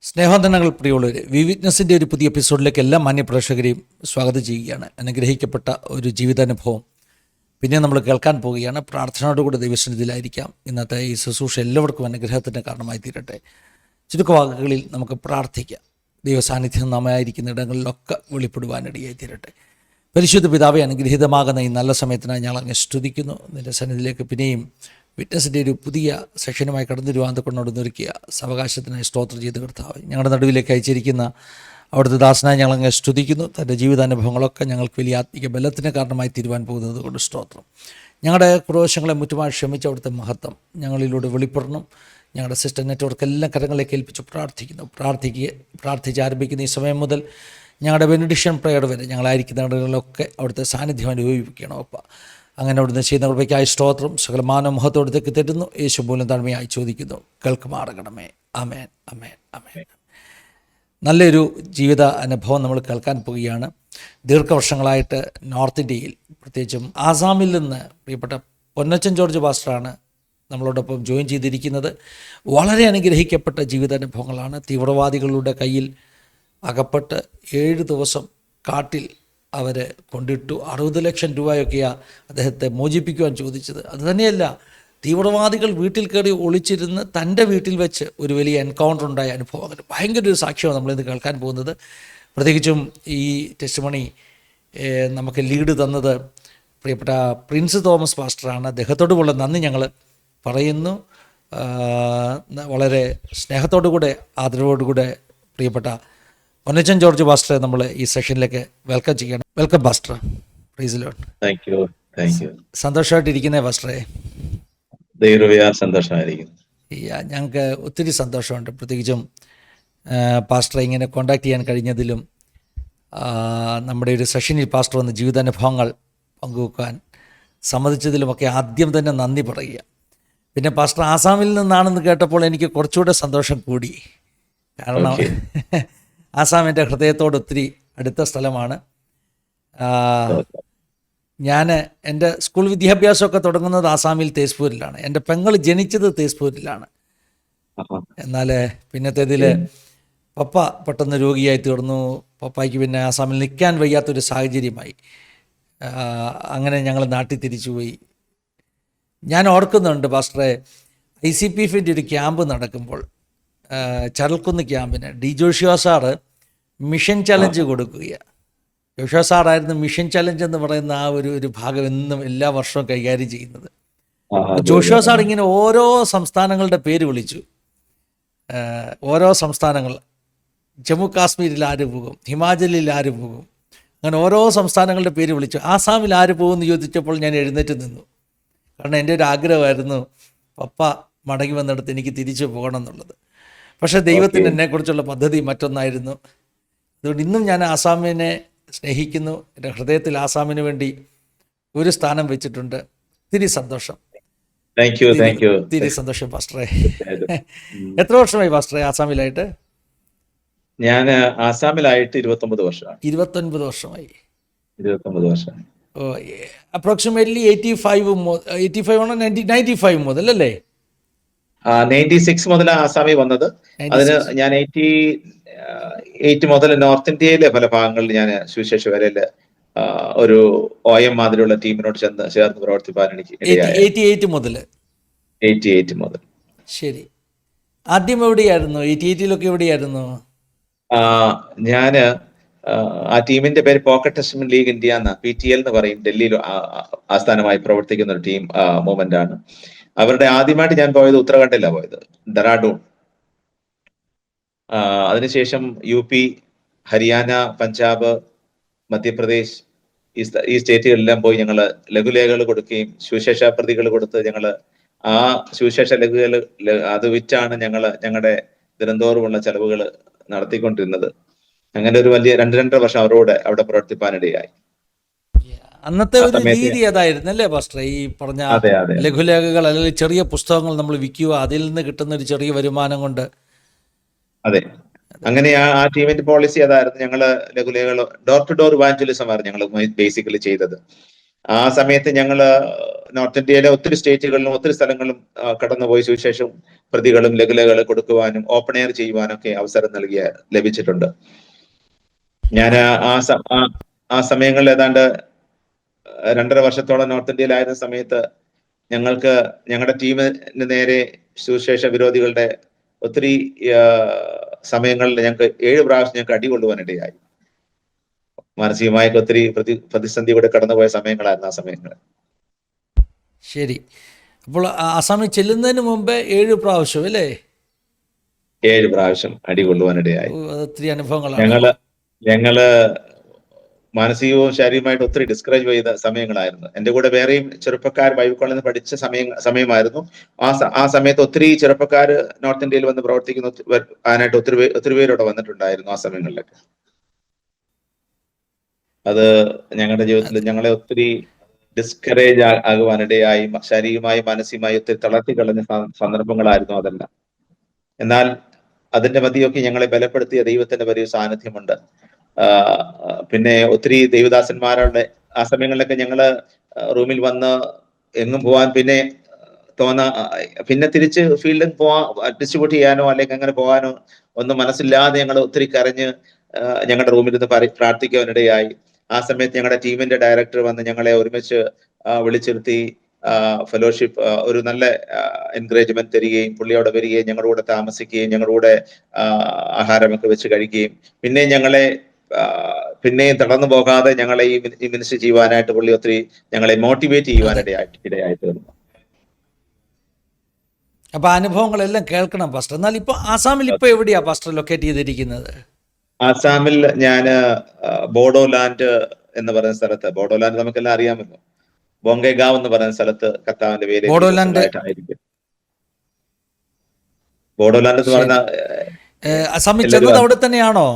സ്നേഹവന്ദനങ്ങൾ പ്രിയമുള്ളവർ, വിറ്റ്നസിൻ്റെ ഒരു പുതിയ എപ്പിസോഡിലേക്ക് എല്ലാ മാന്യപ്രേക്ഷകരെയും സ്വാഗതം ചെയ്യുകയാണ്. അനുഗ്രഹിക്കപ്പെട്ട ഒരു ജീവിതാനുഭവം പിന്നെ നമ്മൾ കേൾക്കാൻ പോവുകയാണ്. പ്രാർത്ഥനയോടുകൂടി ദൈവസന്നിധിയിലായിരിക്കാം. ഇന്നത്തെ ഈ ശുശ്രൂഷ എല്ലാവർക്കും അനുഗ്രഹത്തിൻ്റെ കാരണമായി തീരട്ടെ. ചുരുക്കവാക്കുകളിൽ നമുക്ക് പ്രാർത്ഥിക്കാം. ദൈവസാന്നിധ്യം നാമായിരിക്കുന്ന ഇടങ്ങളിലൊക്കെ വെളിപ്പെടുവാനിടയായി തീരട്ടെ. പരിശുദ്ധ പിതാവെ, അനുഗ്രഹീതമാകുന്ന ഈ നല്ല സമയത്തിനായി ഞങ്ങൾ അങ്ങ് സ്തുതിക്കുന്നു. നിൻ്റെ സന്നിധിയിലേക്ക് പിന്നെയും വിറ്റ്നസിൻ്റെ ഒരു പുതിയ സെഷനുമായി കടന്നു കൊണ്ടോട് ഒരുക്കിയ അവകാശത്തിനായി സ്തോത്രം ചെയ്ത് കർത്താവ്, ഞങ്ങളുടെ നടുവിലേക്ക് അയച്ചിരിക്കുന്ന അവിടുത്തെ ദാസനായി ഞങ്ങളങ്ങ് സ്തുതിക്കുന്നു. തൻ്റെ ജീവിതാനുഭവങ്ങളൊക്കെ ഞങ്ങൾക്ക് വലിയ ആത്മീക ബലത്തിന് കാരണമായി തീരുവാൻ പോകുന്നത് കൊണ്ട് സ്തോത്രം. ഞങ്ങളുടെ ക്രോശങ്ങളെ മുറ്റുമായി ക്ഷമിച്ച അവിടുത്തെ മഹത്വം ഞങ്ങളിലൂടെ വെളിപ്പെടണം. ഞങ്ങളുടെ സിസ്റ്റർ നെറ്റ്വർക്ക് എല്ലാം കരങ്ങളിലേക്ക് ഏൽപ്പിച്ച് പ്രാർത്ഥിക്കുന്നു. പ്രാർത്ഥിച്ച് ആരംഭിക്കുന്ന ഈ സമയം മുതൽ ഞങ്ങളുടെ ബെനഡിക്ഷൻ പ്രയർ വരെ ഞങ്ങളായിരിക്കുന്ന ഇടങ്ങളിലൊക്കെ അവിടുത്തെ സാന്നിധ്യം അനുഭവിക്കണം. അപ്പം അങ്ങനെ അവിടുന്ന് ചെയ്യുന്ന കൃപയ്ക്കായി സ്തോത്രം. സകലമാന മുഖത്തോടത്തേക്ക് തരുന്നു. യേശു പോലും താഴ്മയായി ചോദിക്കുന്നു, കേൾക്കുമാറണമേ. ആമേൻ, ആമേൻ, ആമേൻ. നല്ലൊരു ജീവിത അനുഭവം നമ്മൾ കേൾക്കാൻ പോവുകയാണ്. ദീർഘവർഷങ്ങളായിട്ട് നോർത്ത് ഇന്ത്യയിൽ, പ്രത്യേകിച്ചും ആസാമിൽ നിന്ന് പ്രിയപ്പെട്ട പൊന്നച്ചൻ ജോർജ് പാസ്റ്ററാണ് നമ്മളോടൊപ്പം ജോയിൻ ചെയ്തിരിക്കുന്നത്. വളരെ അനുഗ്രഹിക്കപ്പെട്ട ജീവിതാനുഭവങ്ങളാണ്. തീവ്രവാദികളുടെ കയ്യിൽ അകപ്പെട്ട് 7 ദിവസം കാട്ടിൽ അവർ കൊണ്ടിട്ടു. 60 ലക്ഷം രൂപയൊക്കെയാണ് അദ്ദേഹത്തെ മോചിപ്പിക്കുവാൻ ചോദിച്ചത്. അതുതന്നെയല്ല, തീവ്രവാദികൾ വീട്ടിൽ കയറി ഒളിച്ചിരുന്ന് തൻ്റെ വീട്ടിൽ വെച്ച് ഒരു വലിയ എൻകൗണ്ടർ ഉണ്ടായ അനുഭവം. അങ്ങനെ ഭയങ്കര ഒരു സാക്ഷ്യമാണ് നമ്മളിന്ന് കേൾക്കാൻ പോകുന്നത്. പ്രത്യേകിച്ചും ഈ ടെസ്റ്റ് മണി നമുക്ക് ലീഡ് തന്നത് പ്രിയപ്പെട്ട പ്രിൻസ് തോമസ് പാസ്റ്ററാണ്. അദ്ദേഹത്തോടുമുള്ള നന്ദി ഞങ്ങൾ പറയുന്നു. വളരെ സ്നേഹത്തോടുകൂടെ ആദരവോടുകൂടെ പ്രിയപ്പെട്ട പൊന്നച്ചൻ ജോർജ് പാസ്റ്ററെ നമ്മൾ ഈ സെഷനിലേക്ക് വെൽക്കം ചെയ്യണം. Welcome pastor. Praise the lord. Thank you. സന്തോഷമായിട്ടിരിക്കുന്നേ പാസ്റ്ററെ? സന്തോഷമായിരിക്കുന്നു. ഞങ്ങൾക്ക് ഒത്തിരി സന്തോഷമുണ്ട്. പ്രത്യേകിച്ചും പാസ്റ്ററെ ഇങ്ങനെ കോണ്ടാക്ട് ചെയ്യാൻ കഴിഞ്ഞതിലും നമ്മുടെ ഒരു സെഷനിൽ പാസ്റ്റർ വന്ന് ജീവിതാനുഭവങ്ങൾ പങ്കുവെക്കാൻ സമ്മതിച്ചതിലുമൊക്കെ ആദ്യം തന്നെ നന്ദി പറയുക. പിന്നെ പാസ്റ്റർ ആസാമിൽ നിന്നാണെന്ന് കേട്ടപ്പോൾ എനിക്ക് കുറച്ചുകൂടെ സന്തോഷം കൂടി. കാരണം ആസാം എൻ്റെ ഹൃദയത്തോട് ഒത്തിരി അടുത്ത സ്ഥലമാണ്. ഞാൻ എൻ്റെ സ്കൂൾ വിദ്യാഭ്യാസമൊക്കെ തുടങ്ങുന്നത് ആസാമിൽ തേസ്പൂരിലാണ്. എൻ്റെ പെങ്ങൾ ജനിച്ചത് തേസ്പൂരിലാണ്. എന്നാൽ പിന്നത്തേതിൽ പപ്പ പെട്ടെന്ന് രോഗിയായി തീർന്നു. പപ്പായ്ക്ക് പിന്നെ ആസാമിൽ നിൽക്കാൻ വയ്യാത്തൊരു സാഹചര്യമായി. അങ്ങനെ നാട്ടിൽ തിരിച്ചുപോയി. ഞാൻ ഓർക്കുന്നുണ്ട് പാസ്റ്ററെ, ICPFൻ്റെ ഒരു ക്യാമ്പ് നടക്കുമ്പോൾ ചരൽക്കുന്ന് ക്യാമ്പിന് ജോഷുവ സാറ് മിഷൻ ചലഞ്ച് കൊടുക്കുകയാണ്. ജോഷുവ സാറായിരുന്നു മിഷൻ ചലഞ്ച് എന്ന് പറയുന്ന ആ ഒരു ഭാഗം എന്നും എല്ലാ വർഷവും കൈകാര്യം ചെയ്യുന്നത്. ജോഷുവ സാർ ഇങ്ങനെ ഓരോ സംസ്ഥാനങ്ങളുടെ പേര് വിളിച്ചു. ഓരോ സംസ്ഥാനങ്ങൾ, ജമ്മു കാശ്മീരിൽ ആര് പോകും, ഹിമാചലിൽ ആര് പോകും, അങ്ങനെ ഓരോ സംസ്ഥാനങ്ങളുടെ പേര് വിളിച്ചു. ആസാമിൽ ആര് പോകുമെന്ന് ചോദിച്ചപ്പോൾ ഞാൻ എഴുന്നേറ്റ് നിന്നു. കാരണം എൻ്റെ ഒരു ആഗ്രഹമായിരുന്നു പപ്പ മടങ്ങി വന്നിടത്ത് എനിക്ക് തിരിച്ചു പോകണം എന്നുള്ളത്. പക്ഷേ ദൈവത്തിന് എന്നെക്കുറിച്ചുള്ള പദ്ധതി മറ്റൊന്നായിരുന്നു. അതുകൊണ്ട് ഇന്നും ഞാൻ ആസാമിനെ സ്നേഹിക്കുന്നു. എൻ്റെ ഹൃദയത്തിൽ ആസാമിന് വേണ്ടി ഒരു സ്ഥാനം വെച്ചിട്ടുണ്ട്. ഒത്തിരി സന്തോഷം. ഒത്തിരി സന്തോഷം പാസ്റ്ററെ. എത്ര വർഷമായി പാസ്റ്ററെ ആസാമിലായിട്ട്? ഞാൻ ആസാമിലായിട്ട് 29 വർഷമായി. 29 വർഷമായി. ഓ, അപ്രോക്സിമേറ്റ്ലി 85 മുതൽ അല്ലേ? 96 മുതൽ ആസാമിൽ വന്നത്. അതിന് ഞാൻ 88 മുതൽ നോർത്ത് ഇന്ത്യയിലെ പല ഭാഗങ്ങളിൽ ഞാൻ സുവിശേഷ വേലയില് ഒരു OM മാതിരിയുള്ള ടീമിനോട് ചേർന്ന് പ്രവർത്തിപ്പാൻ എനിക്ക് 88 മുതൽ. ശരി. ആദ്യം എവിടെയായിരുന്നു? 88 എവിടെയായിരുന്നു? ഞാന് ആ ടീമിന്റെ പേര് പോക്കറ്റ് ടെസ്റ്റ്മെന്റ് ലീഗ് ഇന്ത്യ എന്ന PTL എന്ന് പറയും. ഡൽഹിയിൽ ആസ്ഥാനമായി പ്രവർത്തിക്കുന്ന ഒരു ടീം മൂവ്മെന്റ് ആണ്. അവരുടെ ആദ്യമായിട്ട് ഞാൻ പോയത് ഉത്തരാഖണ്ഡിലാണ് പോയത്, ഡെറാഡൂൺ. അതിനുശേഷം UP, ഹരിയാന, പഞ്ചാബ്, മധ്യപ്രദേശ്, ഈ സ്റ്റേറ്റുകളിലെല്ലാം പോയി ഞങ്ങള് ലഘുലേഖകൾ കൊടുക്കുകയും സുവിശേഷ പ്രതികൾ കൊടുത്ത് ഞങ്ങള് ആ സുവിശേഷ ലഘുകൾ അത് വിറ്റാണ് ഞങ്ങളുടെ ദിനംതോറുമുള്ള ചെലവുകൾ നടത്തിക്കൊണ്ടിരുന്നത്. അങ്ങനെ ഒരു വലിയ 2-2.5 വർഷം അവിടെ പ്രവർത്തിപ്പാനിടയായി. അന്നത്തെ ഒരു രീതി അതായിരുന്നു അല്ലേ പാസ്റ്റർ? ഈ പറഞ്ഞ ലഘുലേഖകൾ അല്ലെങ്കിൽ ചെറിയ പുസ്തകങ്ങൾ നമ്മൾ വിൽക്കുക, അതിൽ നിന്ന് കിട്ടുന്ന ഒരു ചെറിയ വരുമാനം കൊണ്ട്. അതെ, അങ്ങനെ ആ ടീമിന്റെ പോളിസി അതായിരുന്നു. ഞങ്ങള് ലഘുലേഖകൾ ഡോർ ടു ഡോർ ഇവാഞ്ചലിസം ആയിരുന്നു ഞങ്ങൾ ബേസിക്കലി ചെയ്തത്. ആ സമയത്ത് ഞങ്ങള് നോർത്ത് ഇന്ത്യയിലെ ഒത്തിരി സ്റ്റേറ്റുകളിലും ഒത്തിരി സ്ഥലങ്ങളിലും കടന്നുപോയി സുവിശേഷം പ്രതികളും ലഘുലകൾ കൊടുക്കുവാനും ഓപ്പൺ എയർ ചെയ്യുവാനും ഒക്കെ അവസരം ലഭിച്ചിട്ടുണ്ട്. ഞാൻ ആ സമയങ്ങളിൽ ഏതാണ്ട് 2.5 വർഷത്തോളം നോർത്ത് ഇന്ത്യയിലായിരുന്ന സമയത്ത് ഞങ്ങളുടെ ടീമിന് നേരെ സുവിശേഷ വിരോധികളുടെ ഒത്തിരി സമയങ്ങളിൽ ഞങ്ങൾക്ക് 7 പ്രാവശ്യം ഞങ്ങൾക്ക് അടികൊള്ളുവാനിടയായി. മാനസികമായൊക്കെ ഒത്തിരി പ്രതിസന്ധിയോടെ കടന്നുപോയ സമയങ്ങളായിരുന്നു ആ സമയങ്ങൾ. ശരി. അപ്പോൾ ആസാമിൽ ചെല്ലുന്നതിന് മുമ്പേ 7 പ്രാവശ്യം അല്ലേ? 7 പ്രാവശ്യം അടികൊള്ളുവാനിടയായി. ഒത്തിരി അനുഭവങ്ങളാണ്. ഞങ്ങള് മാനസികവും ശാരീരികമായിട്ട് ഒത്തിരി ഡിസ്കറേജ് ചെയ്ത സമയങ്ങളായിരുന്നു. എന്റെ കൂടെ വേറെയും ചെറുപ്പക്കാർ ബൈബിൾ കോളേജിൽ നിന്ന് പഠിച്ച സമയമായിരുന്നു. ആ സമയത്ത് ഒത്തിരി ചെറുപ്പക്കാർ നോർത്ത് ഇന്ത്യയിൽ വന്ന് പ്രവർത്തിക്കുന്ന അതിനായിട്ട് ഒത്തിരി പേരോടെ വന്നിട്ടുണ്ടായിരുന്നു ആ സമയങ്ങളിലൊക്കെ. അത് ഞങ്ങളുടെ ജീവിതത്തിൽ ഞങ്ങളെ ഒത്തിരി ഡിസ്കറേജ് ആകുവാനിടയായി, ശാരീരികമായി മാനസികമായി ഒത്തിരി തളർത്തി കളഞ്ഞ സന്ദർഭങ്ങളായിരുന്നു അതെല്ലാം. എന്നാൽ അതിന്റെ മധ്യമൊക്കെ ഞങ്ങളെ ബലപ്പെടുത്തിയ ദൈവത്തിന്റെ വലിയ സാന്നിധ്യമുണ്ട്. പിന്നെ ഒത്തിരി ദൈവദാസന്മാരുടെ ആ സമയങ്ങളിലൊക്കെ ഞങ്ങള് റൂമിൽ വന്ന് എങ്ങും പോവാൻ പിന്നെ തിരിച്ച് ഫീൽഡിൽ ഡിസ്ട്രിബ്യൂട്ട് ചെയ്യാനോ അല്ലെങ്കിൽ അങ്ങനെ പോകാനോ ഒന്നും മനസ്സില്ലാതെ ഞങ്ങൾ ഒത്തിരി കരഞ്ഞ് ഞങ്ങളുടെ റൂമിൽ നിന്ന് പ്രാർത്ഥിക്കുവാനിടയായി. ആ സമയത്ത് ഞങ്ങളുടെ ടീമിന്റെ ഡയറക്ടർ വന്ന് ഞങ്ങളെ ഒരുമിച്ച് വിളിച്ചിരുത്തി ഫെലോഷിപ്പ് ഒരു നല്ല എൻകറേജ്മെന്റ് തരികയും പുള്ളിയോടെ വരികയും ഞങ്ങളുടെ കൂടെ താമസിക്കുകയും ഞങ്ങളുടെ കൂടെ ആഹാരമൊക്കെ വെച്ച് കഴിക്കുകയും പിന്നെയും തളർന്നു പോകാതെ ഞങ്ങളെ ഈ മിനിസ്റ്റർ ചെയ്യുവാനായിട്ട് പുള്ളി ഒത്തിരി ഞങ്ങളെ മോട്ടിവേറ്റ് ചെയ്യുവാനിടയായി തീർന്നു. അപ്പൊ അനുഭവങ്ങളെല്ലാം കേൾക്കണം പാസ്റ്റർ. എന്നാൽ ഇപ്പൊ ആസാമിൽ ഇപ്പൊ എവിടെയാ പാസ്റ്റർ ലൊക്കേറ്റ് ചെയ്തിരിക്കുന്നത്? ആസാമിൽ ഞാൻ ബോഡോലാൻഡ് എന്ന് പറയുന്ന സ്ഥലത്ത്, ബോഡോലാൻഡ് നമുക്കെല്ലാം അറിയാമല്ലോ, ബോംഗൈഗാവ് എന്ന് പറയുന്ന സ്ഥലത്ത് കർത്താവിന്റെ വേല ആയിരിക്കും. ബോഡോലാൻഡ് എന്ന് പറയുന്ന ആസാമിൽ ചെന്നത് അവിടെ തന്നെയാണോ?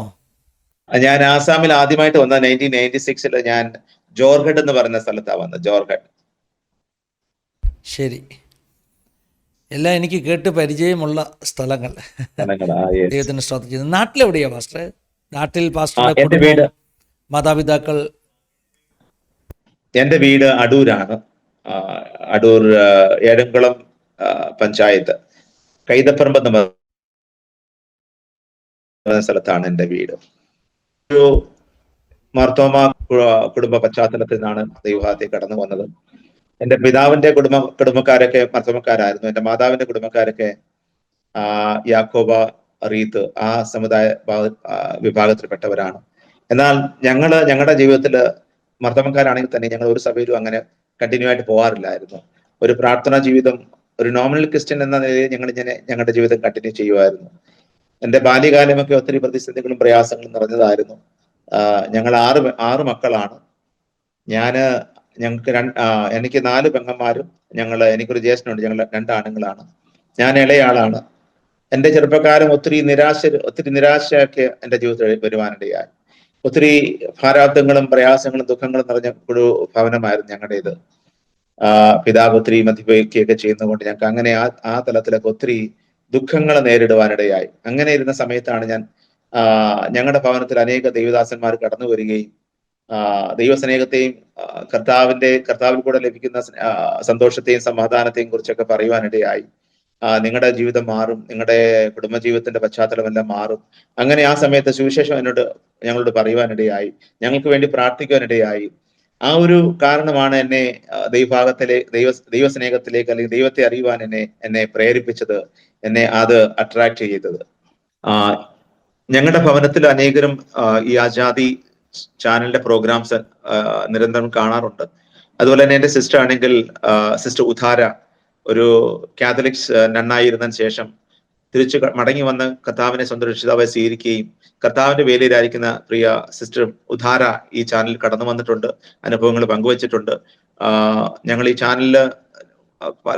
ഞാൻ ആസാമിൽ ആദ്യമായിട്ട് വന്ന 1996 ഞാൻ ജോർഹട്ട് എന്ന് പറയുന്ന സ്ഥലത്താണ് വന്നത്. ജോർഹട്ട്. ശരി. എല്ലാം എനിക്ക് കേട്ട് പരിചയമുള്ള സ്ഥലങ്ങൾ. ദൈവത്തിന് സ്തോത്രം ചെയ്യുന്നു. നാട്ടിലെവിടെയാ പാസ്റ്റർ? നാട്ടിൽ പാസ്റ്റർ മാതാപിതാക്കൾ? എന്റെ വീട് അടൂരാണ്. അടൂർ ഏഴംകുളം പഞ്ചായത്ത് കൈതപ്പറമ്പ് എന്ന സ്ഥലത്താണ് എന്റെ വീട്. ഒരു മാർത്തോമ കുടുംബ പശ്ചാത്തലത്തിൽ നിന്നാണ് ദൈവഭാഗത്തേക്ക് കടന്നു വന്നത്. എന്റെ പിതാവിന്റെ കുടുംബക്കാരൊക്കെ മർത്തോമക്കാരായിരുന്നു. എന്റെ മാതാവിന്റെ കുടുംബക്കാരൊക്കെ യാക്കോബ, റീത്ത് ആ സമുദായ വിഭാഗത്തിൽപ്പെട്ടവരാണ്. എന്നാൽ ഞങ്ങളുടെ ജീവിതത്തിൽ മർത്തോമക്കാരാണെങ്കിൽ തന്നെ ഞങ്ങൾ ഒരു സഭയിലും അങ്ങനെ കണ്ടിന്യൂ ആയിട്ട് പോകാറില്ലായിരുന്നു. ഒരു പ്രാർത്ഥനാ ജീവിതം, ഒരു നോമിനൽ ക്രിസ്ത്യൻ എന്ന നിലയിൽ ഞങ്ങളുടെ ജീവിതം കണ്ടിന്യൂ ചെയ്യുമായിരുന്നു. എന്റെ ബാല്യകാലമൊക്കെ ഒത്തിരി പ്രതിസന്ധികളും പ്രയാസങ്ങളും നിറഞ്ഞതായിരുന്നു. ഞങ്ങൾ ആറ് മക്കളാണ്. എനിക്ക് 4 പെങ്ങന്മാരും എനിക്കൊരു ജ്യേഷ്ഠനുണ്ട്. ഞങ്ങൾ 2 ആണുങ്ങളാണ്. ഞാൻ ഇളയാളാണ്. എന്റെ ചെറുപ്പക്കാലം ഒത്തിരി നിരാശയൊക്കെ എന്റെ ജീവിതത്തിൽ വരുവാനിടയായി. ഒത്തിരി ഭാരാബ്ദങ്ങളും പ്രയാസങ്ങളും ദുഃഖങ്ങളും നിറഞ്ഞ ഒരു ഭവനമായിരുന്നു ഞങ്ങളുടേത്. പിതാവ് ഒത്തിരി മദ്യപിക്കുകയൊക്കെ ചെയ്യുന്നതുകൊണ്ട് ഞങ്ങൾക്ക് അങ്ങനെ ആ തലത്തിലൊക്കെ ഒത്തിരി ദുഃഖങ്ങൾ നേരിടുവാനിടയായി. അങ്ങനെ ഇരുന്ന സമയത്താണ് ഞങ്ങളുടെ ഭവനത്തിൽ അനേക ദൈവദാസന്മാർ കടന്നു വരികയും ദൈവസ്നേഹത്തെയും കർത്താവിൽ കൂടെ ലഭിക്കുന്ന സന്തോഷത്തെയും സമാധാനത്തെയും കുറിച്ചൊക്കെ പറയുവാനിടയായി. നിങ്ങളുടെ ജീവിതം മാറും, നിങ്ങളുടെ കുടുംബജീവിതത്തിന്റെ പശ്ചാത്തലമെല്ലാം മാറും. അങ്ങനെ ആ സമയത്ത് സുവിശേഷം ഞങ്ങളോട് പറയുവാനിടയായി, ഞങ്ങൾക്ക് വേണ്ടി പ്രാർത്ഥിക്കുവാനിടയായി. ആ ഒരു കാരണമാണ് എന്നെ ദൈവസ്നേഹത്തിലേക്ക് അല്ലെങ്കിൽ ദൈവത്തെ അറിയുവാൻ എന്നെ പ്രേരിപ്പിച്ചത്, എന്നെ അത് അട്രാക്ട് ചെയ്തത്. ഞങ്ങളുടെ ഭവനത്തിൽ അനേകരും ഈ ആജാദി ചാനലിന്റെ പ്രോഗ്രാംസ് നിരന്തരം കാണാറുണ്ട്. അതുപോലെ തന്നെ എന്റെ സിസ്റ്റർ ആണെങ്കിൽ സിസ്റ്റർ ഉധാര ഒരു കാത്തലിക്സ് നന്നായിരുന്നതിന് ശേഷം തിരിച്ചു മടങ്ങി വന്ന് കർത്താവിനെ സ്വന്തം രക്ഷിതാവായി സ്വീകരിക്കുകയും കർത്താവിന്റെ വേലയിലായിരിക്കുന്ന പ്രിയ സിസ്റ്റർ ഉധാര ഈ ചാനലിൽ കടന്നു വന്നിട്ടുണ്ട്, അനുഭവങ്ങൾ പങ്കുവച്ചിട്ടുണ്ട്. ഞങ്ങൾ ഈ ചാനലില്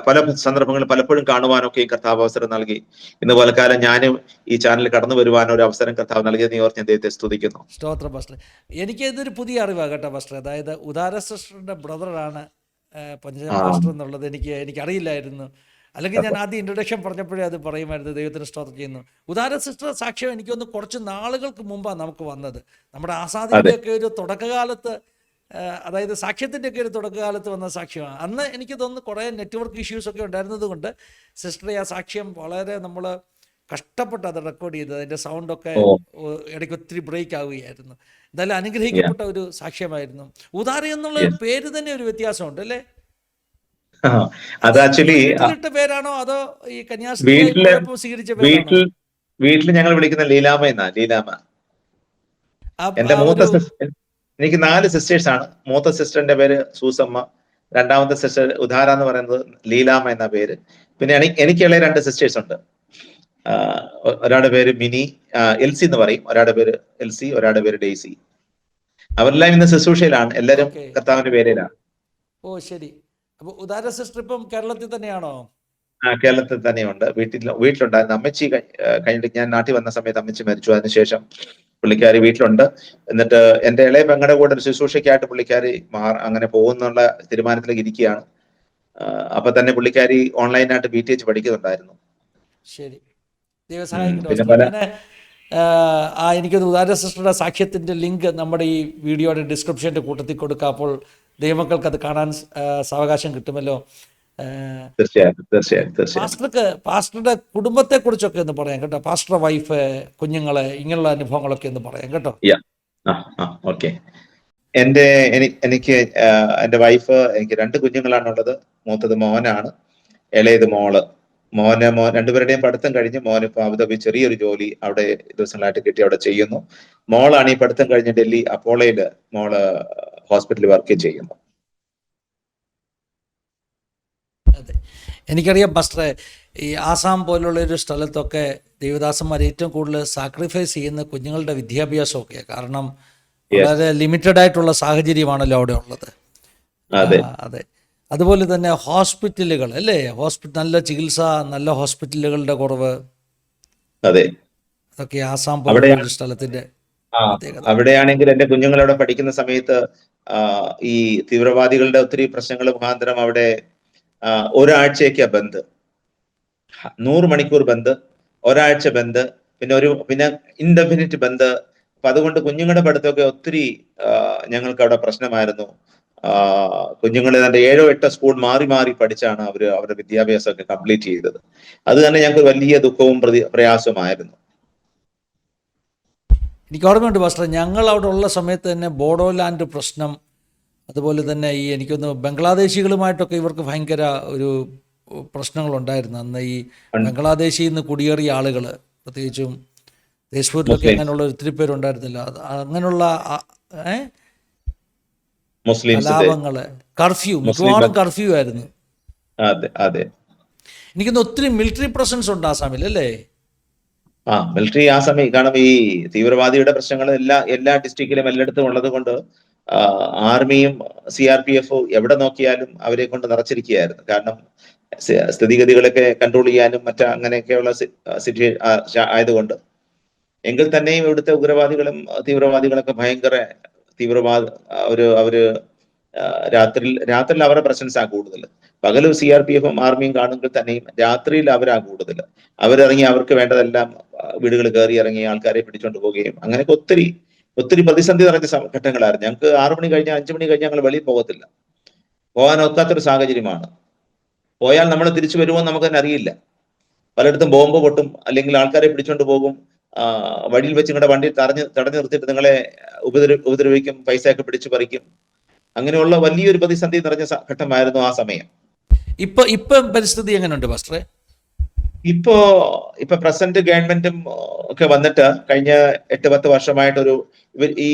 പല സന്ദർഭങ്ങളിൽ പലപ്പോഴും കാണുവാനൊക്കെ കർത്താവ് അവസരം നൽകി. ഇന്ന് പലകാലം ഞാനും ഈ ചാനലിൽ കടന്നു വരുവാനോ ഒരു അവസരം കർത്താവ് നൽകിയെന്ന് ഓർത്ത് ഞാൻ ദൈവത്തെ സ്തുതിക്കുന്നു. സ്തോത്രം പാസ്റ്റർ. എനിക്ക് ഇതൊരു പുതിയ അറിവാണ് കേട്ടോ പാസ്റ്റർ. അതായത് ഉദാര സിസ്റ്ററിന്റെ ബ്രദറാണ് പഞ്ചജൻ പാസ്റ്റർ എന്നുള്ളത് എനിക്കറിയില്ലായിരുന്നു. അല്ലെങ്കിൽ ഞാൻ ആദ്യം ഇൻട്രൊഡക്ഷൻ പറഞ്ഞപ്പോഴേ അത് പറയുമായിരുന്നു. ദൈവത്തിന് സ്തോത്രം ചെയ്യുന്നു. ഉദാര സിസ്റ്റർ സാക്ഷ്യം എനിക്കൊന്ന് കുറച്ച് നാളുകൾക്ക് മുമ്പാണ് നമുക്ക് വന്നത്. നമ്മുടെ ആസാദിന്റെയൊക്കെ ഒരു തുടക്കകാലത്ത് അതായത് സാക്ഷ്യത്തിൻ്റെ ഒക്കെ ഒരു തുടക്കകാലത്ത് വന്ന സാക്ഷ്യമാണ്. അന്ന് എനിക്ക് തോന്നുന്നു കുറേ നെറ്റ്വർക്ക് ഇഷ്യൂസൊക്കെ ഉണ്ടായിരുന്നത് കൊണ്ട് സിസ്റ്ററെ ആ സാക്ഷ്യം വളരെ നമ്മൾ കഷ്ടപ്പെട്ട് അത് റെക്കോർഡ് ചെയ്തത്. അതിൻ്റെ സൗണ്ടൊക്കെ ഇടയ്ക്ക് ഒത്തിരി ബ്രേക്ക് ആവുകയായിരുന്നു. എന്തായാലും അനുഗ്രഹിക്കപ്പെട്ട ഒരു സാക്ഷ്യമായിരുന്നു. ഉദാരി എന്നുള്ള പേര് തന്നെ ഒരു വ്യത്യാസമുണ്ട് അല്ലേ? അത് ആക്ച്വലി വീട്ടിലിട്ട പേരാണോ അതോ ഈ കന്യാസ്ത്രീ സ്വീകരിച്ച പേരാണോ? വീട്ടിൽ ഞങ്ങൾ വിളിക്കുന്ന ലീലാമ എന്നാ. ലീലാമ. എന്റെ മൂത്ത സിസ്റ്റർ, എനിക്ക് 4 സിസ്റ്റേഴ്സ് ആണ്. മൂത്ത സിസ്റ്ററിന്റെ പേര് സൂസമ്മ, രണ്ടാമത്തെ സിസ്റ്റർ ഉദാര എന്ന് പറയുന്നത് ലീലാമ എന്ന പേര്. പിന്നെ എനിക്ക് ഇളയ 2 സിസ്റ്റേഴ്സ് ഉണ്ട്. ഒരാളുടെ പേര് മിനി, എൽസി എന്ന് പറയും. ഒരാളുടെ പേര് എൽസി, ഒരാളുടെ പേര് ഡെയ്സി. അവരെല്ലാം ഇന്ന് ശുശ്രൂഷയിലാണ്. എല്ലാവരും കർത്താവിന്റെ പേരിലാണ്. ഓ ശരി. അപ്പൊ ഉദാര സിസ്റ്റർ ഇപ്പം കേരളത്തിൽ തന്നെയാണോ? കേരളത്തിൽ തന്നെയുണ്ട്. വീട്ടിലുണ്ടായിരുന്നു. അമ്മച്ചി കഴിഞ്ഞിട്ട് ഞാൻ നാട്ടിൽ വന്ന സമയത്ത് അമ്മച്ചി മരിച്ചു. അതിനുശേഷം പുള്ളിക്കാരി വീട്ടിലുണ്ട്. എന്നിട്ട് എന്റെ ഇളയ പെങ്ങളുടെ കൂടെ ഒരു ശുശ്രൂഷയ്ക്കായിട്ട് പുള്ളിക്കാരി അങ്ങനെ പോകുന്നുള്ള തീരുമാനത്തിലേക്ക് ഇരിക്കുകയാണ്. അപ്പൊ തന്നെ പുള്ളിക്കാരി ഓൺലൈനായിട്ട് BTH പഠിക്കുന്നുണ്ടായിരുന്നു. ശരി, ദൈവസഹായിക്കട്ടെ. എനിക്കൊരു ഉദാര സിസ്റ്ററുടെ സാക്ഷ്യത്തിന്റെ ലിങ്ക് നമ്മുടെ ഈ വീഡിയോയുടെ ഡിസ്ക്രിപ്ഷന്റെ കൂട്ടത്തിൽ കൊടുക്കാം. അപ്പോൾ ദൈവമക്കൾക്ക് അത് കാണാൻ സാവകാശം കിട്ടുമല്ലോ. പാസ്റ്ററുടെ കുടുംബത്തെ കുറിച്ചൊക്കെ ഒന്ന് പറയാം കേട്ടോ. പാസ്റ്ററുടെ വൈഫ്, കുഞ്ഞുങ്ങളെ, ഇങ്ങനെയുള്ള അനുഭവങ്ങളൊക്കെ ഒന്ന് പറയാം കേട്ടോ. ഓക്കെ. എനിക്ക് എന്റെ വൈഫ്, എനിക്ക് 2 കുഞ്ഞുങ്ങളാണുള്ളത്. മൂത്തത് മോനാണ്, ഇളയത് മോള്. മോൻ രണ്ടുപേരുടെയും പഠിത്തം കഴിഞ്ഞ് മോന് ഇപ്പൊ അബുദാബി ചെറിയൊരു ജോലി അവിടെ ദിവസങ്ങളായിട്ട് കിട്ടി, അവിടെ ചെയ്യുന്നു. മോളാണ് ഈ പഠിത്തം കഴിഞ്ഞ് ഡൽഹി അപ്പോളോയില് മോള് ഹോസ്പിറ്റലിൽ വർക്ക് ചെയ്യുന്നു. അതെ, എനിക്കറിയാം പാസ്റ്ററെ, ഈ ആസാം പോലുള്ള ഒരു സ്ഥലത്തൊക്കെ ദൈവദാസന്മാർ ഏറ്റവും കൂടുതൽ സാക്രിഫൈസ് ചെയ്യുന്ന കുഞ്ഞുങ്ങളുടെ വിദ്യാഭ്യാസമൊക്കെ. കാരണം വളരെ ലിമിറ്റഡ് ആയിട്ടുള്ള സാഹചര്യമാണല്ലോ അവിടെ ഉള്ളത്. അതെ, അതുപോലെ തന്നെ ഹോസ്പിറ്റലുകൾ അല്ലേ, നല്ല ചികിത്സ, നല്ല ഹോസ്പിറ്റലുകളുടെ കുറവ്. അതെ, അതൊക്കെ ആസാം പോലുള്ള ഒരു സ്ഥലത്തിന്റെ. അവിടെയാണെങ്കിൽ എന്റെ കുഞ്ഞുങ്ങളവിടെ പഠിക്കുന്ന സമയത്ത് ഈ തീവ്രവാദികളുടെ ഒത്തിരി പ്രശ്നങ്ങൾ മുഖാന്തരം അവിടെ ഒരാഴ്ചയൊക്കെ ബന്ദ്, 100 മണിക്കൂർ ബന്ദ്, ഒരാഴ്ച ബന്ദ്, പിന്നെ ഇൻഡെഫിനിറ്റ് ബന്ദ്. അപ്പൊ അതുകൊണ്ട് കുഞ്ഞുങ്ങളുടെ പഠിത്തമൊക്കെ ഒത്തിരി ഞങ്ങൾക്ക് അവിടെ പ്രശ്നമായിരുന്നു. കുഞ്ഞുങ്ങൾ ഏതാണ്ട് 7 8 സ്കൂൾ മാറി മാറി പഠിച്ചാണ് അവരുടെ വിദ്യാഭ്യാസമൊക്കെ കംപ്ലീറ്റ് ചെയ്തത്. അത് തന്നെ ഞങ്ങൾക്ക് വലിയ ദുഃഖവും പ്രയാസവുമായിരുന്നു. എനിക്ക് ഓർമ്മയുണ്ട് പാസ്റ്റർ, ഞങ്ങൾ അവിടെ ഉള്ള സമയത്ത് തന്നെ ബോഡോലാൻഡ് പ്രശ്നം, അതുപോലെ തന്നെ ഈ എനിക്കൊന്ന് ബംഗ്ലാദേശികളുമായിട്ടൊക്കെ ഇവർക്ക് ഭയങ്കര ഒരു പ്രശ്നങ്ങളുണ്ടായിരുന്നു. അന്ന് ഈ ബംഗ്ലാദേശിൽ നിന്ന് കുടിയേറിയ ആളുകൾ, പ്രത്യേകിച്ചും ദേശപൂരിലൊക്കെ അങ്ങനെയുള്ള ഒത്തിരി പേരുണ്ടായിരുന്നില്ല. അങ്ങനെയുള്ള കലാപങ്ങള്, കർഫ്യൂ, മിക്കവാറും കർഫ്യൂ ആയിരുന്നു. എനിക്കൊന്ന് ഒത്തിരി മിലിറ്ററി പ്രസൻസ് ഉണ്ട് ആസാമിൽ അല്ലേ? മിലിറ്ററി ആസാമിൽ, കാരണം ഈ തീവ്രവാദിയുടെ പ്രശ്നങ്ങൾ എല്ലാ ഡിസ്ട്രിക്റ്റിലും എല്ലായിടത്തും ഉള്ളത് കൊണ്ട് ആർമിയും CRPF എവിടെ നോക്കിയാലും അവരെ കൊണ്ട് നിറച്ചിരിക്കുകയായിരുന്നു. കാരണം സ്ഥിതിഗതികളൊക്കെ കൺട്രോൾ ചെയ്യാനും അങ്ങനെയൊക്കെയുള്ള സിറ്റുവേഷൻ ആയതുകൊണ്ട്. എങ്കിൽ തന്നെയും ഇവിടുത്തെ ഉഗ്രവാദികളും തീവ്രവാദികളൊക്കെ ഭയങ്കര അവര് രാത്രിയിൽ അവരുടെ പ്രസൻസാ കൂടുതൽ. പകലും CRPF-ഉം ആർമിയും കാണുമ്പോൾ തന്നെയും രാത്രിയിൽ അവരാ കൂടുതൽ. അവരിറങ്ങി അവർക്ക് വേണ്ടതെല്ലാം വീടുകൾ കയറി ഇറങ്ങി ആൾക്കാരെ പിടിച്ചോണ്ട് പോവുകയും അങ്ങനെയൊക്കെ ഒത്തിരി പ്രതിസന്ധി നിറഞ്ഞ ഘട്ടങ്ങളായിരുന്നു. ഞങ്ങൾക്ക് 6 മണി കഴിഞ്ഞാൽ 5 മണി കഴിഞ്ഞാൽ ഞങ്ങൾ വെളിയിൽ പോകത്തില്ല. പോകാൻ ഒക്കാത്തൊരു സാഹചര്യമാണ്. പോയാൽ നമ്മൾ തിരിച്ചു വരുമോ നമുക്ക് തന്നെ അറിയില്ല. പലയിടത്തും ബോംബ് പൊട്ടും, അല്ലെങ്കിൽ ആൾക്കാരെ പിടിച്ചോണ്ട് പോകും, വഴിയിൽ വെച്ച് നിങ്ങളുടെ വണ്ടി തടഞ്ഞു നിർത്തിയിട്ട് നിങ്ങളെ ഉപദ്രവിക്കും, പൈസയൊക്കെ പിടിച്ചു പറിക്കും. അങ്ങനെയുള്ള വലിയൊരു പ്രതിസന്ധി നിറഞ്ഞ ഘട്ടമായിരുന്നു ആ സമയം. ഇപ്പൊ പരിസ്ഥിതി എങ്ങനെയുണ്ട് പാസ്റ്ററെ? ഇപ്പൊ പ്രസന്റ് ഗവൺമെന്റും ഒക്കെ വന്നിട്ട് കഴിഞ്ഞ 8-10 വർഷമായിട്ടൊരു ഈ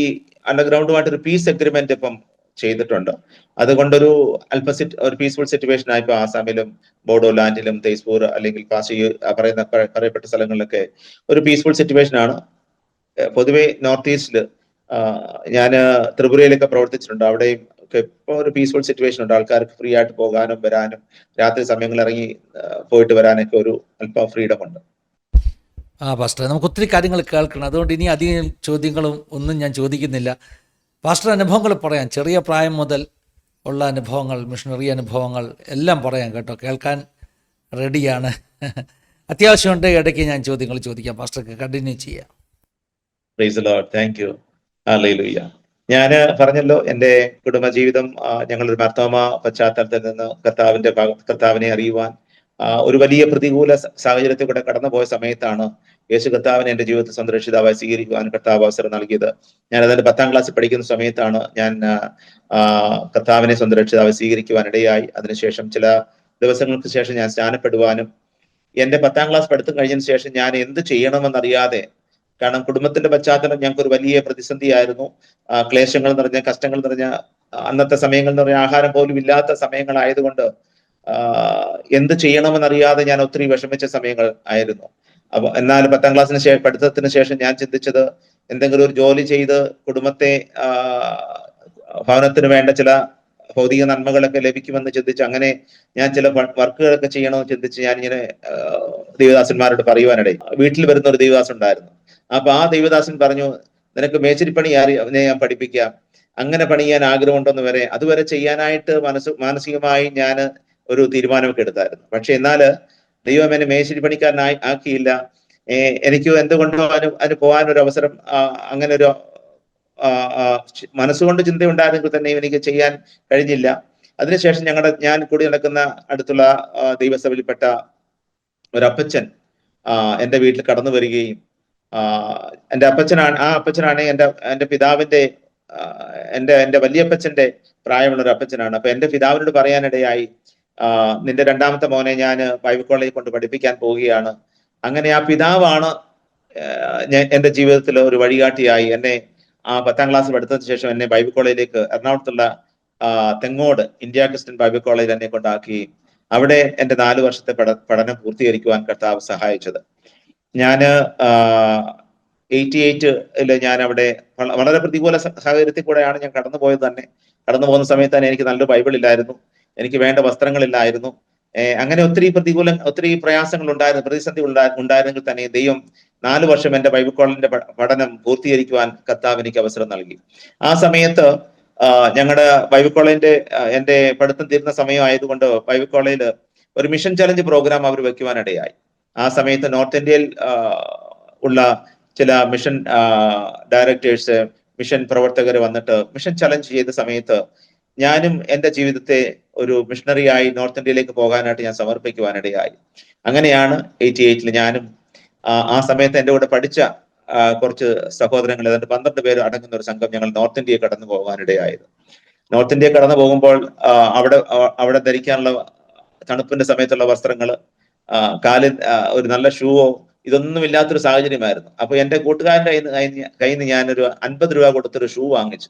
അണ്ടർഗ്രൗണ്ടുമായിട്ടൊരു പീസ് എഗ്രിമെന്റ് ഇപ്പം ചെയ്തിട്ടുണ്ട്. അതുകൊണ്ടൊരു ഒരു പീസ്ഫുൾ സിറ്റുവേഷൻ ആയിപ്പോ ആസാമിലും ബോഡോലാൻഡിലും തേസ്പൂർ അല്ലെങ്കിൽ പാസി പറയപ്പെട്ട സ്ഥലങ്ങളിലൊക്കെ ഒരു പീസ്ഫുൾ സിറ്റുവേഷൻ ആണ്. പൊതുവെ നോർത്ത് ഈസ്റ്റില് ഞാൻ ത്രിപുരയിലൊക്കെ പ്രവർത്തിച്ചിട്ടുണ്ട്. അവിടെയും ഒക്കെ ഇപ്പൊ ഒരു പീസ്ഫുൾ സിറ്റുവേഷൻ ഉണ്ട്. ആൾക്കാർക്ക് ഫ്രീ ആയിട്ട് പോകാനും വരാനും രാത്രി സമയങ്ങളിൽ ഇറങ്ങി പോയിട്ട് വരാനൊക്കെ ഒരു അല്പം ഫ്രീഡം ഉണ്ട്. പാസ്റ്റർ, നമുക്ക് ഒത്തിരി കാര്യങ്ങൾ കേൾക്കണം. അതുകൊണ്ട് ഇനി അധികം ചോദ്യങ്ങളും ഒന്നും ഞാൻ ചോദിക്കുന്നില്ല. പാസ്റ്റർ അനുഭവങ്ങൾ പറയാം, ചെറിയ പ്രായം മുതൽ ഉള്ള അനുഭവങ്ങൾ, മിഷണറി അനുഭവങ്ങൾ എല്ലാം പറയാം കേട്ടോ. കേൾക്കാൻ റെഡിയാണ്. അത്യാവശ്യമുണ്ട് ഇടയ്ക്ക് ഞാൻ ചോദ്യങ്ങൾ ചോദിക്കാം. പാസ്റ്റർക്ക് കണ്ടിന്യൂ ചെയ്യാം. Praise the Lord. Thank you. Hallelujah. ഞാൻ പറഞ്ഞല്ലോ, എൻ്റെ കുടുംബജീവിതം ഞങ്ങളൊരു മാർത്തോമ പശ്ചാത്തലത്തിൽ നിന്ന് കർത്താവിനെ അറിയുവാൻ ഒരു വലിയ പ്രതികൂല സാഹചര്യത്തിൽ കൂടെ കടന്നുപോയ സമയത്താണ് യേശു കർത്താവിനെ എൻ്റെ ജീവിതത്തിൽ സംരക്ഷിതാവായി സ്വീകരിക്കുവാൻ കർത്താവ് അവസരം നൽകിയത്. ഞാൻ അതിന്റെ 10ാം ക്ലാസ്സിൽ പഠിക്കുന്ന സമയത്താണ് ഞാൻ കർത്താവിനെ സംരക്ഷിതാവായി സ്വീകരിക്കുവാൻ ഇടയായി. അതിനുശേഷം ചില ദിവസങ്ങൾക്ക് ശേഷം ഞാൻ സ്നാനപ്പെടുവാനും എന്റെ 10ാം ക്ലാസ് പഠിത്തം കഴിഞ്ഞതിന് ശേഷം ഞാൻ എന്ത് ചെയ്യണമെന്നറിയാതെ, കാരണം കുടുംബത്തിന്റെ പശ്ചാത്തലം ഞങ്ങൾക്ക് ഒരു വലിയ പ്രതിസന്ധിയായിരുന്നു. ക്ലേശങ്ങൾ നിറഞ്ഞ, കഷ്ടങ്ങൾ നിറഞ്ഞ, അന്നത്തെ സമയങ്ങൾ എന്ന് പറഞ്ഞ ആഹാരം പോലും ഇല്ലാത്ത സമയങ്ങളായതുകൊണ്ട് എന്ത് ചെയ്യണമെന്നറിയാതെ ഞാൻ ഒത്തിരി വിഷമിച്ച സമയങ്ങൾ ആയിരുന്നു. അപ്പൊ എന്നാൽ 10ാം ക്ലാസ്സിന് പഠിത്തത്തിന് ശേഷം ഞാൻ ചിന്തിച്ചത്, എന്തെങ്കിലും ഒരു ജോലി ചെയ്ത് കുടുംബത്തെ ഭവനത്തിന് വേണ്ട ചില ഭൗതിക നന്മകളൊക്കെ ലഭിക്കുമെന്ന് ചിന്തിച്ച് അങ്ങനെ ഞാൻ ചില വർക്കുകളൊക്കെ ചെയ്യണമെന്ന് ചിന്തിച്ച് ഞാൻ ഇങ്ങനെ ദേവദാസന്മാരോട് പറയുവാനിടയിൽ വീട്ടിൽ വരുന്ന ഒരു ദേവദാസൻ ഉണ്ടായിരുന്നു. അപ്പൊ ആ ദേവദാസൻ പറഞ്ഞു, നിനക്ക് മേച്ചിരിപ്പണി ഞാൻ പഠിപ്പിക്കാം, അങ്ങനെ പണിയാൻ ആഗ്രഹമുണ്ടെന്ന് വരെ അതുവരെ ചെയ്യാനായിട്ട് മാനസികമായി ഞാൻ ഒരു തീരുമാനമൊക്കെ എടുത്തായിരുന്നു. പക്ഷെ എന്നാല് ദൈവം എന്നെ മേച്ചിരിപ്പണിക്കാരനായി ആക്കിയില്ല. എനിക്ക് എന്തുകൊണ്ടോ അതിന് പോകാനൊരു അവസരം, അങ്ങനെ ഒരു മനസ്സുകൊണ്ട് ചിന്തയുണ്ടായിരുന്നെങ്കിൽ തന്നെ എനിക്ക് ചെയ്യാൻ കഴിഞ്ഞില്ല. അതിനുശേഷം ഞാൻ കൂടി നടക്കുന്ന അടുത്തുള്ള ദൈവസഭയിൽപ്പെട്ട ഒരപ്പച്ചൻ എൻ്റെ വീട്ടിൽ കടന്നു വരികയും, എൻ്റെ അപ്പച്ചനാണ് എൻ്റെ പിതാവിന്റെ എൻ്റെ വലിയപ്പച്ചന്റെ പ്രായമുള്ള ഒരു അപ്പച്ചനാണ്. അപ്പൊ എൻ്റെ പിതാവിനോട് പറയാനിടയായി, നിന്റെ 2ാമത്തെ മോനെ ഞാൻ ബൈബിൾ കോളേജിൽ കൊണ്ട് പഠിപ്പിക്കാൻ പോവുകയാണ്. അങ്ങനെ ആ പിതാവാണ് എൻ്റെ ജീവിതത്തിൽ ഒരു വഴികാട്ടിയായി. എന്നെ 10ാം ക്ലാസ് പഠിത്തത്തിന് ശേഷം എന്നെ ബൈബിൾ കോളേജിലേക്ക്, എറണാകുളത്തുള്ള തെങ്ങോട് ഇന്ത്യ ക്രിസ്ത്യൻ ബൈബിൾ കോളേജിൽ എന്നെ കൊണ്ടാക്കി അവിടെ എൻ്റെ 4 വർഷത്തെ പഠനം പൂർത്തീകരിക്കുവാൻ കർത്താവ് സഹായിച്ചത്. ഞാന് 88-ല് ഞാൻ അവിടെ വളരെ പ്രതികൂല സാഹചര്യത്തിൽ കൂടെയാണ് ഞാൻ കടന്നു പോയത് തന്നെ. കടന്നു പോകുന്ന സമയത്ത് തന്നെ എനിക്ക് നല്ലൊരു ബൈബിൾ ഇല്ലായിരുന്നു, എനിക്ക് വേണ്ട വസ്ത്രങ്ങളില്ലായിരുന്നു. അങ്ങനെ ഒത്തിരി പ്രയാസങ്ങൾ ഉണ്ടായിരുന്നു, പ്രതിസന്ധി ഉണ്ടായിരുന്നെങ്കിൽ തന്നെ ദൈവം 4 വർഷം എൻ്റെ ബൈബിൾ കോളേജിന്റെ പഠനം പൂർത്തീകരിക്കുവാൻ കർത്താവ് എനിക്ക് അവസരം നൽകി. ആ സമയത്ത് ഞങ്ങളുടെ ബൈബിൾ കോളേജിന്റെ എൻ്റെ പഠിത്തം തീരുന്ന സമയമായതുകൊണ്ട് ബൈബിൾ കോളേജിൽ ഒരു മിഷൻ ചലഞ്ച് പ്രോഗ്രാം അവർ വെക്കുവാനിടയായി. ആ സമയത്ത് നോർത്ത് ഇന്ത്യയിൽ ഉള്ള ചില മിഷൻ ഡയറക്ടേഴ്സ്, മിഷൻ പ്രവർത്തകർ വന്നിട്ട് മിഷൻ ചലഞ്ച് ചെയ്ത സമയത്ത് ഞാനും എൻ്റെ ജീവിതത്തെ ഒരു മിഷണറിയായി നോർത്ത് ഇന്ത്യയിലേക്ക് പോകാനായിട്ട് ഞാൻ സമർപ്പിക്കുവാനിടയായി. അങ്ങനെയാണ് 88-ൽ ഞാനും ആ സമയത്ത് എൻ്റെ കൂടെ പഠിച്ച കുറച്ച് സഹോദരങ്ങൾ, ഏതാണ്ട് 12 പേര് അടങ്ങുന്ന ഒരു സംഘം, ഞങ്ങൾ നോർത്ത് ഇന്ത്യയെ കടന്നു പോകാനിടയായത്. നോർത്ത് ഇന്ത്യയെ കടന്നു പോകുമ്പോൾ അവിടെ ധരിക്കാനുള്ള തണുപ്പിന്റെ സമയത്തുള്ള വസ്ത്രങ്ങൾ, കാലിൽ ഒരു നല്ല ഷൂവോ ഇതൊന്നും ഇല്ലാത്തൊരു സാഹചര്യമായിരുന്നു. അപ്പൊ എൻ്റെ കൂട്ടുകാരൻ്റെ കയ്യിൽ നിന്ന് ഞാനൊരു 50 രൂപ കൊടുത്തൊരു ഷൂ വാങ്ങിച്ചു.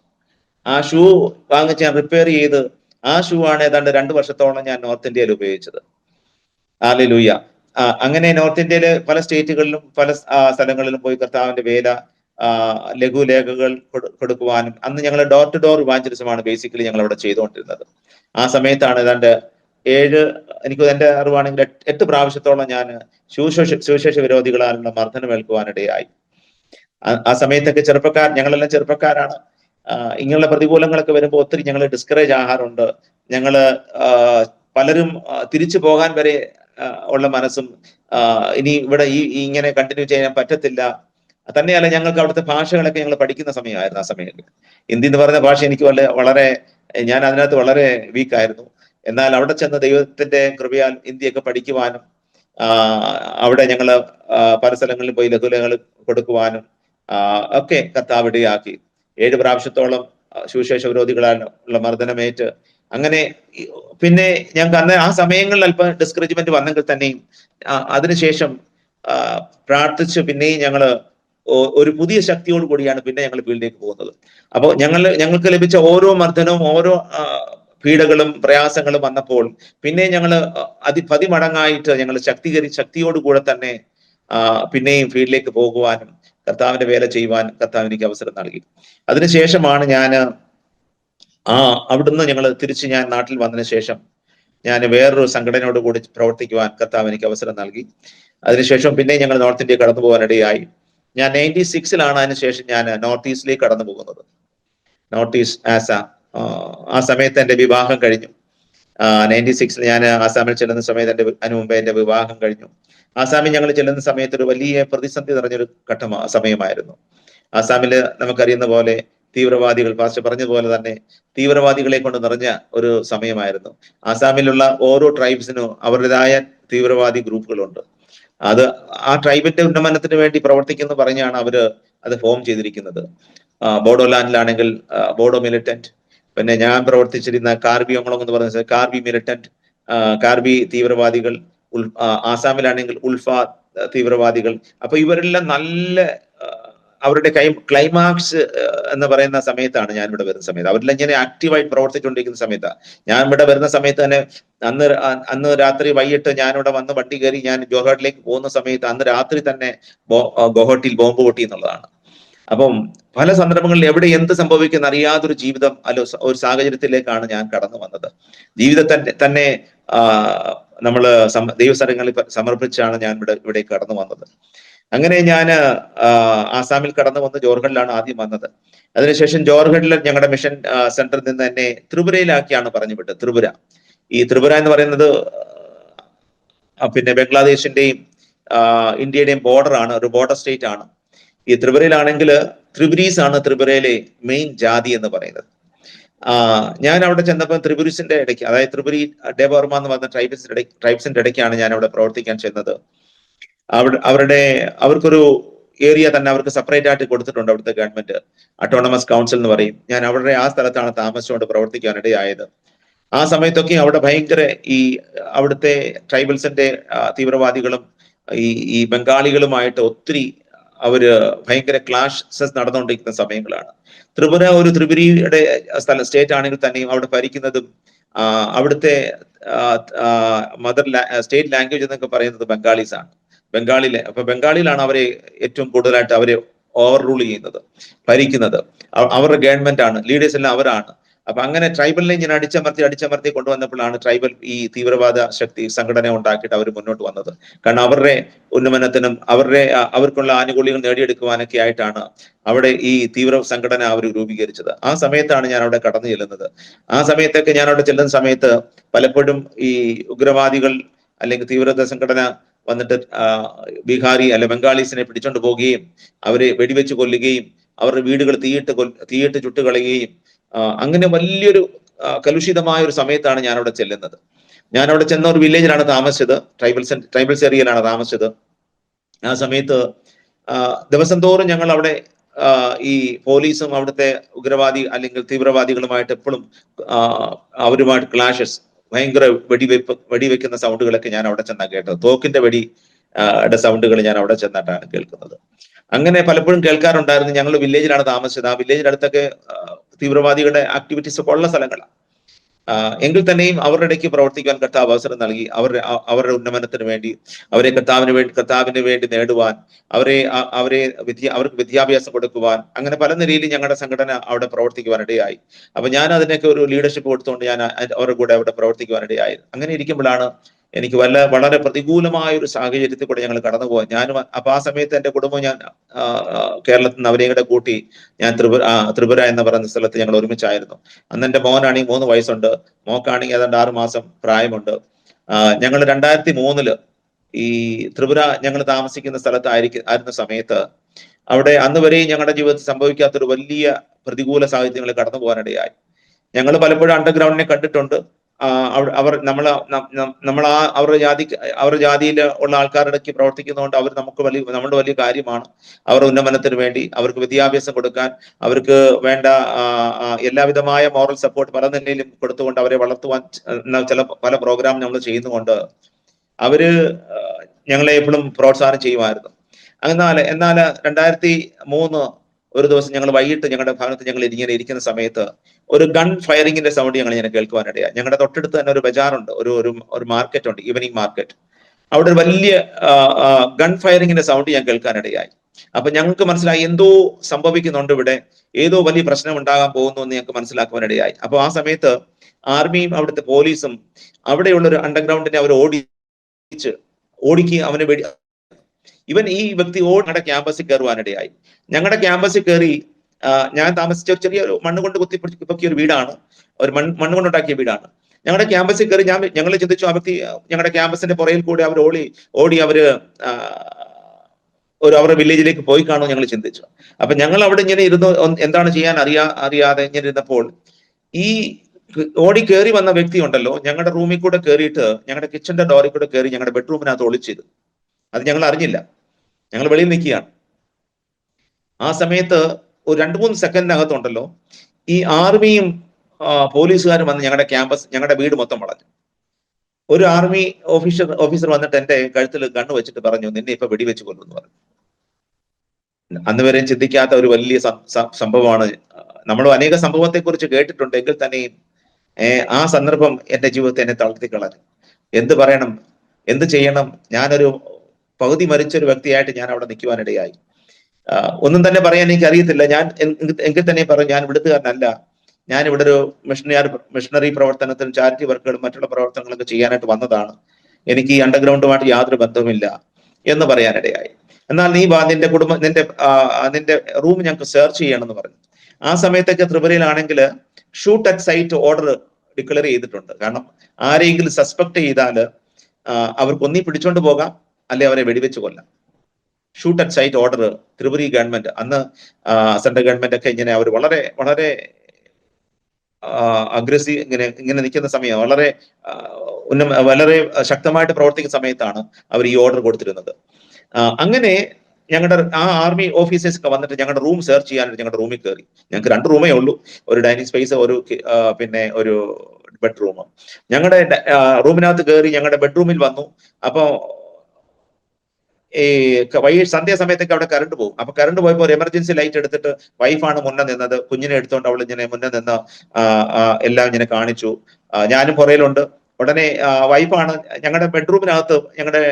ആ ഷൂ വാങ്ങിച്ച് ഞാൻ റിപ്പയർ ചെയ്ത്, ആ ഷൂ ആണ് ഏതാണ്ട് 2 വർഷത്തോളം ഞാൻ നോർത്ത് ഇന്ത്യയിൽ ഉപയോഗിച്ചത്. ഹല്ലേലൂയ. അങ്ങനെ നോർത്ത് ഇന്ത്യയിലെ പല സ്റ്റേറ്റുകളിലും പല സ്ഥലങ്ങളിലും പോയി കർത്താവിന്റെ വേല, ലഘുലേഖകൾ കൊടുക്കുവാനും, അന്ന് ഞങ്ങൾ ഡോർ ടു ഡോർ ഇവാഞ്ചലിസമാണ് ബേസിക്കലി ഞങ്ങൾ അവിടെ ചെയ്തുകൊണ്ടിരുന്നത്. ആ സമയത്താണ് ഏതാണ്ട് എനിക്ക് എൻ്റെ അറിവാണെങ്കിൽ 8 പ്രാവശ്യത്തോളം ഞാൻ സുവിശേഷ വിരോധികളാലുള്ള മർദ്ദനമേൽക്കുവാനിടയായി. ആ സമയത്തൊക്കെ ഞങ്ങളെല്ലാം ചെറുപ്പക്കാരാണ്. ഇങ്ങനെയുള്ള പ്രതികൂലങ്ങളൊക്കെ വരുമ്പോൾ ഒത്തിരി ഞങ്ങൾ ഡിസ്കറേജ് ആകാറുണ്ട്. ഞങ്ങള് പലരും തിരിച്ചു പോകാൻ വരെ ഉള്ള മനസ്സും, ഇനി ഇവിടെ ഇങ്ങനെ കണ്ടിന്യൂ ചെയ്യാൻ പറ്റത്തില്ല. തന്നെയല്ല, ഞങ്ങൾക്ക് അവിടുത്തെ ഭാഷകളൊക്കെ ഞങ്ങൾ പഠിക്കുന്ന സമയമായിരുന്നു. ആ സമയത്ത് ഹിന്ദി എന്ന് പറയുന്ന ഭാഷ എനിക്ക് ഞാൻ അതിനകത്ത് വളരെ വീക്കായിരുന്നു. എന്നാൽ അവിടെ ചെന്ന് ദൈവത്തിന്റെ കൃപയാൽ ഹിന്ദിയൊക്കെ പഠിക്കുവാനും, അവിടെ ഞങ്ങള് പല സ്ഥലങ്ങളിലും പോയി ലഘുലേഖകൾ കൊടുക്കുവാനും ഒക്കെ കർത്താവ് ഇടയാക്കി. 7 പ്രാവശ്യത്തോളം സുവിശേഷ വിരോധികളാലുള്ള മർദ്ദനമേറ്റ്, അങ്ങനെ പിന്നെ ഞങ്ങൾക്ക് അന്ന് ആ സമയങ്ങളിൽ അല്പം ഡിസ്കറേജ്മെന്റ് വന്നെങ്കിൽ തന്നെയും അതിനുശേഷം പ്രാർത്ഥിച്ച് പിന്നെയും ഞങ്ങള് ഒരു പുതിയ ശക്തിയോട് കൂടിയാണ് പിന്നെ ഞങ്ങൾ ഫീൽഡിലേക്ക് പോകുന്നത്. അപ്പോൾ ഞങ്ങൾക്ക് ലഭിച്ച ഓരോ മർദ്ദനവും, ഓരോ പീഡകളും പ്രയാസങ്ങളും വന്നപ്പോൾ പിന്നെ ഞങ്ങള് പതിമടങ്ങായിട്ട് ഞങ്ങൾ ശക്തിയോട് കൂടെ തന്നെ പിന്നെയും ഫീൽഡിലേക്ക് പോകുവാനും കർത്താവിന്റെ വേല ചെയ്യുവാൻ കർത്താവ് എനിക്ക് അവസരം നൽകി. അതിനുശേഷമാണ് ഞാൻ അവിടുന്ന് ഞാൻ നാട്ടിൽ വന്നതിന് ശേഷം ഞാൻ വേറൊരു സംഘടനയോട് കൂടി പ്രവർത്തിക്കുവാൻ കർത്താവ് എനിക്ക് അവസരം നൽകി. അതിനുശേഷം പിന്നെ ഞങ്ങൾ നോർത്ത് ഇന്ത്യ കടന്നു പോകാനിടയായി. ഞാൻ 96-ലാണ് അതിനുശേഷം ഞാൻ നോർത്ത് ഈസ്റ്റിലേക്ക് കടന്നു പോകുന്നത്. North east Assam. ആ സമയത്ത് എൻ്റെ വിവാഹം കഴിഞ്ഞു. 96-ൽ ഞാൻ ആസാമിൽ ചെല്ലുന്ന സമയത്ത് അതിനു മുമ്പേ എൻ്റെ വിവാഹം കഴിഞ്ഞു. ആസാമിൽ ഞങ്ങൾ ചെല്ലുന്ന സമയത്ത് ഒരു വലിയ പ്രതിസന്ധി നിറഞ്ഞൊരു സമയമായിരുന്നു. ആസാമില് നമുക്കറിയുന്ന പോലെ തീവ്രവാദികൾ, പാസ്റ്റർ പറഞ്ഞതുപോലെ തന്നെ തീവ്രവാദികളെ കൊണ്ട് നിറഞ്ഞ ഒരു സമയമായിരുന്നു. ആസാമിലുള്ള ഓരോ ട്രൈബ്സിനും അവരുടേതായ തീവ്രവാദി ഗ്രൂപ്പുകളുണ്ട്. അത് ആ ട്രൈബിന്റെ ഉന്നമനത്തിന് വേണ്ടി പ്രവർത്തിക്കുന്നു പറഞ്ഞാണ് അവര് അത് ഫോം ചെയ്തിരിക്കുന്നത്. ബോഡോലാൻഡിലാണെങ്കിൽ ബോഡോ മിലിറ്റന്റ്, പിന്നെ ഞാൻ പ്രവർത്തിച്ചിരുന്ന കാർബി അംഗളം എന്ന് പറയുന്നത് കാർബി മിലിറ്റന്റ്, കാർബി തീവ്രവാദികൾ, ആസാമിലാണെങ്കിൽ ഉൾഫ തീവ്രവാദികൾ. അപ്പൊ ഇവരെല്ലാം നല്ല അവരുടെ ക്ലൈമാക്സ് എന്ന് പറയുന്ന സമയത്താണ് ഞാൻ ഇവിടെ വരുന്ന സമയത്ത്. അവരെല്ലാം ഇങ്ങനെ ആക്റ്റീവായിട്ട് പ്രവർത്തിച്ചുകൊണ്ടിരിക്കുന്ന സമയത്താണ്. ഞാൻ ഇവിടെ വരുന്ന സമയത്ത് തന്നെ അന്ന് രാത്രി വൈകിട്ട് ഞാനിവിടെ വന്ന് വണ്ടി കയറി ഞാൻ ജോർഹാട്ടിലേക്ക് പോകുന്ന സമയത്ത് അന്ന് രാത്രി തന്നെ ഗോഹട്ടിയിൽ ബോംബ് പൊട്ടി എന്നുള്ളതാണ്. അപ്പം പല സന്ദർഭങ്ങളിൽ എവിടെ എന്ത് സംഭവിക്കുന്ന അറിയാതൊരു ജീവിതം ഒരു സാഹചര്യത്തിലേക്കാണ് ഞാൻ കടന്നു വന്നത്. ജീവിതത്തെ തന്നെ നമ്മള് ദൈവസ്ഥലങ്ങളിൽ സമർപ്പിച്ചാണ് ഞാൻ ഇവിടെ കടന്നു വന്നത്. അങ്ങനെ ഞാൻ ആസാമിൽ കടന്നു വന്ന് ജോർഹട്ടിലാണ് ആദ്യം വന്നത്. അതിനുശേഷം ജോർഹട്ടിൽ ഞങ്ങളുടെ മിഷൻ സെന്ററിൽ നിന്ന് എന്നെ ത്രിപുരയിലാക്കിയാണ് പറഞ്ഞു വിട്ടത്. ഈ ത്രിപുര എന്ന് പറയുന്നത് പിന്നെ ബംഗ്ലാദേശിന്റെയും ഇന്ത്യയുടെയും ബോർഡറാണ്, ഒരു ബോർഡർ സ്റ്റേറ്റ് ആണ്. ഈ ത്രിപുരയിലാണെങ്കിൽ ത്രിപുരീസ് ആണ് ത്രിപുരയിലെ മെയിൻ ജാതി എന്ന് പറയുന്നത്. ഞാൻ അവിടെ ചെന്നപ്പോൾ ത്രിപുരീസിന്റെ ഇടയ്ക്ക്, അതായത് ത്രിപുരി ഡെബോർമ എന്ന് പറഞ്ഞ ട്രൈബ്സിന്റെ ഇടയ്ക്കാണ് ഞാൻ അവിടെ പ്രവർത്തിക്കാൻ ചെന്നത്. അവർക്കൊരു ഏരിയ തന്നെ അവർക്ക് സെപ്പറേറ്റ് ആയിട്ട് കൊടുത്തിട്ടുണ്ട് അവിടുത്തെ ഗവൺമെന്റ്, അട്ടോണമസ് കൗൺസിൽ എന്ന് പറയും. ഞാൻ അവരുടെ ആ സ്ഥലത്താണ് താമസിച്ചുകൊണ്ട് പ്രവർത്തിക്കാനിടയായത്. ആ സമയത്തൊക്കെ അവിടെ ഭയങ്കര അവിടുത്തെ ട്രൈബൽസിന്റെ തീവ്രവാദികളും ഈ ബംഗാളികളുമായിട്ട് ഒത്തിരി അവര് ഭയങ്കര ക്ലാഷസ് നടന്നുകൊണ്ടിരിക്കുന്ന സമയങ്ങളാണ്. ത്രിപുര ഒരു ത്രിപുരിയുടെ സ്റ്റേറ്റ് ആണെങ്കിൽ തന്നെയും അവിടെ ഭരിക്കുന്നതും അവിടുത്തെ സ്റ്റേറ്റ് ലാംഗ്വേജ് എന്നൊക്കെ പറയുന്നത് ബംഗാളീസ് ആണ്. അപ്പൊ ബംഗാളിലാണ് അവരെ ഏറ്റവും കൂടുതലായിട്ട് അവരെ ഓവർ റൂൾ ചെയ്യുന്നത്, ഭരിക്കുന്നത്. അവരുടെ ഗവൺമെന്റ് ആണ്, ലീഡേഴ്സ് എല്ലാം അവരാണ്. അപ്പൊ അങ്ങനെ ട്രൈബലിനെ ഞാൻ അടിച്ചമർത്തി കൊണ്ടുവന്നപ്പോഴാണ് ട്രൈബൽ ഈ തീവ്രവാദ സംഘടന ഉണ്ടാക്കിയിട്ട് അവർ മുന്നോട്ട് വന്നത്. കാരണം അവരുടെ ഉന്നമനത്തിനും അവർക്കുള്ള ആനുകൂല്യങ്ങൾ നേടിയെടുക്കുവാനൊക്കെ ആയിട്ടാണ് അവിടെ ഈ തീവ്ര സംഘടന അവർ രൂപീകരിച്ചത്. ആ സമയത്താണ് ഞാൻ അവിടെ കടന്നു ചെല്ലുന്നത്. ആ സമയത്തൊക്കെ ഞാൻ അവിടെ ചെല്ലുന്ന സമയത്ത് പലപ്പോഴും ഈ ഉഗ്രവാദികൾ അല്ലെങ്കിൽ തീവ്രവാദ സംഘടന വന്നിട്ട് ബീഹാരി അല്ലെ ബംഗാളീസിനെ പിടിച്ചോണ്ട് പോവുകയും അവരെ വെടിവെച്ച് കൊല്ലുകയും അവരുടെ വീടുകൾ തീയിട്ട് ചുട്ടുകളയുകയും അങ്ങനെ വലിയൊരു കലുഷിതമായ ഒരു സമയത്താണ് ഞാൻ അവിടെ ചെല്ലുന്നത്. ഞാൻ അവിടെ ചെന്ന ഒരു വില്ലേജിലാണ് താമസിച്ചത്, ട്രൈബൽസ് ഏരിയയിലാണ് താമസിച്ചത്. ആ സമയത്ത് ദിവസം തോറും ഞങ്ങൾ അവിടെ ഈ പോലീസും അവിടുത്തെ ഉഗ്രവാദി അല്ലെങ്കിൽ തീവ്രവാദികളുമായിട്ട് എപ്പോഴും അവരുമായിട്ട് ക്ലാഷസ്, ഭയങ്കര വെടിവെക്കുന്ന സൗണ്ടുകളൊക്കെ ഞാൻ അവിടെ ചെന്നാണ് കേട്ടത്. തോക്കിന്റെ സൗണ്ടുകൾ ഞാൻ അവിടെ ചെന്നിട്ടാണ് കേൾക്കുന്നത്. അങ്ങനെ പലപ്പോഴും കേൾക്കാറുണ്ടായിരുന്നു. ഞങ്ങൾ വില്ലേജിലാണ് താമസിച്ചത്. ആ വില്ലേജിനടുത്തൊക്കെ തീവ്രവാദികളുടെ ആക്ടിവിറ്റീസ് ഒക്കെ ഉള്ള സ്ഥലങ്ങളാണ്. എങ്കിൽ തന്നെയും അവരുടെ ഇടയ്ക്ക് പ്രവർത്തിക്കാൻ കർത്താവ് അവസരം നൽകി. അവരുടെ ഉന്നമനത്തിന് വേണ്ടി, അവരെ കർത്താവിന് വേണ്ടി നേടുവാൻ, അവർക്ക് വിദ്യാഭ്യാസം കൊടുക്കുവാൻ, അങ്ങനെ പല നിലയിൽ ഞങ്ങളുടെ സംഘടന അവിടെ പ്രവർത്തിക്കുവാനിടയായി. അപ്പൊ ഞാൻ അതിനൊക്കെ ഒരു ലീഡർഷിപ്പ് കൊടുത്തുകൊണ്ട് ഞാൻ അവരുടെ കൂടെ അവിടെ പ്രവർത്തിക്കുവാനിടയായി. അങ്ങനെ ഇരിക്കുമ്പോഴാണ് എനിക്ക് വളരെ പ്രതികൂലമായ ഒരു സാഹചര്യത്തിൽ കൂടെ ഞങ്ങൾ കടന്നുപോകാൻ. ഞാനും അപ്പൊ ആ സമയത്ത് എന്റെ കുടുംബം ഞാൻ കേരളത്തിൽ നിന്ന് അവരെയും കൂടെ കൂട്ടി ഞാൻ ത്രിപുര എന്ന് പറയുന്ന സ്ഥലത്ത് ഞങ്ങൾ ഒരുമിച്ചായിരുന്നു. അന്ന് എന്റെ മോനാണെങ്കിൽ 3 വയസ്സുണ്ട്, മോക്കാണെങ്കിൽ ഏതാണ്ട് 6 മാസം പ്രായമുണ്ട്. ഞങ്ങൾ 2003 ഈ ത്രിപുര ഞങ്ങൾ താമസിക്കുന്ന ആയിരുന്ന സമയത്ത് അവിടെ അന്ന് വരെയും ഞങ്ങളുടെ ജീവിതത്തിൽ സംഭവിക്കാത്തൊരു വലിയ പ്രതികൂല സാഹചര്യങ്ങൾ കടന്നു പോകാനിടയായി. ഞങ്ങൾ പലപ്പോഴും അണ്ടർഗ്രൗണ്ടിനെ കണ്ടിട്ടുണ്ട്. അവരുടെ ജാതിയിൽ ഉള്ള ആൾക്കാരുടെ ഇടയ്ക്ക് പ്രവർത്തിക്കുന്നതുകൊണ്ട് അവർ നമ്മുടെ വലിയ കാര്യമാണ്. അവരുടെ ഉന്നമനത്തിന് വേണ്ടി അവർക്ക് വിദ്യാഭ്യാസം കൊടുക്കാൻ, അവർക്ക് വേണ്ട എല്ലാവിധമായ മോറൽ സപ്പോർട്ട് പല നിലയിലും കൊടുത്തുകൊണ്ട് അവരെ വളർത്തുവാൻ പല പ്രോഗ്രാം നമ്മൾ ചെയ്യുന്നുകൊണ്ട് അവര് ഞങ്ങളെ എപ്പോഴും പ്രോത്സാഹനം ചെയ്യുമായിരുന്നു. എന്നാൽ 2003 ഒരു ദിവസം ഞങ്ങൾ വൈകിട്ട് ഞങ്ങളുടെ ഭാഗത്ത് ഞങ്ങൾ ഇങ്ങനെ ഇരിക്കുന്ന സമയത്ത് ഒരു ഗൺ ഫയറിങ്ങിന്റെ സൗണ്ട് ഞങ്ങൾ കേൾക്കുവാനിടയായി. ഞങ്ങളുടെ തൊട്ടടുത്ത് തന്നെ ഒരു ബജാറുണ്ട്, ഒരു മാർക്കറ്റ് ഉണ്ട്, ഈവനിങ് മാർക്കറ്റ്. അവിടെ ഒരു വലിയ ഗൺ ഫയറിങ്ങിന്റെ സൗണ്ട് ഞാൻ കേൾക്കാനിടയായി. അപ്പൊ ഞങ്ങൾക്ക് മനസ്സിലായി എന്തോ സംഭവിക്കുന്നുണ്ട് ഇവിടെ, ഏതോ വലിയ പ്രശ്നം ഉണ്ടാകാൻ പോകുന്നു എന്ന് ഞങ്ങൾക്ക് മനസ്സിലാക്കുവാനിടയായി. അപ്പൊ ആ സമയത്ത് ആർമിയും അവിടുത്തെ പോലീസും അവിടെയുള്ള ഒരു അണ്ടർഗ്രൗണ്ടിനെ അവർ ഓടിക്ക് അവനെ ഈ വ്യക്തി ഞങ്ങളുടെ ക്യാമ്പസിൽ കയറുവാനിടയായി. ഞങ്ങളുടെ ക്യാമ്പസിൽ കയറി ഞാൻ താമസിച്ച ഒരു ചെറിയ മണ്ണ് കൊണ്ട് പൊക്കിയ ഒരു വീടാണ്, ഒരു മണ്ണ് കൊണ്ടുണ്ടാക്കിയ വീടാണ്. ഞങ്ങളുടെ ക്യാമ്പസിൽ കയറി ഞങ്ങൾ ചിന്തിച്ചു ആ വ്യക്തി ഞങ്ങളുടെ ക്യാമ്പസിന്റെ പുറയിൽ കൂടെ അവർ ഓടി അവര് അവരുടെ വില്ലേജിലേക്ക് പോയി കാണുമെന്ന് ഞങ്ങൾ ചിന്തിച്ചു. അപ്പൊ ഞങ്ങൾ അവിടെ ഇങ്ങനെ ഇരുന്ന് എന്താണ് ചെയ്യാൻ അറിയാതെ ഇങ്ങനെ ഇരുന്നപ്പോൾ ഈ ഓടി കയറി വന്ന വ്യക്തി ഉണ്ടല്ലോ, ഞങ്ങളുടെ റൂമിൽ കൂടെ കയറിയിട്ട് ഞങ്ങളുടെ കിച്ചന്റെ ഡോറിൽ കൂടെ കയറി ഞങ്ങളുടെ ബെഡ്റൂമിനകത്ത് ഒളിച്ചത്. അത് ഞങ്ങൾ അറിഞ്ഞില്ല. ഞങ്ങൾ വെളിയിൽ നിൽക്കുകയാണ്. ആ സമയത്ത് ഒരു 2-3 സെക്കൻഡിനകത്തുണ്ടല്ലോ ഈ ആർമിയും പോലീസുകാരും വന്ന് ഞങ്ങളുടെ വീട് മൊത്തം വളഞ്ഞു. ഒരു ആർമി ഓഫീസർ വന്നിട്ട് എന്റെ കഴുത്തിൽ കണ്ണ് വെച്ചിട്ട് പറഞ്ഞു, നിന്നെ ഇപ്പൊ വെടിവെച്ച് കൊല്ലുമെന്ന് പറഞ്ഞു. അന്ന് വരെയും ചിന്തിക്കാത്ത ഒരു വലിയ സംഭവമാണ്. നമ്മൾ അനേക സംഭവത്തെ കുറിച്ച് കേട്ടിട്ടുണ്ട്, എങ്കിൽ തന്നെയും ആ സന്ദർഭം എന്റെ ജീവിതത്തെ എന്നെ തളർത്തി കളഞ്ഞു. എന്ത് പറയണം, എന്ത് ചെയ്യണം? ഞാനൊരു പകുതി മരിച്ചൊരു വ്യക്തിയായിട്ട് ഞാൻ അവിടെ നിൽക്കുവാനിടയായി. ഒന്നും തന്നെ പറയാൻ എനിക്ക് അറിയത്തില്ല. ഞാൻ എങ്കിൽ തന്നെ പറഞ്ഞു, ഞാൻ ഇവിടുത്തുകാരനല്ല. ഞാൻ ഇവിടെ ഒരു മിഷണറി പ്രവർത്തനത്തിലും ചാരിറ്റി വർക്കുകളും മറ്റുള്ള പ്രവർത്തനങ്ങളൊക്കെ ചെയ്യാനായിട്ട് വന്നതാണ്. എനിക്ക് ഈ അണ്ടർഗ്രൗണ്ടുമായിട്ട് യാതൊരു ബന്ധവുമില്ല എന്ന് പറയാനിടയായി. എന്നാൽ നീ വാ, നിന്റെ റൂം ഞങ്ങൾക്ക് സെർച്ച് ചെയ്യണമെന്ന് പറഞ്ഞു. ആ സമയത്തൊക്കെ ത്രിപുരയിലാണെങ്കിൽ shoot at sight order declare ചെയ്തിട്ടുണ്ട്. കാരണം ആരെങ്കിലും സസ്പെക്ട് ചെയ്താൽ അവർക്ക് ഒന്നി പിടിച്ചോണ്ട് പോകാം, അല്ലെ അവരെ വെടിവെച്ച് കൊല്ലാം. Shoot at sight order Tripuri government, അന്ന് സെൻട്രൽ ഗവൺമെന്റ് ഒക്കെ ഇങ്ങനെ അവർ വളരെ വളരെ അഗ്രസീവ് ഇങ്ങനെ നിൽക്കുന്ന സമയം, വളരെ ശക്തമായിട്ട് പ്രവർത്തിക്കുന്ന സമയത്താണ് അവർ ഈ ഓർഡർ കൊടുത്തിരുന്നത്. അങ്ങനെ ഞങ്ങളുടെ ആർമി ഓഫീസേഴ്സ് ഒക്കെ വന്നിട്ട് ഞങ്ങളുടെ റൂം സെർച്ച് ചെയ്യാനായിട്ട് ഞങ്ങളുടെ റൂമിൽ കയറി. ഞങ്ങൾക്ക് 2 റൂമേ ഉള്ളൂ, ഒരു ഡൈനിങ് സ്പേസ്, പിന്നെ ഒരു ബെഡ്റൂം. ഞങ്ങളുടെ റൂമിനകത്ത് കയറി ഞങ്ങളുടെ ബെഡ്റൂമിൽ വന്നു. അപ്പൊ സന്ധ്യ സമയത്തൊക്കെ അവിടെ കറണ്ട് പോകും. അപ്പൊ കറണ്ട് പോയപ്പോൾ ഒരു എമർജൻസി ലൈറ്റ് എടുത്തിട്ട് വൈഫാണ് മുന്നേ നിന്നത്. കുഞ്ഞിനെ എടുത്തോണ്ട് അവൾ ഇങ്ങനെ മുന്നേ നിന്ന് എല്ലാം ഇങ്ങനെ കാണിച്ചു. ഞാനും പുറയിലുണ്ട്. ഉടനെ വൈഫാണ് ഞങ്ങളുടെ ബെഡ്റൂമിനകത്ത് ഞങ്ങളുടെ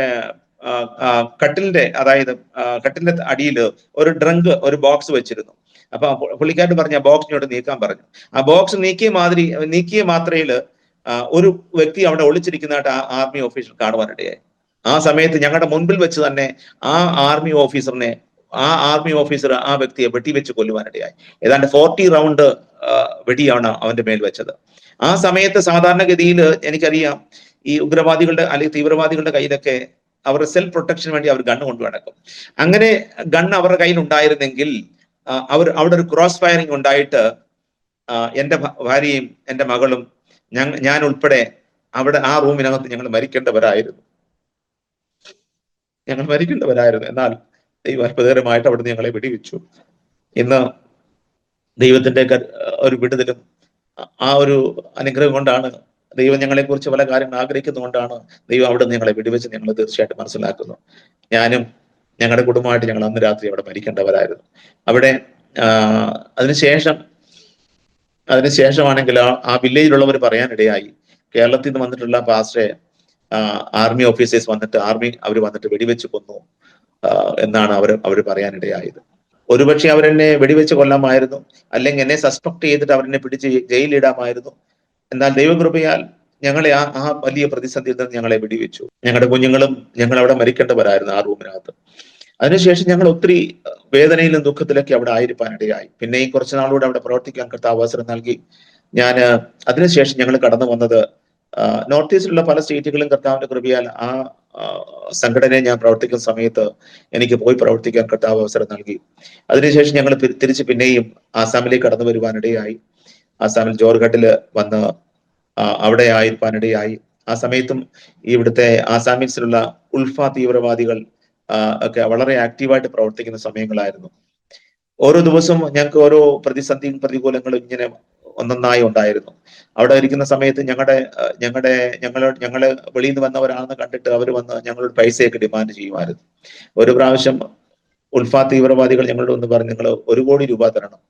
കട്ടിലിന്റെ അടിയിൽ ഒരു ബോക്സ് വെച്ചിരുന്നു. അപ്പൊ പുള്ളിക്കാരൻ പറഞ്ഞു ആ ബോക്സ് ഇങ്ങോട്ട് നീക്കാൻ പറഞ്ഞു. ആ ബോക്സ് നീക്കിയ മാത്രയില് ഒരു വ്യക്തി അവിടെ ഒളിച്ചിരിക്കുന്നതായിട്ട് ആ ആർമി ഓഫീസർ കാണുവാനിടയായി. ആ സമയത്ത് ഞങ്ങളുടെ മുൻപിൽ വെച്ച് തന്നെ ആ ആർമി ഓഫീസർ ആ വ്യക്തിയെ വെടിവെച്ച് കൊല്ലുവാനിടയായി. ഏതാണ്ട് 40 റൗണ്ട് വെടിയാണ് അവന്റെ മേൽ വെച്ചത്. ആ സമയത്ത് സാധാരണഗതിയിൽ എനിക്കറിയാം, ഈ ഉഗ്രവാദികളുടെ അല്ലെങ്കിൽ തീവ്രവാദികളുടെ കയ്യിലൊക്കെ അവരുടെ സെൽഫ് പ്രൊട്ടക്ഷന് വേണ്ടി അവർ ഗണ്ണ് കൊണ്ടു നടക്കും. അങ്ങനെ ഗണ്ണ് അവരുടെ കയ്യിൽ ഉണ്ടായിരുന്നെങ്കിൽ അവിടെ ഒരു ക്രോസ് ഫയറിംഗ് ഉണ്ടായിട്ട് എന്റെ ഭാര്യയും എന്റെ മകളും ഞാൻ ഉൾപ്പെടെ അവിടെ ആ റൂമിനകത്ത് ഞങ്ങൾ മരിക്കേണ്ടവരായിരുന്നു. എന്നാൽ ദൈവം അത്ഭുതകരമായിട്ട് അവിടുന്ന് ഞങ്ങളെ വെടിവെച്ചു. ഇന്ന് ദൈവത്തിന്റെ ഒരു വിടുതലും ആ ഒരു അനുഗ്രഹം കൊണ്ടാണ്, ദൈവം ഞങ്ങളെ കുറിച്ച് പല കാര്യങ്ങൾ ആഗ്രഹിക്കുന്നതുകൊണ്ടാണ് ദൈവം അവിടെ നിന്ന് ഞങ്ങളെ വെടിവെച്ച് ഞങ്ങൾ തീർച്ചയായിട്ടും മനസ്സിലാക്കുന്നു. ഞാനും ഞങ്ങളുടെ കുടുംബമായിട്ട് ഞങ്ങൾ അന്ന് രാത്രി അവിടെ മരിക്കേണ്ടവരായിരുന്നു. അവിടെ അതിനുശേഷമാണെങ്കിൽ ആ വില്ലേജിലുള്ളവർ പറയാനിടയായി, കേരളത്തിൽ നിന്ന് വന്നിട്ടുള്ള പാസ്റ്ററെ ആർമി ഓഫീസേഴ്സ് വന്നിട്ട് അവർ വന്നിട്ട് വെടിവെച്ച് കൊന്നു എന്നാണ് അവർ പറയാനിടയായത്. ഒരുപക്ഷെ അവരെന്നെ വെടിവെച്ച് കൊല്ലാമായിരുന്നു, അല്ലെങ്കിൽ എന്നെ സസ്പെക്ട് ചെയ്തിട്ട് അവരെന്നെ പിടിച്ച് ജയിലിടാമായിരുന്നു. എന്നാൽ ദൈവകൃപയാൽ ഞങ്ങളെ ആ വലിയ പ്രതിസന്ധിയിൽ നിന്ന് ഞങ്ങളെ വെടിവെച്ചു. ഞങ്ങളുടെ കുഞ്ഞുങ്ങളും ഞങ്ങൾ അവിടെ മരിക്കേണ്ടവരായിരുന്നു ആ റൂമിനകത്ത്. അതിനുശേഷം ഞങ്ങൾ ഒത്തിരി വേദനയിലും ദുഃഖത്തിലൊക്കെ അവിടെ ആയിരിക്കാനിടയായി. പിന്നെയും കുറച്ച് നാളുകൂടെ അവിടെ പ്രവർത്തിക്കാൻ കർത്താവ് അവസരം നൽകി. അതിനുശേഷം ഞങ്ങൾ കടന്നു വന്നത് നോർത്ത് ഈസ്റ്റിലുള്ള പല സ്റ്റേറ്റുകളിലും കർത്താവിന്റെ കൃപയാൽ ആ സംഘടനയെ ഞാൻ പ്രവർത്തിക്കുന്ന സമയത്ത് എനിക്ക് പോയി പ്രവർത്തിക്കാൻ കർത്താവ് അവസരം നൽകി. അതിനുശേഷം ഞങ്ങൾ തിരിച്ച് പിന്നെയും ആസാമിലേക്ക് കടന്നു വരുവാനിടയായി. ആസാമിൽ ജോർഘട്ടില് വന്ന് അവിടെ ആയിരിക്കാനിടയായി. ആ സമയത്തും ഇവിടുത്തെ ആസാമീസിലുള്ള ഉൾഫ തീവ്രവാദികൾ ഒക്കെ വളരെ ആക്റ്റീവായിട്ട് പ്രവർത്തിക്കുന്ന സമയങ്ങളായിരുന്നു. ഓരോ ദിവസവും ഞങ്ങൾക്ക് ഓരോ പ്രതിസന്ധിയും പ്രതികൂലങ്ങളും ഇങ്ങനെ ഒന്നൊന്നായി ഉണ്ടായിരുന്നു. അവിടെ ഇരിക്കുന്ന സമയത്ത് ഞങ്ങള് വെളിയിൽ നിന്ന് വന്നവരാണെന്ന് കണ്ടിട്ട് അവർ വന്ന് ഞങ്ങളോട് പൈസയൊക്കെ ഡിമാൻഡ് ചെയ്യുമായിരുന്നു. ഒരു പ്രാവശ്യം ഉൾഫ തീവ്രവാദികൾ ഞങ്ങളോട് ഒന്ന് പറഞ്ഞു, നിങ്ങൾ 1 കോടി രൂപ തരണം,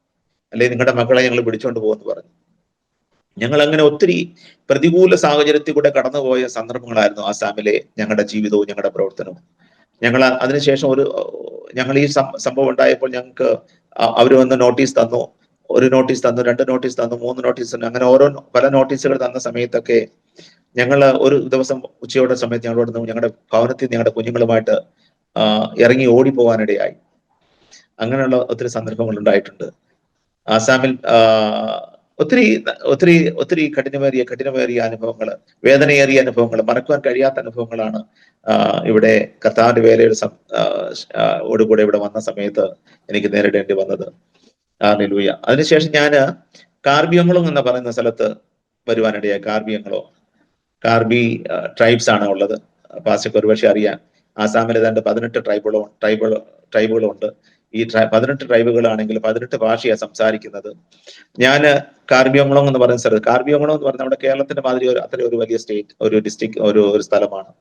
അല്ലെങ്കിൽ നിങ്ങളുടെ മക്കളെ ഞങ്ങൾ പിടിച്ചോണ്ട് പോകുമെന്ന് പറഞ്ഞു. ഞങ്ങൾ അങ്ങനെ ഒത്തിരി പ്രതികൂല സാഹചര്യത്തിൽ കൂടെ കടന്നുപോയ സന്ദർഭങ്ങളായിരുന്നു ആസാമിലെ ഞങ്ങളുടെ ജീവിതവും ഞങ്ങളുടെ പ്രവർത്തനവും. ഞങ്ങൾ അതിനുശേഷം ഞങ്ങൾ ഈ സംഭവം ഉണ്ടായപ്പോൾ ഞങ്ങൾക്ക് അവർ വന്ന് നോട്ടീസ് തന്നു. 1 നോട്ടീസ് തന്നു, 2 നോട്ടീസ് തന്നു, 3 നോട്ടീസ് തന്നു. അങ്ങനെ പല നോട്ടീസുകൾ തന്ന സമയത്തൊക്കെ ഞങ്ങൾ ഒരു ദിവസം ഉച്ചയോടെ സമയത്ത് ഞങ്ങളുടെ ഭവനത്തിൽ ഞങ്ങളുടെ കുഞ്ഞുങ്ങളുമായിട്ട് ഇറങ്ങി ഓടിപ്പോകാനിടയായി. അങ്ങനെയുള്ള ഒത്തിരി സന്ദർഭങ്ങൾ ഉണ്ടായിട്ടുണ്ട്. ആസാമിൽ ഒത്തിരി ഒത്തിരി ഒത്തിരി കഠിനമേറിയ അനുഭവങ്ങൾ, വേദനയേറിയ അനുഭവങ്ങൾ, മറക്കുവാൻ കഴിയാത്ത അനുഭവങ്ങളാണ് ഇവിടെ കർത്താവിന്റെ വേലയുടെ ഓടുകൂടെ ഇവിടെ വന്ന സമയത്ത് എനിക്ക് നേരിടേണ്ടി വന്നത്. ഹല്ലേലൂയ. അതിനുശേഷം ഞാൻ കാർബിയങ്ങളും എന്ന് പറയുന്ന സ്ഥലത്ത് വരുവാനിടയായി. കാർബി ട്രൈബ്സ് ആണ് ഉള്ളത്. പാസ്റ്റർക്ക് ഒരുപക്ഷെ അറിയാം. ആസാമിൽ ഏതാണ്ട് 18 ട്രൈബുകളുണ്ട്. ഈ 18 ട്രൈബുകളാണെങ്കിൽ 18 ഭാഷയാണ് സംസാരിക്കുന്നത്. ഞാൻ കാർബിയംകുളം എന്ന് പറയുന്ന സ്ഥലത്ത്, കാർബിയംകുളം എന്ന് പറഞ്ഞാൽ നമ്മുടെ കേരളത്തിന്റെ മാതിരി അത്ര ഒരു വലിയ സ്റ്റേറ്റ്, ഒരു ഡിസ്ട്രിക്ട്, ഒരു സ്ഥലമാണ്.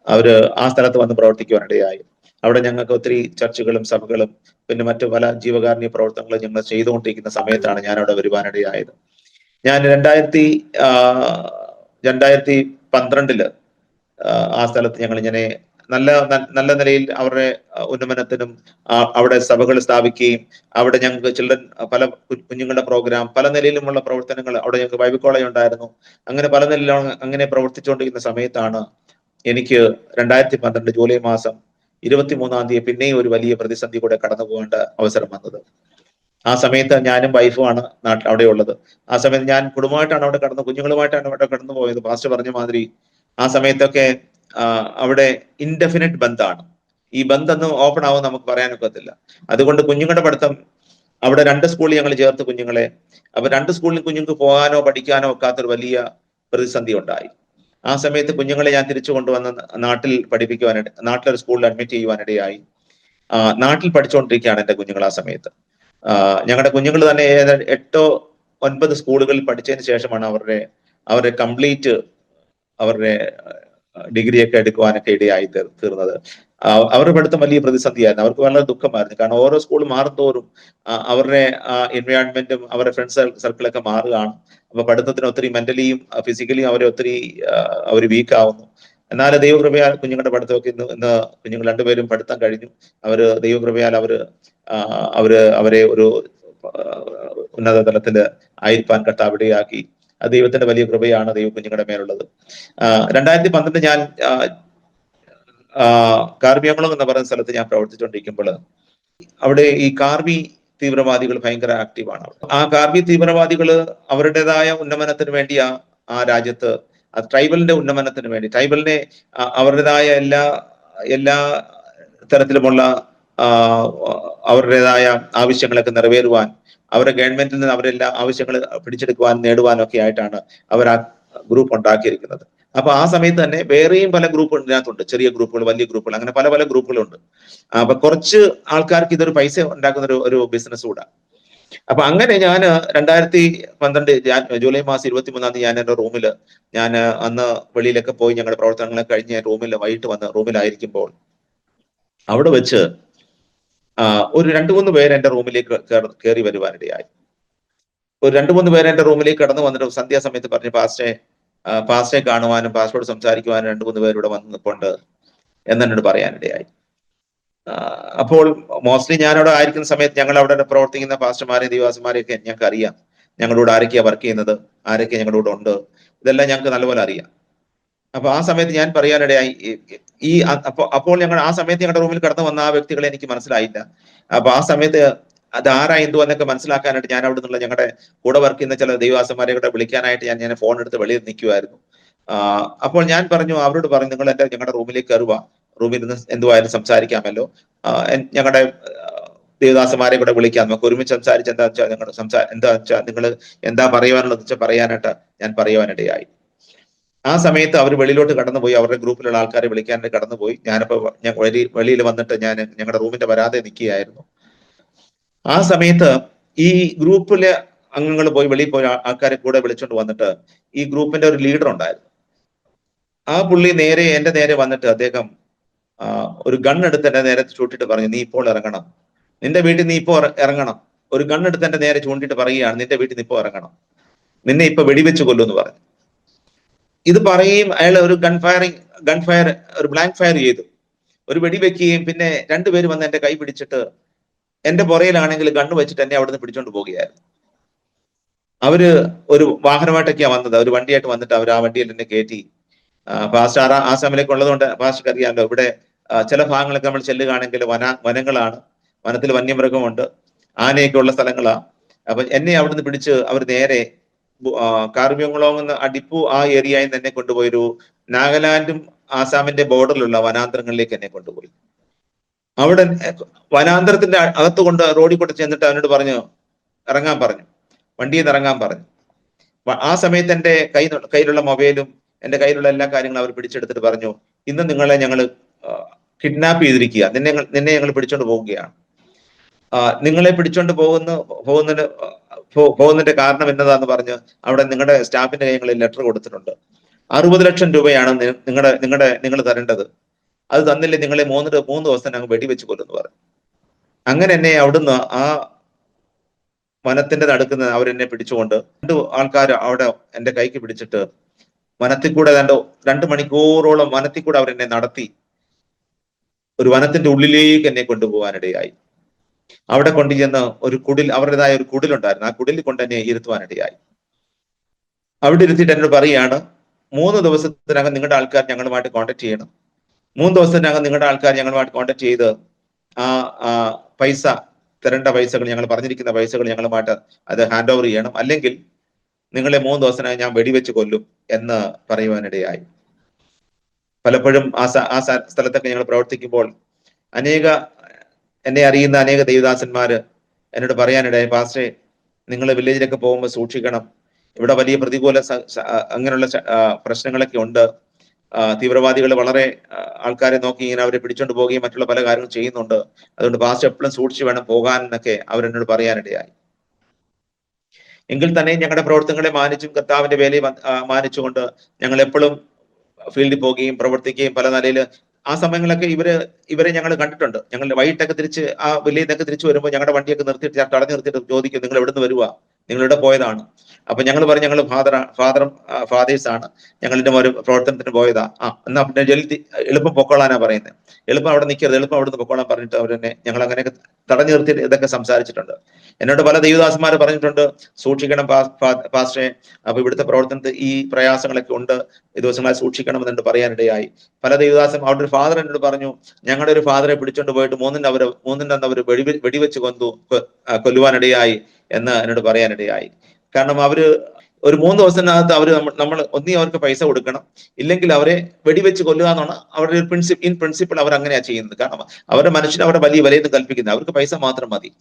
അവര് ആ സ്ഥലത്ത് വന്ന് പ്രവർത്തിക്കുവാനിടയായി. അവിടെ ഞങ്ങൾക്ക് ഒത്തിരി ചർച്ചുകളും സഭകളും പിന്നെ മറ്റു പല ജീവകാരുണ്യ പ്രവർത്തനങ്ങളും ഞങ്ങൾ ചെയ്തുകൊണ്ടിരിക്കുന്ന സമയത്താണ് ഞാൻ അവിടെ വരുവാനിടയായത്. ഞാൻ 2012 ആ സ്ഥലത്ത് ഞങ്ങൾ ഇങ്ങനെ നല്ല നിലയിൽ അവരുടെ ഉന്നമനത്തിനും അവിടെ സഭകൾ സ്ഥാപിക്കുകയും അവിടെ ഞങ്ങൾക്ക് ചിൽഡ്രൻ പല കുഞ്ഞുങ്ങളുടെ പ്രോഗ്രാം, പല നിലയിലുമുള്ള പ്രവർത്തനങ്ങൾ, അവിടെ ഞങ്ങൾക്ക് ബൈബിൾ കോളേജ് ഉണ്ടായിരുന്നു. അങ്ങനെ പല നിലയിലും അങ്ങനെ പ്രവർത്തിച്ചുകൊണ്ടിരിക്കുന്ന സമയത്താണ് എനിക്ക് 2012 ജൂലൈ മാസം 23-ാം തീയതി പിന്നെയും ഒരു വലിയ പ്രതിസന്ധി കൂടെ കടന്നു പോകേണ്ട അവസരം വന്നത്. ആ സമയത്ത് ഞാനും വൈഫുമാണ് അവിടെ ഉള്ളത്. ആ സമയത്ത് ഞാൻ കുടുംബമായിട്ടാണ് അവിടെ കുഞ്ഞുങ്ങളുമായിട്ടാണ് അവിടെ കടന്നു പോയത്. പാസ്റ്റർ പറഞ്ഞ മാതിരി ആ സമയത്തൊക്കെ അവിടെ ഇൻഡെഫിനിറ്റ് ബന്ധാണ്. ഈ ബന്ധൊന്നും ഓപ്പൺ ആവും നമുക്ക് പറയാനൊക്കത്തില്ല. അതുകൊണ്ട് കുഞ്ഞുങ്ങളുടെ പഠിത്തം അവിടെ 2 സ്കൂളിൽ ഞങ്ങൾ ചേർത്ത് കുഞ്ഞുങ്ങളെ. അപ്പൊ 2 സ്കൂളിൽ കുഞ്ഞുങ്ങൾക്ക് പോകാനോ പഠിക്കാനോ ഒക്കാത്തൊരു വലിയ പ്രതിസന്ധി ഉണ്ടായി. ആ സമയത്ത് കുഞ്ഞുങ്ങളെ ഞാൻ തിരിച്ചു കൊണ്ടുവന്ന് നാട്ടിൽ നാട്ടിലൊരു സ്കൂളിൽ അഡ്മിറ്റ് ചെയ്യുവാനിടയായി. നാട്ടിൽ പഠിച്ചുകൊണ്ടിരിക്കുകയാണ് എന്റെ കുഞ്ഞുങ്ങൾ ആ സമയത്ത്. ഞങ്ങളുടെ കുഞ്ഞുങ്ങൾ തന്നെ 8-9 സ്കൂളുകളിൽ പഠിച്ചതിന് ശേഷമാണ് അവരുടെ കംപ്ലീറ്റ് അവരുടെ ഡിഗ്രിയൊക്കെ എടുക്കുവാനൊക്കെ ഇടയായി തീർന്നത്. അവരുടെ പഠിത്തം വലിയ പ്രതിസന്ധിയായിരുന്നു. അവർക്ക് വളരെ ദുഃഖമായിരുന്നു. കാരണം ഓരോ സ്കൂൾ മാറും തോറും അവരുടെ എൻവയോൺമെന്റും അവരുടെ ഫ്രണ്ട്സ് സർക്കിളൊക്കെ മാറുകയാണ്. അപ്പൊ പഠിത്തത്തിന് ഒത്തിരി മെന്റലിയും ഫിസിക്കലിയും അവർ വീക്ക് ആവുന്നു. എന്നാൽ ദൈവകൃപയാൽ കുഞ്ഞുങ്ങളുടെ പഠിത്തമൊക്കെ ഇന്ന് കുഞ്ഞുങ്ങൾ 2 പേരും പഠിത്തം കഴിഞ്ഞു. ദൈവകൃപയാൽ അവരെ ഒരു ഉന്നത തലത്തില് ആയിരിക്കാൻ കർത്താവ് ഇടയാക്കി. അത് ദൈവത്തിന്റെ വലിയ കൃപയാണ് കുഞ്ഞുങ്ങളുടെ മേലുള്ളത്. 2012 ഞാൻ കാർബിയംകുളം എന്ന് പറയുന്ന സ്ഥലത്ത് ഞാൻ പ്രവർത്തിച്ചുകൊണ്ടിരിക്കുമ്പോൾ അവിടെ ഈ കാർബി തീവ്രവാദികൾ ഭയങ്കര ആക്റ്റീവാണ്. ആ കാർബി തീവ്രവാദികൾ അവരുടേതായ ഉന്നമനത്തിന് വേണ്ടി ആ രാജ്യത്ത് ട്രൈബലിന്റെ ഉന്നമനത്തിന് വേണ്ടി ട്രൈബലിനെ അവരുടേതായ എല്ലാ തരത്തിലുമുള്ള അവരുടേതായ ആവശ്യങ്ങളൊക്കെ നിറവേറുവാൻ, അവരുടെ ഗവൺമെന്റിൽ നിന്ന് അവരെല്ലാ ആവശ്യങ്ങൾ പിടിച്ചെടുക്കുവാൻ നേടുവാനും ഒക്കെ ആയിട്ടാണ് അവർ ആ ഗ്രൂപ്പ് ഉണ്ടാക്കിയിരിക്കുന്നത്. അപ്പൊ ആ സമയത്ത് തന്നെ വേറെയും പല ഗ്രൂപ്പുകൾ ഇതിനകത്തുണ്ട്. ചെറിയ ഗ്രൂപ്പുകൾ, വലിയ ഗ്രൂപ്പുകൾ, അങ്ങനെ പല പല ഗ്രൂപ്പുകളുണ്ട്. അപ്പൊ കുറച്ച് ആൾക്കാർക്ക് ഇതൊരു പൈസ ഉണ്ടാക്കുന്ന ഒരു ബിസിനസ് കൂടെ. അപ്പൊ അങ്ങനെ ഞാൻ 2012 ജൂലൈ മാസം 23-ാം തീയതി ഞാൻ എന്റെ റൂമില് അന്ന് വെളിയിലൊക്കെ പോയി ഞങ്ങളുടെ പ്രവർത്തനങ്ങളൊക്കെ കഴിഞ്ഞ് റൂമിൽ വൈകിട്ട് വന്ന് റൂമിലായിരിക്കുമ്പോൾ അവിടെ വെച്ച് ഒരു 2-3 പേര് എന്റെ റൂമിലേക്ക് കയറി വരുവാനിടയായി. ഒരു 2-3 പേര് എന്റെ റൂമിലേക്ക് കടന്നു വന്നിട്ട് സന്ധ്യാസമയത്ത് പറഞ്ഞു, പാസ്റ്ററെ കാണുവാനും പാസ്റ്ററോട് സംസാരിക്കുവാനും 2-3 പേര് ഇവിടെ വന്ന് നിൽപ്പുണ്ട് എന്നോട് പറയാനിടയായി. അപ്പോൾ മോസ്റ്റ്ലി ഞാനവിടെ ആയിരിക്കുന്ന സമയത്ത് ഞങ്ങൾ അവിടെ പ്രവർത്തിക്കുന്ന പാസ്റ്റർമാരെയും ദൈവദാസന്മാരെയൊക്കെ ഞങ്ങൾക്ക് അറിയാം. ഞങ്ങളോട് ആരൊക്കെയാ വർക്ക് ചെയ്യുന്നത്, ആരൊക്കെ ഞങ്ങളോട് ഉണ്ട്, ഇതെല്ലാം ഞങ്ങൾക്ക് നല്ലപോലെ അറിയാം. അപ്പൊ ആ സമയത്ത് ഞാൻ പറയാനിടയായി അപ്പോൾ ആ സമയത്ത് ഞങ്ങളുടെ റൂമിൽ കടന്നു വന്ന ആ വ്യക്തികളെ എനിക്ക് മനസ്സിലായില്ല. അപ്പൊ ആ സമയത്ത് അത് ആരാ എന്തു എന്നൊക്കെ മനസ്സിലാക്കാനായിട്ട് ഞാൻ അവിടെ നിന്നുള്ള ഞങ്ങളുടെ കൂടെ വർക്ക് ചെയ്യുന്ന ചില ദൈവദാസന്മാരെ കൂടെ വിളിക്കാനായിട്ട് ഞാൻ ഫോൺ എടുത്ത് വെളിയിൽ നിൽക്കുമായിരുന്നു. അപ്പോൾ ഞാൻ അവരോട് പറഞ്ഞു, നിങ്ങൾ ഞങ്ങളുടെ റൂമിലേക്ക് കയറുക, റൂമിൽ നിന്ന് എന്തുവായാലും സംസാരിക്കാമല്ലോ, ഞങ്ങളുടെ ദേവദാസന്മാരെ കൂടെ വിളിക്കാം, നമുക്ക് ഒരുമിച്ച് സംസാരിച്ച് നിങ്ങൾ എന്താ പറയുവാനുള്ളത് വെച്ചാൽ പറയാനായിട്ട് ഞാൻ പറയുവാനിടയായി. ആ സമയത്ത് അവർ വെളിയിലോട്ട് കടന്നുപോയി, അവരുടെ ഗ്രൂപ്പിലുള്ള ആൾക്കാരെ വിളിക്കാനായിട്ട് കടന്നുപോയി. ഞാൻ വെളിയിൽ വന്നിട്ട് ഞങ്ങളുടെ റൂമിന്റെ വരാതെ നിൽക്കുകയായിരുന്നു. ആ സമയത്ത് ഈ ഗ്രൂപ്പിലെ അംഗങ്ങൾ വെളിയിൽ പോയി ആൾക്കാരെ കൂടെ വിളിച്ചോണ്ട് വന്നിട്ട് ഈ ഗ്രൂപ്പിന്റെ ഒരു ലീഡർ ഉണ്ടായിരുന്നു. ആ പുള്ളി എന്റെ നേരെ വന്നിട്ട് അദ്ദേഹം ഒരു ഗണ്ണെടുത്ത് എന്റെ നേരെ ചൂണ്ടിട്ട് പറഞ്ഞു, നീ ഇപ്പോൾ ഇറങ്ങണം, നിന്റെ വീട്ടിൽ നീ ഇപ്പോ ഇറങ്ങണം. ഒരു ഗണ്ണെടുത്ത് എന്റെ നേരെ ചൂണ്ടിട്ട് പറയുകയാണ്, നിന്റെ വീട്ടിൽ നിന്ന് ഇപ്പോ ഇറങ്ങണം, നിന്നെ ഇപ്പൊ വെടിവെച്ച് കൊല്ലുമെന്ന് പറഞ്ഞു. ഇത് പറയുകയും അയാൾ ഒരു ഗൺഫയർ ഒരു ബ്ലാങ്ക് ഫയർ ചെയ്തു, ഒരു വെടിവെക്കുകയും പിന്നെ 2 പേര് വന്ന് എന്റെ കൈ പിടിച്ചിട്ട് എന്റെ പുറയിലാണെങ്കിൽ ഗണ്ണ് വെച്ചിട്ട് എന്നെ അവിടുന്ന് പിടിച്ചോണ്ട് പോവുകയായിരുന്നു. അവര് ഒരു വാഹനമായിട്ടൊക്കെയാ വന്നത്, ഒരു വണ്ടിയായിട്ട് വന്നിട്ട് അവർ ആ വണ്ടിയിൽ എന്നെ കയറ്റി. പാസ്റ്റർ ആ സമയത്ത് ഉള്ളതുകൊണ്ട് പാസ്റ്റർക്ക് അറിയാമല്ലോ, ഇവിടെ ചില ഭാഗങ്ങളൊക്കെ നമ്മൾ ചെല്ലുകയാണെങ്കിൽ വനങ്ങളാണ്, വനത്തിൽ വന്യമൃഗമുണ്ട്, ആനയൊക്കെ ഉള്ള സ്ഥലങ്ങളാണ്. അപ്പൊ എന്നെ അവിടുന്ന് പിടിച്ച് അവർ നേരെ കാർബിയോങ്ലോങ് എന്ന അടിപ്പു ആ ഏരിയയിൽ തന്നെ കൊണ്ടുപോയി ഒരു നാഗാലാൻഡും ആസാമിന്റെ ബോർഡറിലുള്ള വനാന്തരങ്ങളിലേക്ക് എന്നെ കൊണ്ടുപോയി. അവിടെ വനാന്തരത്തിന്റെ അകത്ത് കൊണ്ട് റോഡിൽ കൊണ്ട് ചെന്നിട്ട് അവനോട് പറഞ്ഞു ഇറങ്ങാൻ പറഞ്ഞു, വണ്ടിയിൽ നിന്ന് ഇറങ്ങാൻ പറഞ്ഞു. ആ സമയത്ത് എന്റെ കയ്യിലുള്ള മൊബൈലും എന്റെ കയ്യിലുള്ള എല്ലാ കാര്യങ്ങളും അവർ പിടിച്ചെടുത്തിട്ട് പറഞ്ഞു, ഇന്ന് നിങ്ങളെ ഞങ്ങൾ കിഡ്നാപ്പ് ചെയ്തിരിക്കുക, നിന്നെ ഞങ്ങൾ പിടിച്ചോണ്ട് പോവുകയാണ്. നിങ്ങളെ പിടിച്ചോണ്ട് പോകുന്നതിന്റെ കാരണം എന്നതാന്ന് പറഞ്ഞ് അവിടെ നിങ്ങളുടെ സ്റ്റാഫിന്റെ കൈകളിൽ ലെറ്റർ കൊടുത്തിട്ടുണ്ട്. 60 ലക്ഷം രൂപയാണ് നിങ്ങൾ തരേണ്ടത്. അത് തന്നില്ലേ നിങ്ങളെ 3 ദിവസം ഞങ്ങൾ വെടിവെച്ച് കൊല്ലുന്നു പറഞ്ഞു. അങ്ങനെ എന്നെ അവിടുന്ന് ആ വനത്തിന്റെ നടുക്കുന്ന അവരെന്നെ പിടിച്ചുകൊണ്ട് 2 ആൾക്കാർ അവിടെ എന്റെ കൈക്ക് പിടിച്ചിട്ട് വനത്തിൽ കൂടെ 2 മണിക്കൂറോളം വനത്തിൽ കൂടെ അവരെന്നെ നടത്തി ഒരു വനത്തിന്റെ ഉള്ളിലേക്ക് എന്നെ കൊണ്ടുപോകാനിടയായി. അവിടെ കൊണ്ടുചെന്ന് ഒരു അവരുടേതായ ഒരു കുടിലുണ്ടായിരുന്നു. ആ കുടിലിൽ കൊണ്ട് എന്നെ ഇരുത്തുവാനിടയായി. അവിടെ ഇരുത്തിയിട്ട് എന്നോട് പറയുകയാണ്, 3 ദിവസത്തിനകം നിങ്ങളുടെ ആൾക്കാർ ഞങ്ങളുമായിട്ട് കോൺടാക്ട് ചെയ്യണം. 3 ദിവസത്തിനകം നിങ്ങളുടെ ആൾക്കാർ ഞങ്ങളുമായിട്ട് കോൺടാക്ട് ചെയ്ത് ആ പൈസ തരേണ്ട പൈസകൾ, ഞങ്ങൾ പറഞ്ഞിരിക്കുന്ന പൈസകൾ ഞങ്ങളുമായിട്ട് അത് ഹാൻഡ് ഓവർ ചെയ്യണം, അല്ലെങ്കിൽ നിങ്ങളെ 3 ദിവസത്തിനകം ഞാൻ വെടിവെച്ച് കൊല്ലും എന്ന് പറയുവാനിടയായി. പലപ്പോഴും ആ സ്ഥലത്തൊക്കെ ഞങ്ങൾ പ്രവർത്തിക്കുമ്പോൾ എന്നെ അറിയുന്ന അനേക ദൈവദാസന്മാര് എന്നോട് പറയാനിടയായി, പാസ്റ്ററെ നിങ്ങൾ വില്ലേജിലൊക്കെ പോകുമ്പോൾ സൂക്ഷിക്കണം, ഇവിടെ വലിയ പ്രതികൂല അങ്ങനെയുള്ള പ്രശ്നങ്ങളൊക്കെ ഉണ്ട്. തീവ്രവാദികൾ വളരെ ആൾക്കാരെ നോക്കി ഇങ്ങനെ അവരെ പിടിച്ചോണ്ട് പോവുകയും മറ്റുള്ള പല കാര്യങ്ങളും ചെയ്യുന്നുണ്ട്. അതുകൊണ്ട് പാസ്റ്റർ എപ്പോഴും സൂക്ഷിച്ച് വേണം പോകാൻ എന്നൊക്കെ അവരെന്നോട് പറയാനിടയായി. എങ്കിൽ തന്നെ ഞങ്ങളുടെ പ്രവർത്തനങ്ങളെ മാനിച്ചും കർത്താവിന്റെ വേലയെ മാനിച്ചുകൊണ്ട് ഞങ്ങൾ എപ്പോഴും ഫീൽഡിൽ പോവുകയും പ്രവർത്തിക്കുകയും പല നിലയിൽ ആ സമയങ്ങളൊക്കെ ഇവരെ ഞങ്ങൾ കണ്ടിട്ടുണ്ട്. ഞങ്ങൾ വൈകിട്ടൊക്കെ തിരിച്ച് ആ വില്ലേജിനൊക്കെ തിരിച്ചു വരുമ്പോൾ ഞങ്ങളുടെ വണ്ടിയൊക്കെ നിർത്തിയിട്ട് തടഞ്ഞു നിർത്തിയിട്ട് ചോദിക്കും, നിങ്ങൾ എവിടെ നിന്ന് വരുവാ, നിങ്ങൾ ഇവിടെ പോയതാണ്? അപ്പൊ ഞങ്ങൾ പറയും, ഞങ്ങൾ ഫാദേഴ്സ് ആണ്, ഞങ്ങളുടെ ഒരു പ്രവർത്തനത്തിന് പോയതാ. എന്നാ പിന്നെ ജൽദി എളുപ്പം പൊക്കോളാനാ പറയുന്നത്. എളുപ്പം അവിടെ നിൽക്കരുത്, എളുപ്പം അവിടെ നിന്ന് പൊക്കോളാൻ പറഞ്ഞിട്ട് അവരെന്നെ ഞങ്ങൾ അങ്ങനെയൊക്കെ തടഞ്ഞു നിർത്തിയിട്ട് ഇതൊക്കെ സംസാരിച്ചിട്ടുണ്ട്. എന്നോട് പല ദൈവദാസന്മാർ പറഞ്ഞിട്ടുണ്ട്, സൂക്ഷിക്കണം പാസ്റ്ററെ, അപ്പൊ ഇവിടുത്തെ പ്രവർത്തനത്തിൽ ഈ പ്രയാസങ്ങളൊക്കെ ഉണ്ട്, ഈ ദിവസങ്ങളെ സൂക്ഷിക്കണമെന്നുണ്ട് പറയാനിടയായി. പല ദൈവദാസം അവിടെ ഒരു ഫാദർ എന്നോട് പറഞ്ഞു, ഞങ്ങളുടെ ഒരു ഫാദറെ പിടിച്ചോണ്ട് പോയിട്ട് മൂന്നിന്റെ അന്ന് അവർ വെടിവെച്ച് കൊല്ലുവാനിടയായി എന്ന് എന്നോട് പറയാനിടയായി. കാരണം അവര് ഒരു 3 ദിവസത്തിനകത്ത് നമ്മൾ ഒന്നീ അവർക്ക് പൈസ കൊടുക്കണം, ഇല്ലെങ്കിൽ അവരെ വെടിവെച്ച് കൊല്ലുക എന്നാണ് അവരുടെ ഒരു പ്രിൻസിപ്പിൾ. അവർ അങ്ങനെയാ ചെയ്യുന്നത്. കാരണം അവരുടെ മനുഷ്യന് അവരുടെ വലിയ വിലയെന്ന് കൽപ്പിക്കുന്നത്, അവർക്ക് പൈസ മാത്രം മതി.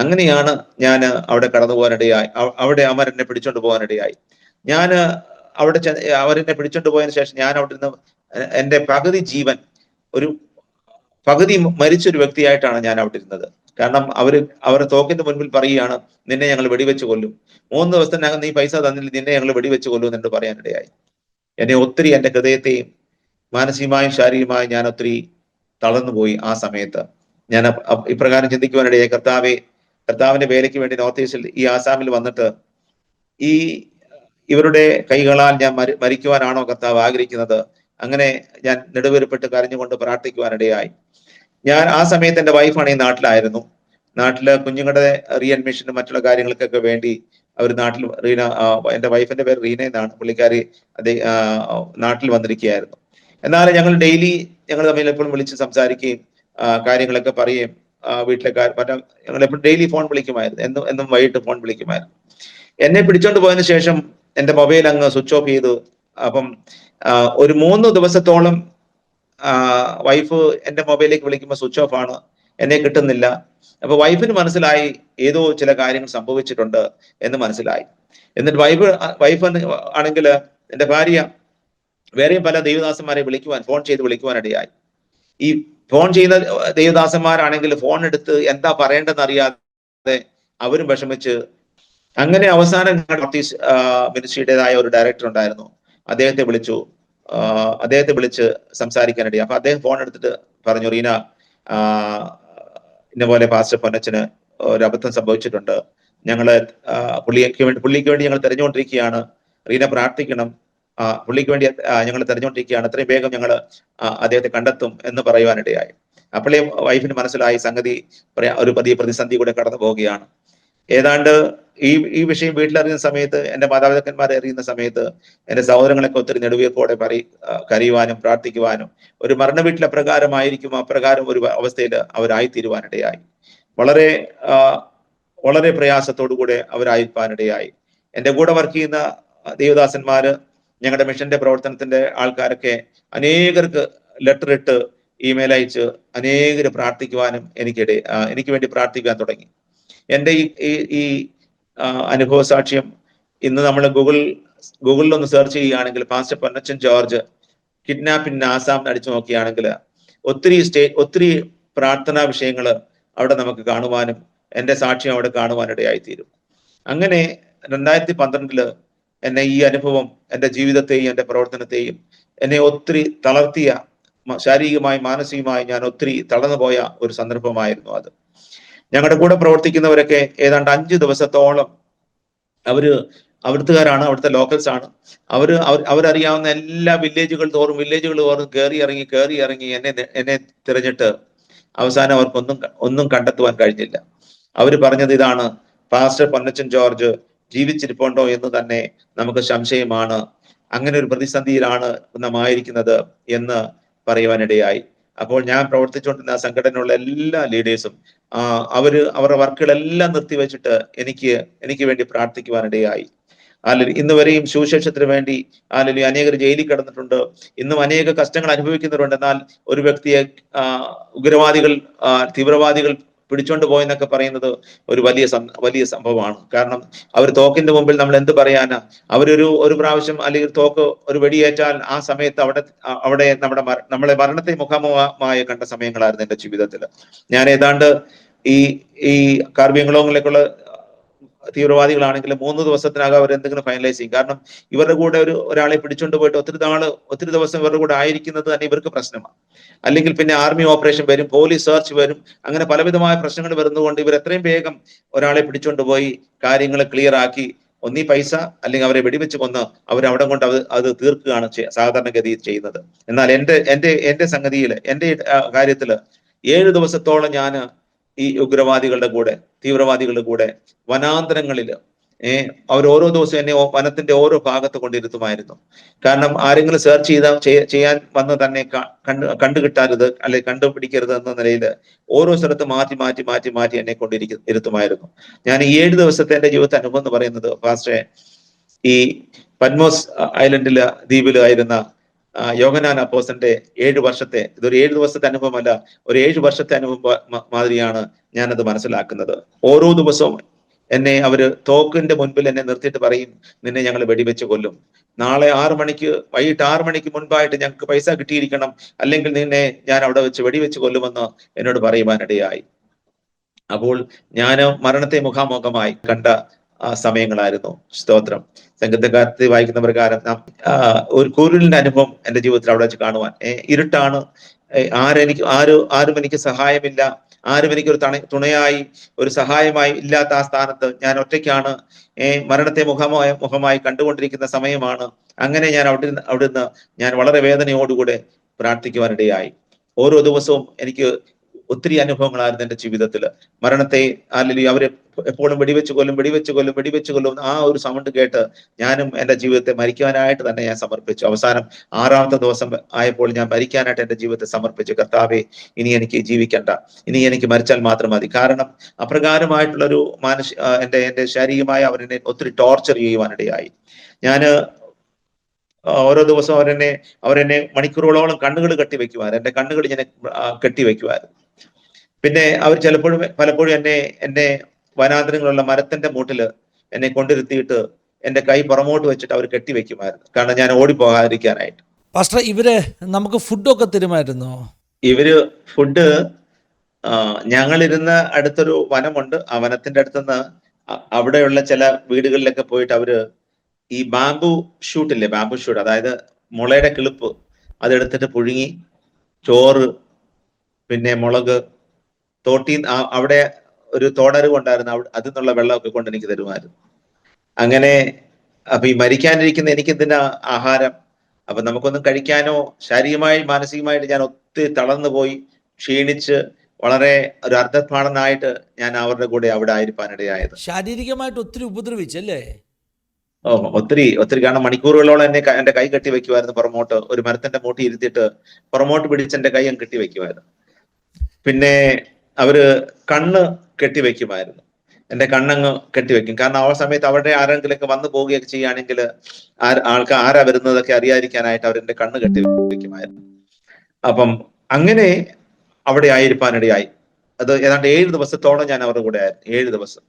അങ്ങനെയാണ് ഞാൻ അവിടെ കടന്നു പോകാനിടയായി. അവിടെ അവർ എന്നെ പിടിച്ചോണ്ട് പോകാനിടയായി. ഞാൻ അവിടെ അവരെന്നെ പിടിച്ചോണ്ട് പോയതിനു ശേഷം ഞാൻ അവിടെ നിന്ന് എന്റെ പകുതി ജീവൻ, ഒരു പകുതി മരിച്ചൊരു വ്യക്തിയായിട്ടാണ് ഞാൻ അവിടെ ഇരുന്നത്. കാരണം അവരുടെ തോക്കിന്റെ മുൻപിൽ പറയുകയാണ്, നിന്നെ ഞങ്ങൾ വെടിവെച്ച് കൊല്ലും, 3 ദിവസത്തിനകം നീ പൈസ തന്നില്ല, നിന്നെ ഞങ്ങൾ വെടിവെച്ച് കൊല്ലും എന്നോട് പറയാനിടയായി. എന്നെ ഒത്തിരി, എന്റെ ഹൃദയത്തെയും മാനസികമായും ശാരീരികമായും ഞാൻ ഒത്തിരി തളർന്നുപോയി. ആ സമയത്ത് ഞാൻ ഇപ്രകാരം ചിന്തിക്കുവാനിടയായി, കർത്താവിന്റെ വേലയ്ക്ക് വേണ്ടി നോർത്ത് ഈസ്റ്റിൽ ഈ ആസാമിൽ വന്നിട്ട് ഇവരുടെ കൈകളാൽ ഞാൻ മരിക്കുവാനാണോ കർത്താവ് ആഗ്രഹിക്കുന്നത്? അങ്ങനെ ഞാൻ നെടുവേർപ്പെട്ട് കരഞ്ഞുകൊണ്ട് പ്രാർത്ഥിക്കുവാനിടയായി. ഞാൻ ആ സമയത്ത് എന്റെ വൈഫാണ് ഈ നാട്ടിലായിരുന്നു. നാട്ടില് കുഞ്ഞുങ്ങളുടെ റീഅഡ്മിഷനും മറ്റുള്ള കാര്യങ്ങൾക്കൊക്കെ വേണ്ടി അവർ നാട്ടിൽ എന്റെ വൈഫിന്റെ പേര് റീന എന്നാണ്, പുള്ളിക്കാരി നാട്ടിൽ വന്നിരിക്കുകയായിരുന്നു. എന്നാൽ ഞങ്ങൾ തമ്മിൽ എപ്പോഴും വിളിച്ച് സംസാരിക്കുകയും കാര്യങ്ങളൊക്കെ പറയുകയും വീട്ടിലെ ഞങ്ങൾ എപ്പോഴും ഡെയിലി ഫോൺ വിളിക്കുമായിരുന്നു, എന്നും വൈകിട്ട് ഫോൺ വിളിക്കുമായിരുന്നു. എന്നെ പിടിച്ചോണ്ട് പോയതിനു ശേഷം എന്റെ മൊബൈൽ അങ്ങ് സ്വിച്ച് ഓഫ് ചെയ്തു. അപ്പം ഒരു 3 ദിവസത്തോളം വൈഫ് എന്റെ മൊബൈലിലേക്ക് വിളിക്കുമ്പോൾ സ്വിച്ച് ഓഫ് ആണ്, എന്നെ കിട്ടുന്നില്ല. അപ്പൊ വൈഫിന് മനസ്സിലായി ഏതോ ചില കാര്യങ്ങൾ സംഭവിച്ചിട്ടുണ്ട് എന്ന് മനസ്സിലായി. എന്നിട്ട് വൈഫ് ആണെങ്കിൽ എന്റെ ഭാര്യ വേറെയും പല ദൈവദാസന്മാരെ ഫോൺ ചെയ്ത് വിളിക്കുവാനിടയായി. ഈ ഫോൺ ചെയ്യുന്ന ദൈവദാസന്മാരാണെങ്കിൽ ഫോൺ എടുത്ത് എന്താ പറയേണ്ടതെന്ന് അറിയാതെ അവരും വിഷമിച്ച്, അങ്ങനെ അവസാനം മിനിസ്ട്രിയുടേതായ ഒരു ഡയറക്ടർ ഉണ്ടായിരുന്നു, അദ്ദേഹത്തെ വിളിച്ച് സംസാരിക്കാനിടയായി. അപ്പൊ അദ്ദേഹം ഫോൺ എടുത്തിട്ട് പറഞ്ഞു, റീന, ഇന്ന പോലെ പാസ്റ്റർ പൊന്നച്ചന് ഒരു അബദ്ധം സംഭവിച്ചിട്ടുണ്ട്, പുള്ളിക്ക് വേണ്ടി ഞങ്ങൾ തെരഞ്ഞുകൊണ്ടിരിക്കുകയാണ്, റീന പ്രാർത്ഥിക്കണം, പുള്ളിക്ക് വേണ്ടി ഞങ്ങൾ തെരഞ്ഞുകൊണ്ടിരിക്കുകയാണ്, എത്രയും വേഗം ഞങ്ങൾ അദ്ദേഹത്തെ കണ്ടെത്തും എന്ന് പറയുവാനിടയായി. അപ്പോഴേ വൈഫിന് മനസ്സിലായി സംഗതി ഒരു പതിയെ പ്രതിസന്ധി കൂടെ കടന്നു പോവുകയാണ്. ഏതാണ്ട് ഈ വിഷയം വീട്ടിലറിയുന്ന സമയത്ത്, എന്റെ മാതാപിതാക്കന്മാരെ അറിയുന്ന സമയത്ത്, എന്റെ സഹോദരങ്ങളൊക്കെ ഒത്തിരി നെടുവീർപ്പോടെ കരയുവാനും പ്രാർത്ഥിക്കുവാനും, ഒരു മരണ വീട്ടിൽ അപ്രകാരമായിരിക്കും അപ്രകാരം ഒരു അവസ്ഥയിൽ അവരായിത്തീരുവാനിടയായി. വളരെ വളരെ പ്രയാസത്തോടു കൂടെ അവരായിരിക്കാനിടയായി. എൻ്റെ കൂടെ വർക്ക് ചെയ്യുന്ന ദേവദാസന്മാര്, ഞങ്ങളുടെ മിഷന്റെ പ്രവർത്തനത്തിന്റെ ആൾക്കാരൊക്കെ അനേകർക്ക് ലെറ്റർ ഇട്ട് ഇമെയിൽ അയച്ച് അനേകർ പ്രാർത്ഥിക്കുവാനും എനിക്ക് വേണ്ടി പ്രാർത്ഥിക്കാൻ തുടങ്ങി. എൻ്റെ ഈ അനുഭവ സാക്ഷ്യം ഇന്ന് നമ്മൾ ഗൂഗിളിൽ ഒന്ന് സെർച്ച് ചെയ്യുകയാണെങ്കിൽ pastor Ponnachan George kidnapping Assam അടിച്ചു നോക്കുകയാണെങ്കിൽ ഒത്തിരി പ്രാർത്ഥനാ വിഷയങ്ങൾ അവിടെ നമുക്ക് കാണുവാനും എൻ്റെ സാക്ഷ്യം അവിടെ കാണുവാനിടയായിത്തീരും. അങ്ങനെ 2012 എന്നെ ഈ അനുഭവം എൻ്റെ ജീവിതത്തെയും എൻ്റെ പ്രവർത്തനത്തെയും എന്നെ ഒത്തിരി തളർത്തിയ, ശാരീരികമായി മാനസികമായി ഞാൻ ഒത്തിരി തളർന്നു പോയ ഒരു സന്ദർഭമായിരുന്നു അത്. ഞങ്ങളുടെ കൂടെ പ്രവർത്തിക്കുന്നവരൊക്കെ ഏതാണ്ട് 5 ദിവസത്തോളം അവിടുത്തുകാരാണ്, അവിടുത്തെ ലോക്കൽസ് ആണ്. അവരറിയാവുന്ന എല്ലാ വില്ലേജുകൾ തോറും കയറി ഇറങ്ങി എന്നെ തിരഞ്ഞിട്ട് അവസാനം ഒന്നും കണ്ടെത്തുവാൻ കഴിഞ്ഞില്ല. അവർ പറഞ്ഞത് ഇതാണ്: പാസ്റ്റർ പൊന്നച്ചൻ ജോർജ് ജീവിച്ചിരിപ്പുണ്ടോ എന്ന് തന്നെ നമുക്ക് സംശയമാണ്, അങ്ങനെ ഒരു പ്രതിസന്ധിയിലാണ് നാം ആയിരിക്കുന്നത് എന്ന് പറയുവാനിടയായി. അപ്പോൾ ഞാൻ പ്രവർത്തിച്ചുകൊണ്ടിരുന്ന സംഘടനയുള്ള എല്ലാ ലീഡേഴ്സും അവരുടെ വർക്കുകളെല്ലാം നിർത്തിവെച്ചിട്ട് എനിക്ക് വേണ്ടി പ്രാർത്ഥിക്കുവാനിടയായി. ഇന്ന് വരെയും സുവിശേഷത്തിന് വേണ്ടി അനേകർ ജയിലിൽ കിടന്നിട്ടുണ്ട്. ഇന്നും അനേക കഷ്ടങ്ങൾ അനുഭവിക്കുന്നവരുണ്ട്. എന്നാൽ ഒരു വ്യക്തിയെ തീവ്രവാദികൾ പിടിച്ചോണ്ട് പോയെന്നൊക്കെ പറയുന്നത് ഒരു വലിയ സംഭവമാണ്. കാരണം അവർ തോക്കിന്റെ മുമ്പിൽ നമ്മൾ എന്ത് പറയാനാ? ഒരു പ്രാവശ്യം അല്ലെങ്കിൽ തോക്ക് ഒരു വെടിയേറ്റാൽ ആ സമയത്ത് അവിടെ നമ്മളെ മരണത്തെ മുഖാമുഖമായി കണ്ട സമയങ്ങളായിരുന്നു എൻ്റെ ജീവിതത്തിൽ. ഞാൻ ഏതാണ്ട് ഈ കാർബിയങ്കളോങ്ങിലേക്കുള്ള തീവ്രവാദികളാണെങ്കിൽ 3 ദിവസത്തിനകം അവർ എന്തെങ്കിലും ഫൈനലൈസ് ചെയ്യും. കാരണം ഇവരുടെ കൂടെ ഒരാളെ പിടിച്ചോണ്ട് പോയിട്ട് ഒത്തിരി ദിവസം ഇവരുടെ കൂടെ ആയിരിക്കുന്നത് തന്നെ ഇവർക്ക് പ്രശ്നമാണ്. അല്ലെങ്കിൽ പിന്നെ ആർമി ഓപ്പറേഷൻ വരും, പോലീസ് സെർച്ച് വരും, അങ്ങനെ പലവിധമായ പ്രശ്നങ്ങൾ വരുന്നതുകൊണ്ട് ഇവർ എത്രയും വേഗം ഒരാളെ പിടിച്ചോണ്ട് പോയി കാര്യങ്ങൾ ക്ലിയർ ആക്കി ഒന്നീ പൈസ അല്ലെങ്കിൽ അവരെ വെടിവെച്ച് കൊന്ന് അവരവിടെ കൊണ്ട് അത് തീർക്കുകയാണ് സാധാരണഗതിയിൽ ചെയ്യുന്നത്. എന്നാൽ എന്റെ സംഗതിയിൽ, എന്റെ കാര്യത്തില് 7 ദിവസത്തോളം ഞാൻ ഈ തീവ്രവാദികളുടെ കൂടെ വനാന്തരങ്ങളില് അവർ ഓരോ ദിവസവും എന്നെ വനത്തിന്റെ ഓരോ ഭാഗത്ത് കൊണ്ടിരുത്തുമായിരുന്നു. കാരണം ആരെങ്കിലും സെർച്ച് ചെയ്യാൻ വന്ന് തന്നെ കണ്ടുകിട്ടരുത് അല്ലെങ്കിൽ കണ്ടുപിടിക്കരുത് എന്ന നിലയിൽ ഓരോ സ്ഥലത്ത് മാറ്റി എന്നെ ഇരുത്തുമായിരുന്നു. ഞാൻ ഈ 7 ദിവസത്തെ എൻ്റെ ജീവിതത്തെ അനുഭവം എന്ന് പറയുന്നത്, പാസ്റ്ററെ, ഈ പത്മോസ് ദ്വീപിലായിരുന്ന യോഹന്നാൻ അപ്പോസ്തലന്റെ 7 വർഷത്തെ, ഇതൊരു 7 ദിവസത്തെ അനുഭവമല്ല, ഒരു 7 വർഷത്തെ അനുഭവം മാതിരിയാണ് ഞാനത് മനസ്സിലാക്കുന്നത്. ഓരോ ദിവസവും എന്നെ തോക്കിന്റെ മുൻപിൽ എന്നെ നിർത്തിയിട്ട് പറയും, നിന്നെ ഞങ്ങൾ വെടിവെച്ച് കൊല്ലും, നാളെ വൈകിട്ട് 6 മണിക്ക് മുൻപായിട്ട് ഞങ്ങൾക്ക് പൈസ കിട്ടിയിരിക്കണം, അല്ലെങ്കിൽ നിന്നെ ഞാൻ അവിടെ വെച്ച് വെടിവെച്ച് കൊല്ലുമെന്ന് എന്നോട് പറയുവാനിടയായി. അപ്പോൾ ഞാൻ മരണത്തെ മുഖാമുഖമായി കണ്ട സമയങ്ങളായിരുന്നു. സ്തോത്രം. സംഗീതകാരത്തിൽ വായിക്കുന്ന പ്രകാരം ഒരു കുരുലിന്റെ അനുഭവം എൻ്റെ ജീവിതത്തിൽ അവിടെ വെച്ച് കാണുവാൻ. ഇരുട്ടാണ്, ആരും എനിക്ക് സഹായമില്ല, ആരും എനിക്കൊരു തുണയായി ഒരു സഹായമായി ഇല്ലാത്ത ആ സ്ഥാനത്ത് ഞാൻ ഒറ്റയ്ക്കാണ്. മരണത്തെ മുഖമായി കണ്ടുകൊണ്ടിരിക്കുന്ന സമയമാണ്. അങ്ങനെ ഞാൻ അവിടുന്ന് ഞാൻ വളരെ വേദനയോടുകൂടെ പ്രാർത്ഥിക്കുവാനിടയായി. ഓരോ ദിവസവും എനിക്ക് ഒത്തിരി അനുഭവങ്ങളായിരുന്നു എൻ്റെ ജീവിതത്തിൽ. മരണത്തെ അല്ലെങ്കിൽ അവരെ എപ്പോഴും വെടിവെച്ച് കൊല്ലും ആ ഒരു സൗണ്ട് കേട്ട് ഞാനും എൻ്റെ ജീവിതത്തെ മരിക്കാനായിട്ട് തന്നെ ഞാൻ സമർപ്പിച്ചു. അവസാനം 6ാമത്തെ ദിവസം ആയപ്പോൾ ഞാൻ മരിക്കാനായിട്ട് എൻ്റെ ജീവിതത്തെ സമർപ്പിച്ചു. കർത്താവേ, ഇനി എനിക്ക് ജീവിക്കണ്ട, ഇനി എനിക്ക് മരിച്ചാൽ മാത്രം മതി. കാരണം അപ്രകാരമായിട്ടുള്ളൊരു എൻ്റെ ശാരീരികമായി അവരെന്നെ ഒത്തിരി ടോർച്ചർ ചെയ്യുവാനിടയായി. ഞാൻ ഓരോ ദിവസവും അവരെന്നെ മണിക്കൂറുകളോളം കണ്ണുകൾ കെട്ടിവെക്കുവാൻ, എൻ്റെ കണ്ണുകൾ ഇങ്ങനെ കെട്ടിവെക്കുവായിരുന്നു. പിന്നെ അവർ പലപ്പോഴും എന്നെ വനാന്തരങ്ങളുള്ള മരത്തിന്റെ മൂട്ടില് എന്നെ കൊണ്ടിരുത്തിയിട്ട് എൻ്റെ കൈ പുറമോട്ട് വെച്ചിട്ട് അവർ കെട്ടിവെക്കുമായിരുന്നു, കാരണം ഞാൻ ഓടിപ്പോകാതിരിക്കാനായിട്ട്. പാസ്റ്റർ, ഇവര് നമുക്ക് ഫുഡൊക്കെ തരുമായിരുന്നോ? ഇവര് ഫുഡ്, ഞങ്ങളിരുന്ന അടുത്തൊരു വനമുണ്ട്. ആ വനത്തിന്റെ അടുത്തുനിന്ന് അവിടെയുള്ള ചില വീടുകളിലൊക്കെ പോയിട്ട് അവര് ഈ ബാംബു ഷൂട്ട്, അതായത് മുളയുടെ കിളിപ്പ് അതെടുത്തിട്ട് പുഴുങ്ങി ചോറ്, പിന്നെ മുളക്, അവിടെ ഒരു തോടരുവ് ഉണ്ടായിരുന്നു, അതിൽ നിന്നുള്ള വെള്ളമൊക്കെ കൊണ്ട് എനിക്ക് തരുമായിരുന്നു. അങ്ങനെ അപ്പൊ ഈ മരിക്കാനിരിക്കുന്ന എനിക്ക് എന്തിനാ ആഹാരം? അപ്പൊ നമുക്കൊന്നും കഴിക്കാനോ, ശാരീരികമായി മാനസികമായിട്ട് ഞാൻ ഒത്തിരി തളർന്നു പോയി, ക്ഷീണിച്ച് വളരെ ഒരു അർദ്ധപ്രാണനായിട്ട് ഞാൻ അവരുടെ കൂടെ അവിടെ ആയിരിക്കാനിടയായത്. ശാരീരികമായിട്ട് ഒത്തിരി ഉപദ്രവിച്ചല്ലേ? ഒത്തിരി. കാരണം മണിക്കൂറുകളോളം എന്റെ കൈ കെട്ടി വെക്കുമായിരുന്നു പുറമോട്ട്. ഒരു മരത്തിന്റെ മൂട്ടി ഇരുത്തിയിട്ട് പുറമോട്ട് പിടിച്ച് എന്റെ കൈ കെട്ടി വെക്കുമായിരുന്നു. പിന്നെ അവര് കണ്ണ് കെട്ടിവെക്കുമായിരുന്നു. എന്റെ കണ്ണങ്ങ് കെട്ടിവെക്കും. കാരണം ആ സമയത്ത് അവിടെ ആരെങ്കിലൊക്കെ വന്നു പോവുകയൊക്കെ ചെയ്യുകയാണെങ്കിൽ ആൾക്കാർ ആരാ വരുന്നതൊക്കെ അറിയാതിരിക്കാനായിട്ട് അവരെന്റെ കണ്ണ് കെട്ടിവെക്കുമായിരുന്നു. അപ്പം അങ്ങനെ അവിടെ ആയിരിക്കാനിടയായി. അത് ഏതാണ്ട് 7 ദിവസത്തോളം ഞാൻ അവരുടെ കൂടെ ആയിരുന്നു. 7 ദിവസം.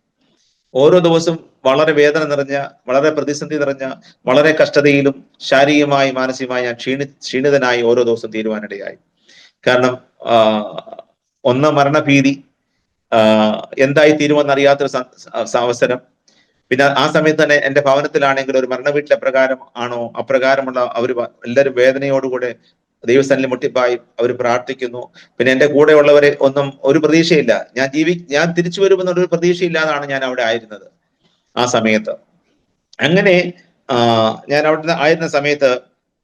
ഓരോ ദിവസവും വളരെ വേദന നിറഞ്ഞ, വളരെ പ്രതിസന്ധി നിറഞ്ഞ, വളരെ കഷ്ടതയിലും ശാരീരികമായി മാനസികമായി ഞാൻ ക്ഷീണിതനായി ഓരോ ദിവസം തീരുവാനിടയായി. കാരണം ഒന്ന് മരണഭീതി, എന്തായി തീരുമെന്നറിയാത്തൊരു അവസരം. പിന്നെ ആ സമയത്ത് തന്നെ എന്റെ ഭവനത്തിലാണെങ്കിൽ ഒരു മരണ വീട്ടിൽ എപ്രകാരം ആണോ അപ്രകാരമുള്ള അവര് എല്ലാവരും വേദനയോടുകൂടെ ദൈവസ്ഥാനിൽ മുട്ടിപ്പായി അവർ പ്രാർത്ഥിക്കുന്നു. പിന്നെ എന്റെ കൂടെയുള്ളവരെ ഒന്നും ഒരു പ്രതീക്ഷയില്ല. ഞാൻ തിരിച്ചു വരുമെന്നൊരു പ്രതീക്ഷയില്ലാതാണ് ഞാൻ അവിടെ ആയിരുന്നത് ആ സമയത്ത്. അങ്ങനെ ഞാൻ അവിടെ ആയിരുന്ന സമയത്ത്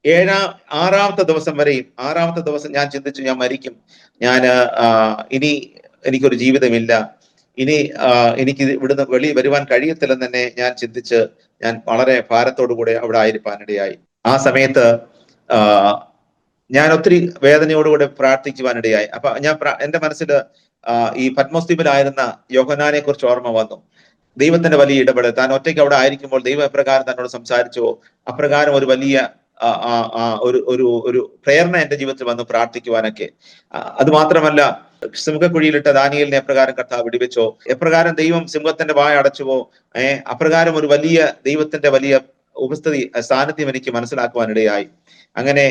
6-ാമത്തെ ദിവസം വരെയും 6-ാമത്തെ ദിവസം ഞാൻ ചിന്തിച്ചു, ഞാൻ മരിക്കും, ഞാൻ ഇനി എനിക്കൊരു ജീവിതമില്ല, ഇനി എനിക്ക് ഇവിടുന്ന് വെളി വരുവാൻ കഴിയത്തില്ലെന്ന് തന്നെ ഞാൻ ചിന്തിച്ച് ഞാൻ വളരെ ഭാരത്തോടു കൂടെ അവിടെ ആയിരിക്കാനിടയായി. ആ സമയത്ത് ഞാൻ ഒത്തിരി വേദനയോടുകൂടെ പ്രാർത്ഥിക്കുവാനിടയായി. അപ്പൊ ഞാൻ എന്റെ മനസ്സിൽ ഈ പത്മോസ് ദ്വീപിലായിരുന്ന യോഹന്നാനെ കുറിച്ച് ഓർമ്മ വന്നു. ദൈവത്തിന്റെ വലിയ ഇടപെടൽ, താൻ ഒറ്റയ്ക്ക് അവിടെ ആയിരിക്കുമ്പോൾ ദൈവം എപ്രകാരം തന്നോട് സംസാരിച്ചോ അപ്രകാരം ഒരു വലിയ ഒരു പ്രേരണ എന്റെ ജീവിതത്തിൽ വന്നു പ്രാർത്ഥിക്കുവാനൊക്കെ. അത് മാത്രമല്ല, സിംഹക്കുഴിയിലിട്ട ദാനിയേലിനെ എപ്രകാരം കർത്താവ് വെടിവെച്ചോ, എപ്രകാരം ദൈവം സിംഹത്തിന്റെ വായ അടച്ചുവോ, അപ്രകാരം ഒരു വലിയ ദൈവത്തിന്റെ വലിയ ഉപസ്ഥിതി സാന്നിധ്യം എനിക്ക് മനസ്സിലാക്കുവാനിടയായി. അങ്ങനെ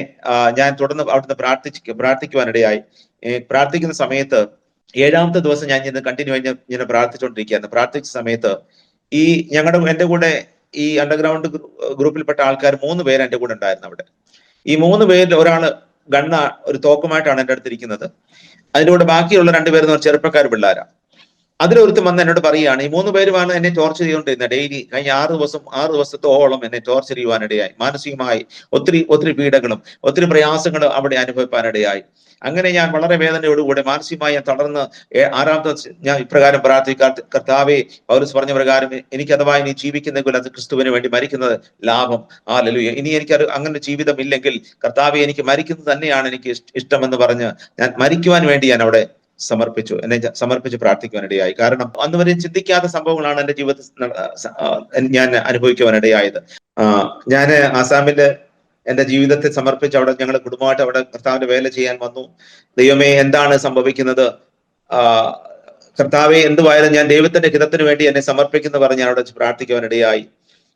ഞാൻ തുടർന്ന് അവിടുന്ന് പ്രാർത്ഥിക്കുവാനിടയായി. പ്രാർത്ഥിക്കുന്ന സമയത്ത് 7-ാമത്തെ ദിവസം ഞാൻ ഇന്ന് കണ്ടിന്യൂ ഇങ്ങനെ പ്രാർത്ഥിച്ചുകൊണ്ടിരിക്കുകയായിരുന്നു. പ്രാർത്ഥിച്ച സമയത്ത് ഈ എന്റെ കൂടെ ഈ അണ്ടർഗ്രൗണ്ട് ഗ്രൂപ്പിൽപ്പെട്ട ആൾക്കാർ 3 പേര് എന്റെ കൂടെ ഉണ്ടായിരുന്നു അവിടെ. ഈ 3 പേരിൽ ഒരാള് ഒരു തോക്കുമായിട്ടാണ് എന്റെ അടുത്തിരിക്കുന്നത്. അതിന്റെ കൂടെ ബാക്കിയുള്ള 2 പേര് ചെറുപ്പക്കാർ പിള്ളേരാണ്. അതിലൊരുത്തും വന്ന് എന്നോട് പറയുകയാണ്, ഈ 3 പേരുമാണ് എന്നെ ടോർച്ചർ ചെയ്തുകൊണ്ടിരുന്നത്. ഡെയിലി കഴിഞ്ഞ 6 ദിവസത്തോളം എന്നെ ടോർച്ചർ ചെയ്യുവാനിടയായി. മാനസികമായി ഒത്തിരി പീഡകളും ഒത്തിരി പ്രയാസങ്ങളും അവിടെ അനുഭവിക്കാനിടയായി. അങ്ങനെ ഞാൻ വളരെ വേദനയോടുകൂടെ മാനസികമായി ഞാൻ തളർന്ന് 6-ാമത്തെ ഞാൻ ഇപ്രകാരം കർത്താവേ, പൗലോസ് പറഞ്ഞ പ്രകാരം എനിക്ക് അഥവാ ഇനി ജീവിക്കുന്നെങ്കിൽ അത് ക്രിസ്തുവിന് വേണ്ടി മരിക്കുന്നത് ലാഭം. ഹല്ലേലൂയ. ഇനി എനിക്ക് അങ്ങനെ ജീവിതം ഇല്ലെങ്കിൽ കർത്താവേ, എനിക്ക് മരിക്കുന്നത് തന്നെയാണ് എനിക്ക് ഇഷ്ടമെന്ന് പറഞ്ഞ് ഞാൻ മരിക്കുവാൻ വേണ്ടി ഞാൻ അവിടെ സമർപ്പിച്ച് പ്രാർത്ഥിക്കുവാനിടയായി. കാരണം അന്ന് വരെ ചിന്തിക്കാത്ത സംഭവങ്ങളാണ് എന്റെ ജീവിതത്തിൽ ഞാൻ അനുഭവിക്കുവാനിടയായത്. ഞാൻ ആസാമില് എന്റെ ജീവിതത്തെ സമർപ്പിച്ച് അവിടെ ഞങ്ങൾ കുടുംബമായിട്ട് അവിടെ കർത്താവിന്റെ വേല ചെയ്യാൻ വന്നു. ദൈവമേ, എന്താണ് സംഭവിക്കുന്നത്? കർത്താവെ, എന്തുവായാലും ഞാൻ ദൈവത്തിന്റെ ഹിതത്തിന് വേണ്ടി എന്നെ സമർപ്പിക്കുന്ന പറഞ്ഞ് ഞാൻ അവിടെ പ്രാർത്ഥിക്കുവാനിടയായി.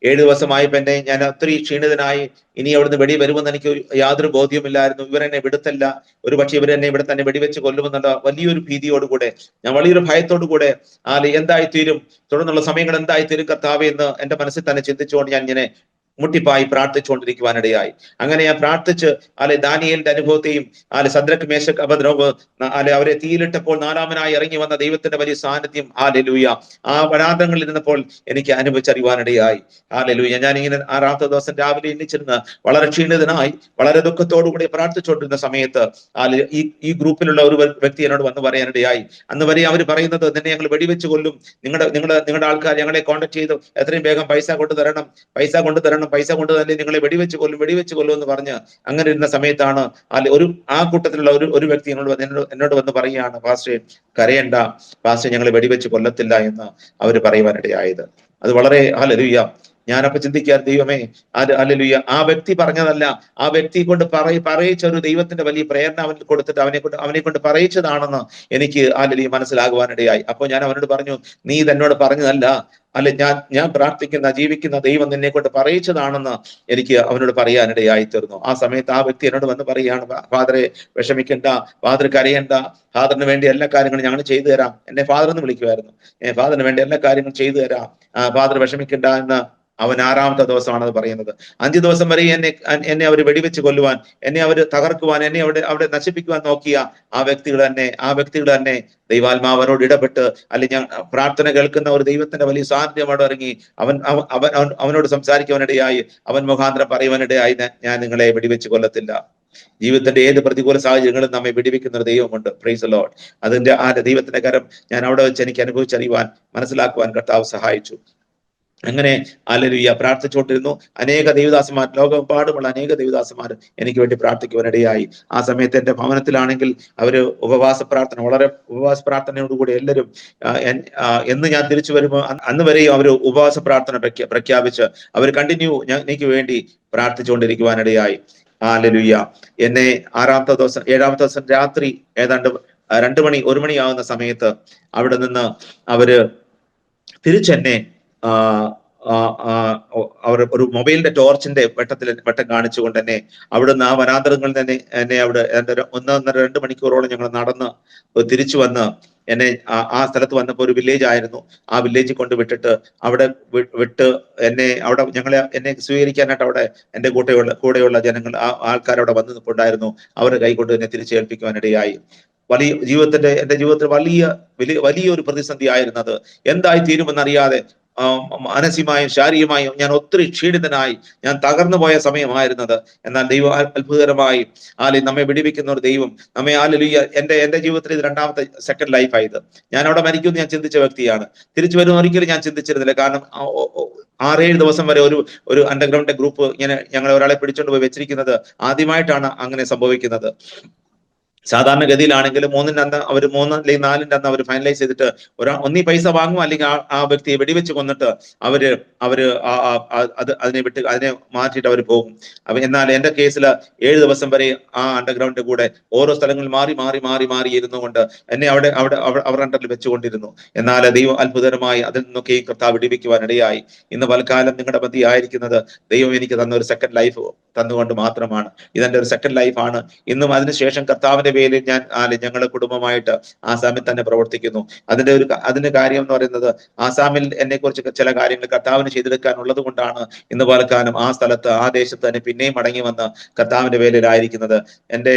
7 ദിവസമായപ്പോ ഞാൻ ഒത്തിരി ക്ഷീണിതനായി. ഇനി അവിടുന്ന് വെടി വരുമെന്ന് എനിക്ക് യാതൊരു ബോധ്യമില്ലായിരുന്നു. ഇവരെന്നെ വിടത്തില്ല, ഒരു പക്ഷെ ഇവരെന്നെ ഇവിടെ തന്നെ വെടിവെച്ച് കൊല്ലുമെന്നുള്ള വലിയൊരു ഭീതിയോടുകൂടെ, ഞാൻ വലിയൊരു ഭയത്തോടു കൂടെ എന്തായിത്തീരും, തുടർന്നുള്ള സമയങ്ങൾ എന്തായിത്തീരും കർത്താവെ എന്ന് എന്റെ മനസ്സിൽ തന്നെ ചിന്തിച്ചുകൊണ്ട് ഞാൻ ഇങ്ങനെ മുട്ടിപ്പായി പ്രാർത്ഥിച്ചുകൊണ്ടിരിക്കുവാനിടയായി. അങ്ങനെ ഞാൻ പ്രാർത്ഥിച്ച് ദാനിയേലിന്റെ അനുഭവത്തെയും സദ്രക് മേശക് അബേദ്നെഗോ അവരെ തീയിലിട്ടപ്പോൾ 4-മനായി ഇറങ്ങി വന്ന ദൈവത്തിന്റെ വലിയ സാന്നിധ്യം ഹല്ലേലൂയ ആ വനാന്തരങ്ങളിൽ ഇരുന്നപ്പോൾ എനിക്ക് അനുഭവിച്ചറിയുവാനിടയായി. ഹല്ലേലൂയ. ഞാൻ ഇങ്ങനെ 6-ാമത്തെ ദിവസം രാവിലെ എണ്ണിച്ചിരുന്ന് വളരെ ക്ഷീണിതനായി വളരെ ദുഃഖത്തോടുകൂടി പ്രാർത്ഥിച്ചുകൊണ്ടിരുന്ന സമയത്ത് ഈ ഗ്രൂപ്പിലുള്ള ഒരു വ്യക്തി എന്നോട് വന്ന് പറയാനിടയായി. അന്ന് വരെ അവർ പറയുന്നത്, നിന്നെ ഞങ്ങൾ വെടിവെച്ച് കൊല്ലും, നിങ്ങളുടെ ആൾക്കാർ ഞങ്ങളെ കോൺടാക്ട് ചെയ്തു, എത്രയും വേഗം പൈസ കൊണ്ടുതരണം, പൈസ കൊണ്ട് തന്നെ നിങ്ങളെ വെടിവെച്ച് കൊല്ലും എന്ന് പറഞ്ഞ് അങ്ങനെ ഇരുന്ന സമയത്താണ് ആ കൂട്ടത്തിലുള്ള ഒരു വ്യക്തി എന്നോട് വന്ന് പറയുകയാണ്, പാസ്റ്ററെ കരയണ്ട, പാസ്റ്ററെ ഞങ്ങളെ വെടിവെച്ച് കൊല്ലത്തില്ല എന്ന് അവർ പറയുവാനിടയായത്. അത് വളരെ ഹല്ലേലൂയ. ഞാനപ്പോ ചിന്തിക്കാൻ, ദൈവമേ, ഹല്ലേലൂയ, ആ വ്യക്തി പറഞ്ഞതല്ല, ആ വ്യക്തി കൊണ്ട് പറയിച്ച ഒരു ദൈവത്തിന്റെ വലിയ പ്രേരണ അവന് കൊടുത്തിട്ട് അവനെ കൊണ്ട് പറയിച്ചതാണെന്ന് എനിക്ക് ഹല്ലേലൂയ മനസ്സിലാകുവാനിടയായി. അപ്പൊ ഞാൻ അവനോട് പറഞ്ഞു, നീ ഇതെന്നോട് പറഞ്ഞതല്ല, ഞാൻ പ്രാർത്ഥിക്കുന്ന ജീവിക്കുന്ന ദൈവം നിന്നെ കൊണ്ട് പറയിച്ചതാണെന്ന് എനിക്ക് അവനോട് പറയാനിടയായി തീർന്നു. ആ സമയത്ത് ആ വ്യക്തി എന്നോട് വന്ന് പറയുകയാണ്, ഫാദറെ വിഷമിക്കണ്ട, ഫാദർ കരയണ്ട, ഫാദറിന് വേണ്ടി എല്ലാ കാര്യങ്ങളും ഞങ്ങൾ ചെയ്തു തരാം. എന്നെ ഫാദർ എന്ന് വിളിക്കുമായിരുന്നു. ഫാദറിന് വേണ്ടി എല്ലാ കാര്യങ്ങളും ചെയ്തു തരാം, ഫാദർ വിഷമിക്കണ്ട എന്ന് അവൻ 6-ാമത്തെ ദിവസമാണ് അത് പറയുന്നത്. 5 ദിവസം വരെ എന്നെ അവർ വെടിവെച്ച് കൊല്ലുവാൻ, എന്നെ അവർ തകർക്കുവാൻ, എന്നെ അവിടെ നശിപ്പിക്കുവാൻ നോക്കിയ ആ വ്യക്തികൾ തന്നെ ദൈവാത്മാവനോട് ഇടപെട്ട്, അല്ലെങ്കിൽ ഞാൻ പ്രാർത്ഥന കേൾക്കുന്ന ഒരു ദൈവത്തിന്റെ വലിയ സാന്നിധ്യം അവിടെ ഇറങ്ങി അവനോട് സംസാരിക്കുവാനിടയായി. അവൻ മുഖാന്തരം പറയുവാനിടയായി, ഞാൻ നിങ്ങളെ വെടിവെച്ച് കൊല്ലത്തില്ല. ജീവിതത്തിന്റെ ഏത് പ്രതികൂല സാഹചര്യങ്ങളും നമ്മെ വെടിവെക്കുന്ന ഒരു ദൈവമുണ്ട്. Price the Lord. അതിന്റെ ദൈവത്തിന്റെ കരം ഞാൻ അവിടെ വെച്ച് എനിക്ക് അനുഭവിച്ചറിയുവാൻ മനസ്സിലാക്കുവാൻ കർത്താവ് സഹായിച്ചു. അങ്ങനെ ഹല്ലേലൂയ പ്രാർത്ഥിച്ചുകൊണ്ടിരുന്നു. അനേക ദൈവദാസന്മാർ, ലോകമെമ്പാടുമുള്ള അനേക ദൈവദാസന്മാർ എനിക്ക് വേണ്ടി പ്രാർത്ഥിക്കുവാനിടയായി. ആ സമയത്ത് എന്റെ ഭവനത്തിലാണെങ്കിൽ അവര് ഉപവാസ പ്രാർത്ഥന, വളരെ ഉപവാസ പ്രാർത്ഥനയോടുകൂടി എല്ലാവരും എന്ന് ഞാൻ തിരിച്ചു വരുമ്പോൾ അന്ന് വരെയും അവർ ഉപവാസ പ്രാർത്ഥന പ്രഖ്യാപിച്ച് അവർ കണ്ടിന്യൂ എനിക്ക് വേണ്ടി പ്രാർത്ഥിച്ചുകൊണ്ടിരിക്കുവാനിടയായി. ഹല്ലേലൂയ. എന്നെ ഏഴാമത്തെ ദിവസം രാത്രി ഏതാണ്ട് 2 മണി 1 മണിയാവുന്ന സമയത്ത് അവിടെ നിന്ന് അവര് തിരിച്ചെന്നെ അവർ ഒരു മൊബൈലിന്റെ ടോർച്ചിന്റെ വെട്ടം കാണിച്ചുകൊണ്ട് തന്നെ അവിടുന്ന് ആ വനാന്തരങ്ങളിൽ തന്നെ എന്നെ അവിടെ 1.5-2 മണിക്കൂറോളം ഞങ്ങൾ നടന്ന് തിരിച്ചു വന്ന് എന്നെ ആ സ്ഥലത്ത് വന്നപ്പോൾ ഒരു വില്ലേജ് ആയിരുന്നു. ആ വില്ലേജിൽ കൊണ്ട് വിട്ടിട്ട് അവിടെ വിട്ട് എന്നെ സ്വീകരിക്കാനായിട്ട് അവിടെ എന്റെ കൂടെയുള്ള ജനങ്ങൾ, ആൾക്കാരവിടെ വന്ന് നിൽപ്പുണ്ടായിരുന്നു. അവരുടെ കൈകൊണ്ട് എന്നെ തിരിച്ചേൽപ്പിക്കുവാനിടയായി. എന്റെ ജീവിതത്തിൽ വലിയൊരു പ്രതിസന്ധി ആയിരുന്നത്. എന്തായി തീരുമെന്നറിയാതെ മാനസികമായും ശാരീരികമായും ഞാൻ ഒത്തിരി ക്ഷീണിതനായി ഞാൻ തകർന്നു പോയ സമയമായിരുന്നത്. എന്നാൽ ദൈവം അത്ഭുതകരമായി നമ്മെ വിടിവിക്കുന്ന ഒരു ദൈവം നമ്മെ എന്റെ ജീവിതത്തിൽ ഇത് രണ്ടാമത്തെ സെക്കൻഡ് ലൈഫായത്. ഞാൻ അവിടെ മരിക്കുമെന്ന് ഞാൻ ചിന്തിച്ച വ്യക്തിയാണ്. തിരിച്ചു വരുന്ന ഒരിക്കലും ഞാൻ ചിന്തിച്ചിരുന്നില്ല. കാരണം 6-7 ദിവസം വരെ ഒരു അണ്ടർഗ്രൗണ്ട് ഗ്രൂപ്പ് ഞങ്ങളെ ഒരാളെ പിടിച്ചുകൊണ്ട് പോയി വെച്ചിരിക്കുന്നത് ആദ്യമായിട്ടാണ് അങ്ങനെ സംഭവിക്കുന്നത്. സാധാരണഗതിയിലാണെങ്കിൽ 3-ന്റെ അന്ന് അവർ 3 അല്ലെങ്കിൽ 4-ന്റെ അന്ന് അവർ ഫൈനലൈസ് ചെയ്തിട്ട് ഒന്നീ പൈസ വാങ്ങും, അല്ലെങ്കിൽ ആ വ്യക്തിയെ വെടിവെച്ച് കൊന്നിട്ട് അവര് അതിനെ മാറ്റിയിട്ട് അവർ പോകും. എന്നാൽ എന്റെ കേസിൽ 7 ദിവസം വരെ ആ അണ്ടർഗ്രൗണ്ടിന്റെ കൂടെ ഓരോ സ്ഥലങ്ങളിൽ മാറി ഇരുന്നു കൊണ്ട് എന്നെ അവർ അണ്ടറിൽ വെച്ചുകൊണ്ടിരുന്നു. എന്നാൽ ദൈവം അത്ഭുതകരമായി അതിൽ നിന്നൊക്കെ കർത്താവ് വിടിവിക്കുവാനിടയായി. ഇന്ന് പലകാലം നിങ്ങളുടെ മധ്യ ആയിരിക്കുന്നത് ദൈവം എനിക്ക് തന്ന ഒരു സെക്കൻഡ് ലൈഫ് തന്നുകൊണ്ട് മാത്രമാണ്. ഇതെന്റെ ഒരു സെക്കൻഡ് ലൈഫാണ്. ഇന്നും അതിനുശേഷം കർത്താവിന്റെ പേരിൽ ഞങ്ങളുടെ കുടുംബമായിട്ട് ആസാമിൽ തന്നെ പ്രവർത്തിക്കുന്നു. അതിന്റെ കാര്യം എന്ന് പറയുന്നത്, ആസാമിൽ എന്നെ കുറിച്ച് ചില കാര്യങ്ങൾ കർത്താവിന് ചെയ്തെടുക്കാനുള്ളത് കൊണ്ടാണ് ഇന്ന് പാലക്കാലം ആ സ്ഥലത്ത് ആ ദേശത്ത് തന്നെ പിന്നെയും മടങ്ങി വന്ന് കർത്താവിന്റെ പേരിലായിരിക്കുന്നത്. എന്റെ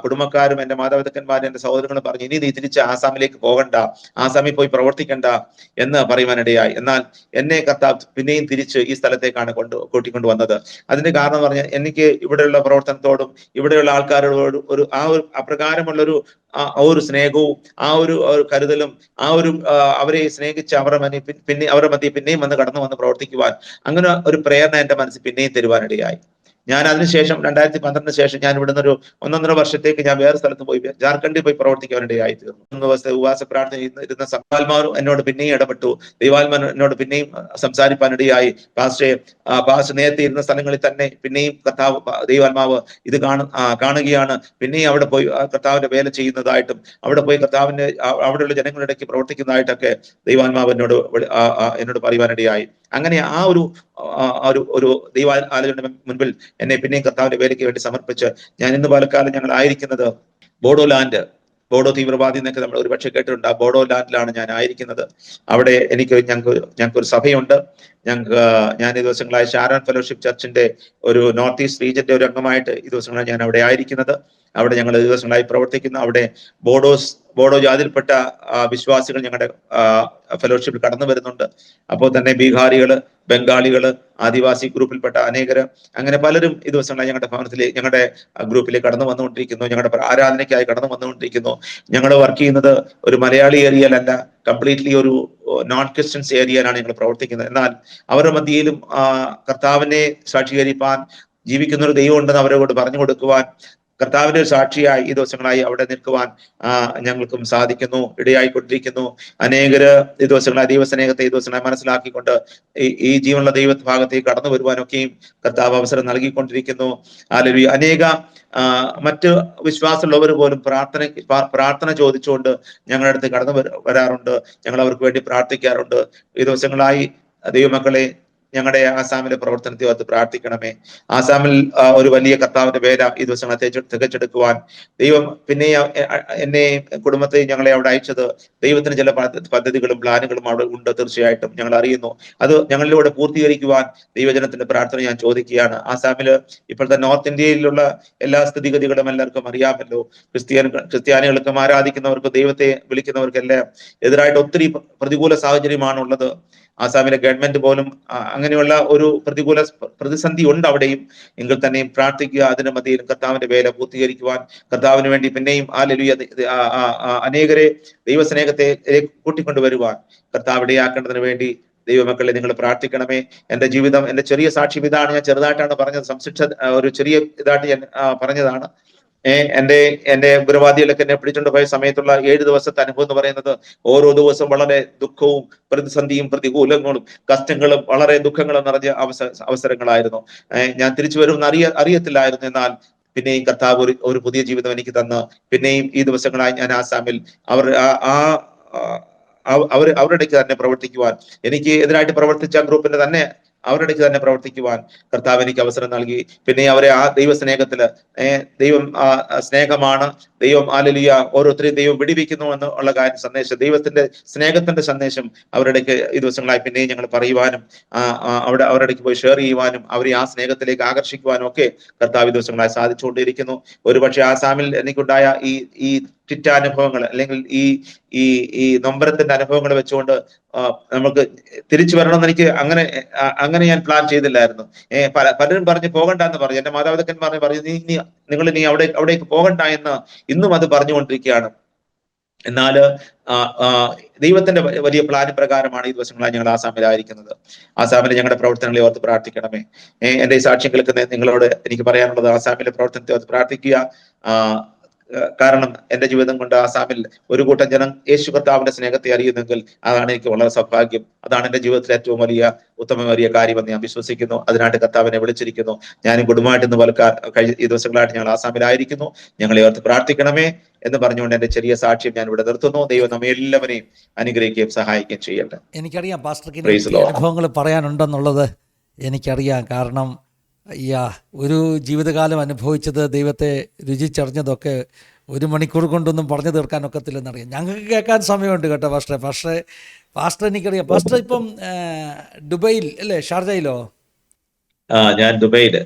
കുടുംബക്കാരും എന്റെ മാതാപിതാക്കന്മാരും എന്റെ സഹോദരങ്ങളും പറഞ്ഞു, ഇനി നീ തിരിച്ച് ആസാമിലേക്ക് പോകണ്ട, ആസാമിൽ പോയി പ്രവർത്തിക്കണ്ട എന്ന് പറയുവാനിടയായി. എന്നാൽ എന്നെ കർത്താവ് പിന്നെയും തിരിച്ച് ഈ സ്ഥലത്തേക്കാണ് കൂട്ടിക്കൊണ്ട് വന്നത്. അതിന്റെ കാരണം എന്ന് പറഞ്ഞാൽ എനിക്ക് ഇവിടെയുള്ള പ്രവർത്തനത്തോടും ഇവിടെയുള്ള ആൾക്കാരോടും ഒരു അപ്രകാരമുള്ളൊരു ഒരു സ്നേഹവും ഒരു കരുതലും അവരെ സ്നേഹിച്ച് അവരുടെ മധ്യ പിന്നെയും വന്ന് കടന്നു വന്ന് പ്രവർത്തിക്കുവാൻ അങ്ങനെ ഒരു പ്രേരണ എന്റെ മനസ്സിൽ പിന്നെയും തരുവാനിടയായി. ഞാൻ അതിനുശേഷം 2012 ശേഷം ഞാൻ ഇവിടുന്ന് ഒരു 1.5 വർഷത്തേക്ക് ഞാൻ വേറെ സ്ഥലത്ത് പോയി ജാർഖണ്ഡിൽ പോയി പ്രവർത്തിക്കാനിടയായി തീർന്നു. 3 ദിവസത്തെ ഉപവാസ പ്രാർത്ഥന ഇരുന്ന ദൈവാത്മാവ് എന്നോട് പിന്നെയും ഇടപെട്ടു. ദൈവാത്മാവ് എന്നോട് പിന്നെയും സംസാരിപ്പാനിടയായി. പാസ്റ്റർ നേരത്തെ ഇരുന്ന സ്ഥലങ്ങളിൽ തന്നെ പിന്നെയും ദൈവാത്മാവ് ഇത് കാണുകയാണ്. പിന്നെയും അവിടെ പോയി കർത്താവിന്റെ വേല ചെയ്യുന്നതായിട്ടും അവിടെ പോയി അവിടെയുള്ള ജനങ്ങളുടെ ഇടയ്ക്ക് പ്രവർത്തിക്കുന്നതായിട്ടൊക്കെ ദൈവാത്മാവ് എന്നോട് പറയുവാനിടയായി. അങ്ങനെ ഒരു ദൈവാലയത്തിന്റെ മുൻപിൽ എന്നെ പിന്നെയും കർത്താവിന്റെ വേലയ്ക്ക് വേണ്ടി സമർപ്പിച്ച് ഞാൻ ഇന്ന് പാലക്കാലം ഞങ്ങൾ ആയിരിക്കുന്നത് ബോഡോ തീവ്രവാദി എന്നൊക്കെ നമ്മൾ ഒരുപക്ഷെ കേട്ടിട്ടുണ്ട്. ആ ബോഡോ ലാൻഡിലാണ് ഞാൻ ആയിരിക്കുന്നത്. അവിടെ ഞങ്ങൾക്കൊരു സഭയുണ്ട്. ഞാൻ ഈ ദിവസങ്ങളായി ഷാരോൺ ഫെലോഷിപ്പ് ചർച്ചിന്റെ ഒരു നോർത്ത് ഈസ്റ്റ് റീജിയന്റെ ഒരു അംഗമായിട്ട് ഈ ദിവസങ്ങളായി ഞാൻ അവിടെ ആയിരിക്കുന്നത്. അവിടെ ഞങ്ങൾ ഈ ദിവസങ്ങളായി പ്രവർത്തിക്കുന്നു. അവിടെ ബോഡോ ജാതിയിൽപ്പെട്ട വിശ്വാസികൾ ഞങ്ങളുടെ ഫെലോഷിപ്പിൽ കടന്നു വരുന്നുണ്ട്. അപ്പോൾ തന്നെ ബീഹാറികള്, ബംഗാളികള്, ആദിവാസി ഗ്രൂപ്പിൽപ്പെട്ട അനേകര്, അങ്ങനെ പലരും ഈ ദിവസങ്ങളായി ഞങ്ങളുടെ ഗ്രൂപ്പിലേക്ക് കടന്നു വന്നുകൊണ്ടിരിക്കുന്നു. ഞങ്ങളുടെ ആരാധനയ്ക്കായി കടന്നു വന്നുകൊണ്ടിരിക്കുന്നു. ഞങ്ങൾ വർക്ക് ചെയ്യുന്നത് ഒരു മലയാളി ഏരിയയിലല്ല, കംപ്ലീറ്റ്ലി ഒരു നോൺ ക്രിസ്ത്യൻസ് ഏരിയയിലാണ് ഞങ്ങൾ പ്രവർത്തിക്കുന്നത്. എന്നാൽ അവരുടെ മധ്യയിലും കർത്താവിനെ സാക്ഷീകരിപ്പാൻ, ജീവിക്കുന്ന ഒരു ദൈവം ഉണ്ടെന്ന് അവരോട് പറഞ്ഞു കൊടുക്കുവാൻ, കർത്താവിന്റെ സാക്ഷിയായി ഈ ദിവസങ്ങളായി അവിടെ നിൽക്കുവാൻ ഞങ്ങൾക്കും സാധിക്കുന്നു, ഇടയായിക്കൊണ്ടിരിക്കുന്നു. അനേകര് ഈ ദിവസങ്ങളായി ദൈവസ്നേഹത്തെ ഈ ദിവസങ്ങളായി മനസ്സിലാക്കിക്കൊണ്ട് ഈ ജീവനുള്ള ഭാഗത്തേക്ക് കടന്നു വരുവാനൊക്കെയും കർത്താവ് അവസരം നൽകിക്കൊണ്ടിരിക്കുന്നു. അല്ലെങ്കിൽ അനേക മറ്റ് വിശ്വാസമുള്ളവർ പോലും പ്രാർത്ഥന ചോദിച്ചുകൊണ്ട് ഞങ്ങളുടെ അടുത്ത് കടന്നു വരാറുണ്ട്. ഞങ്ങൾ അവർക്ക് വേണ്ടി പ്രാർത്ഥിക്കാറുണ്ട്. ഈ ദിവസങ്ങളായി ദൈവമക്കളെ, ഞങ്ങളുടെ ആസാമിലെ പ്രവർത്തനത്തെ ഓർത്ത് പ്രാർത്ഥിക്കണമേ. ആസാമിൽ ഒരു വലിയ കർത്താവിന്റെ വേല ഈ ദിവസങ്ങളെ തികച്ചെടുക്കുവാൻ ദൈവം പിന്നെ എന്നെ കുടുംബത്തെയും ഞങ്ങളെ അവിടെ അയച്ചത് ദൈവത്തിന് ചില പദ്ധതികളും പ്ലാനുകളും അവിടെ ഉണ്ട്. തീർച്ചയായിട്ടും ഞങ്ങൾ അറിയുന്നു. അത് ഞങ്ങളിലൂടെ പൂർത്തീകരിക്കുവാൻ ദൈവജനത്തിന്റെ പ്രാർത്ഥന ഞാൻ ചോദിക്കുകയാണ്. ആസാമില് ഇപ്പോഴത്തെ നോർത്ത് ഇന്ത്യയിലുള്ള എല്ലാ സ്ഥിതിഗതികളും എല്ലാവർക്കും അറിയാമല്ലോ. ക്രിസ്ത്യാനികൾക്കും ആരാധിക്കുന്നവർക്കും ദൈവത്തെ വിളിക്കുന്നവർക്കെല്ലാം എതിരായിട്ട് ഒത്തിരി പ്രതികൂല സാഹചര്യമാണുള്ളത്. ആസാമിലെ ഗവൺമെന്റ് പോലും അങ്ങനെയുള്ള ഒരു പ്രതിസന്ധി ഉണ്ട് അവിടെയും. എങ്കിൽ തന്നെയും പ്രാർത്ഥിക്കുക. അതിന്റെ മധ്യയിലും കർത്താവിന്റെ വേല പൂർത്തീകരിക്കുവാൻ, കർത്താവിന് വേണ്ടി പിന്നെയും അനേകരെ ദൈവസ്നേഹത്തെ കൂട്ടിക്കൊണ്ടുവരുവാൻ കർത്താവ് ഇടയാക്കേണ്ടതിന് വേണ്ടി ദൈവമക്കളെ നിങ്ങൾ പ്രാർത്ഥിക്കണമേ. എന്റെ ജീവിതം, എന്റെ ചെറിയ സാക്ഷ്യം ഇതാണ്. ഞാൻ ചെറുതായിട്ടാണ് പറഞ്ഞത്, ഒരു ചെറിയ ഇതായിട്ട് ഞാൻ പറഞ്ഞതാണ്. എന്റെ ഗുരുവാദികളൊക്കെ എന്നെ പിടിച്ചുകൊണ്ട് പോയ സമയത്തുള്ള 7 ദിവസത്തെ അനുഭവം എന്ന് പറയുന്നത്, ഓരോ ദിവസവും വളരെ ദുഃഖവും പ്രതിസന്ധിയും പ്രതികൂലങ്ങളും കഷ്ടങ്ങളും വളരെ ദുഃഖങ്ങളും നിറഞ്ഞ അവസരങ്ങളായിരുന്നു. ഞാൻ തിരിച്ചു വരുമെന്ന് അറിയത്തില്ലായിരുന്നു. എന്നാൽ പിന്നെയും കർത്താവ് ഒരു പുതിയ ജീവിതം എനിക്ക് തന്ന്, പിന്നെയും ഈ ദിവസങ്ങളായി ഞാൻ ആസാമിൽ അവരുടെ ഇടയ്ക്ക് തന്നെ പ്രവർത്തിക്കുവാൻ, എനിക്ക് എതിരായിട്ട് പ്രവർത്തിച്ച ഗ്രൂപ്പിന്റെ തന്നെ അവരുടെ ഇടയ്ക്ക് തന്നെ പ്രവർത്തിക്കുവാൻ കർത്താവ് എനിക്ക് അവസരം നൽകി. പിന്നെ അവരെ ആ ദൈവ സ്നേഹത്തില്, ദൈവം സ്നേഹമാണ്, ദൈവം ഹല്ലേലൂയ, ഓരോരുത്തരെയും ദൈവം വിടിവിക്കുന്നു എന്നുള്ള സന്ദേശം, ദൈവത്തിന്റെ സ്നേഹത്തിന്റെ സന്ദേശം അവരുടെ ഈ ദിവസങ്ങളായി പിന്നെയും ഞങ്ങൾ പറയുവാനും അവരുടെ ഇടയ്ക്ക് പോയി ഷെയർ ചെയ്യുവാനും അവരെ ആ സ്നേഹത്തിലേക്ക് ആകർഷിക്കുവാനും ഒക്കെ കർത്താവ് ദിവസങ്ങളായി സാധിച്ചുകൊണ്ടിരിക്കുന്നു. ഒരുപക്ഷെ ആസാമിൽ എനിക്കുണ്ടായ ഈ അനുഭവങ്ങൾ, അല്ലെങ്കിൽ ഈ നൊമ്പരത്തിന്റെ അനുഭവങ്ങൾ വെച്ചുകൊണ്ട് നമുക്ക് തിരിച്ചു വരണമെന്ന് എനിക്ക് അങ്ങനെ ഞാൻ പ്ലാൻ ചെയ്തില്ലായിരുന്നു. പലരും പറഞ്ഞ് പോകണ്ടെന്ന് പറഞ്ഞു, എന്റെ മാതാപിതാക്കന്മാർ പറഞ്ഞു, നിങ്ങൾ ഇനി അവിടേക്ക് പോകണ്ട എന്ന് ഇന്നും അത് പറഞ്ഞുകൊണ്ടിരിക്കുകയാണ്. എന്നാൽ ദൈവത്തിന്റെ വലിയ പ്ലാൻ പ്രകാരമാണ് ഈ ദിവസങ്ങളായി ഞങ്ങൾ ആസാമിലായിരിക്കുന്നത്. ആസാമിലെ ഞങ്ങളുടെ പ്രവർത്തനങ്ങളെ ഓർത്ത് പ്രാർത്ഥിക്കണമേ. എന്റെ ഈ സാക്ഷ്യം കേൾക്കുന്ന നിങ്ങളോട് എനിക്ക് പറയാനുള്ളത്, ആസാമിലെ പ്രവർത്തനത്തെ ഓർത്ത് പ്രാർത്ഥിക്കുക. കാരണം എന്റെ ജീവിതം കൊണ്ട് ആസാമിൽ ഒരു കൂട്ടം ജനം യേശു കർത്താവിന്റെ സ്നേഹത്തെ അറിയുന്നെങ്കിൽ അതാണ് എനിക്ക് വളരെ സൗഭാഗ്യം. അതാണ് എന്റെ ജീവിതത്തിലെ ഏറ്റവും ഉത്തമമേറിയ കാര്യമെന്ന് ഞാൻ വിശ്വസിക്കുന്നു. അതിനായിട്ട് കർത്താവിനെ വിളിച്ചിരിക്കുന്നു. ഞാനും കുടുംബമായിട്ട് ഈ ദിവസങ്ങളായിട്ട് ഞങ്ങൾ ആസാമിലായിരിക്കുന്നു. ഞങ്ങളെ ഓർത്ത് പ്രാർത്ഥിക്കണമേ എന്ന് പറഞ്ഞുകൊണ്ട് എന്റെ ചെറിയ സാക്ഷ്യം ഞാൻ ഇവിടെ നിർത്തുന്നു. ദൈവം നമ്മെ എല്ലാവരെയും അനുഗ്രഹിക്കുകയും സഹായിക്കുകയും ചെയ്യട്ടെ. എനിക്കറിയാം പാസ്റ്റർക്ക് അനുഭവങ്ങൾ പറയാനുണ്ടെന്നുള്ളത് എനിക്കറിയാം. കാരണം ഒരു ജീവിതകാലം അനുഭവിച്ചത്, ദൈവത്തെ രുചിച്ചറിഞ്ഞതൊക്കെ 1 മണിക്കൂർ കൊണ്ടൊന്നും പറഞ്ഞു തീർക്കാൻ ഒക്കത്തില്ലെന്നറിയാം. ഞങ്ങൾക്ക് കേൾക്കാൻ സമയമുണ്ട് കേട്ടോ പാസ്റ്റർ എനിക്കറിയാം. പാസ്റ്റർ ഇപ്പം ദുബൈയിൽ അല്ലേ, ഷാർജയിലോ? ഞാൻ ദുബൈയില്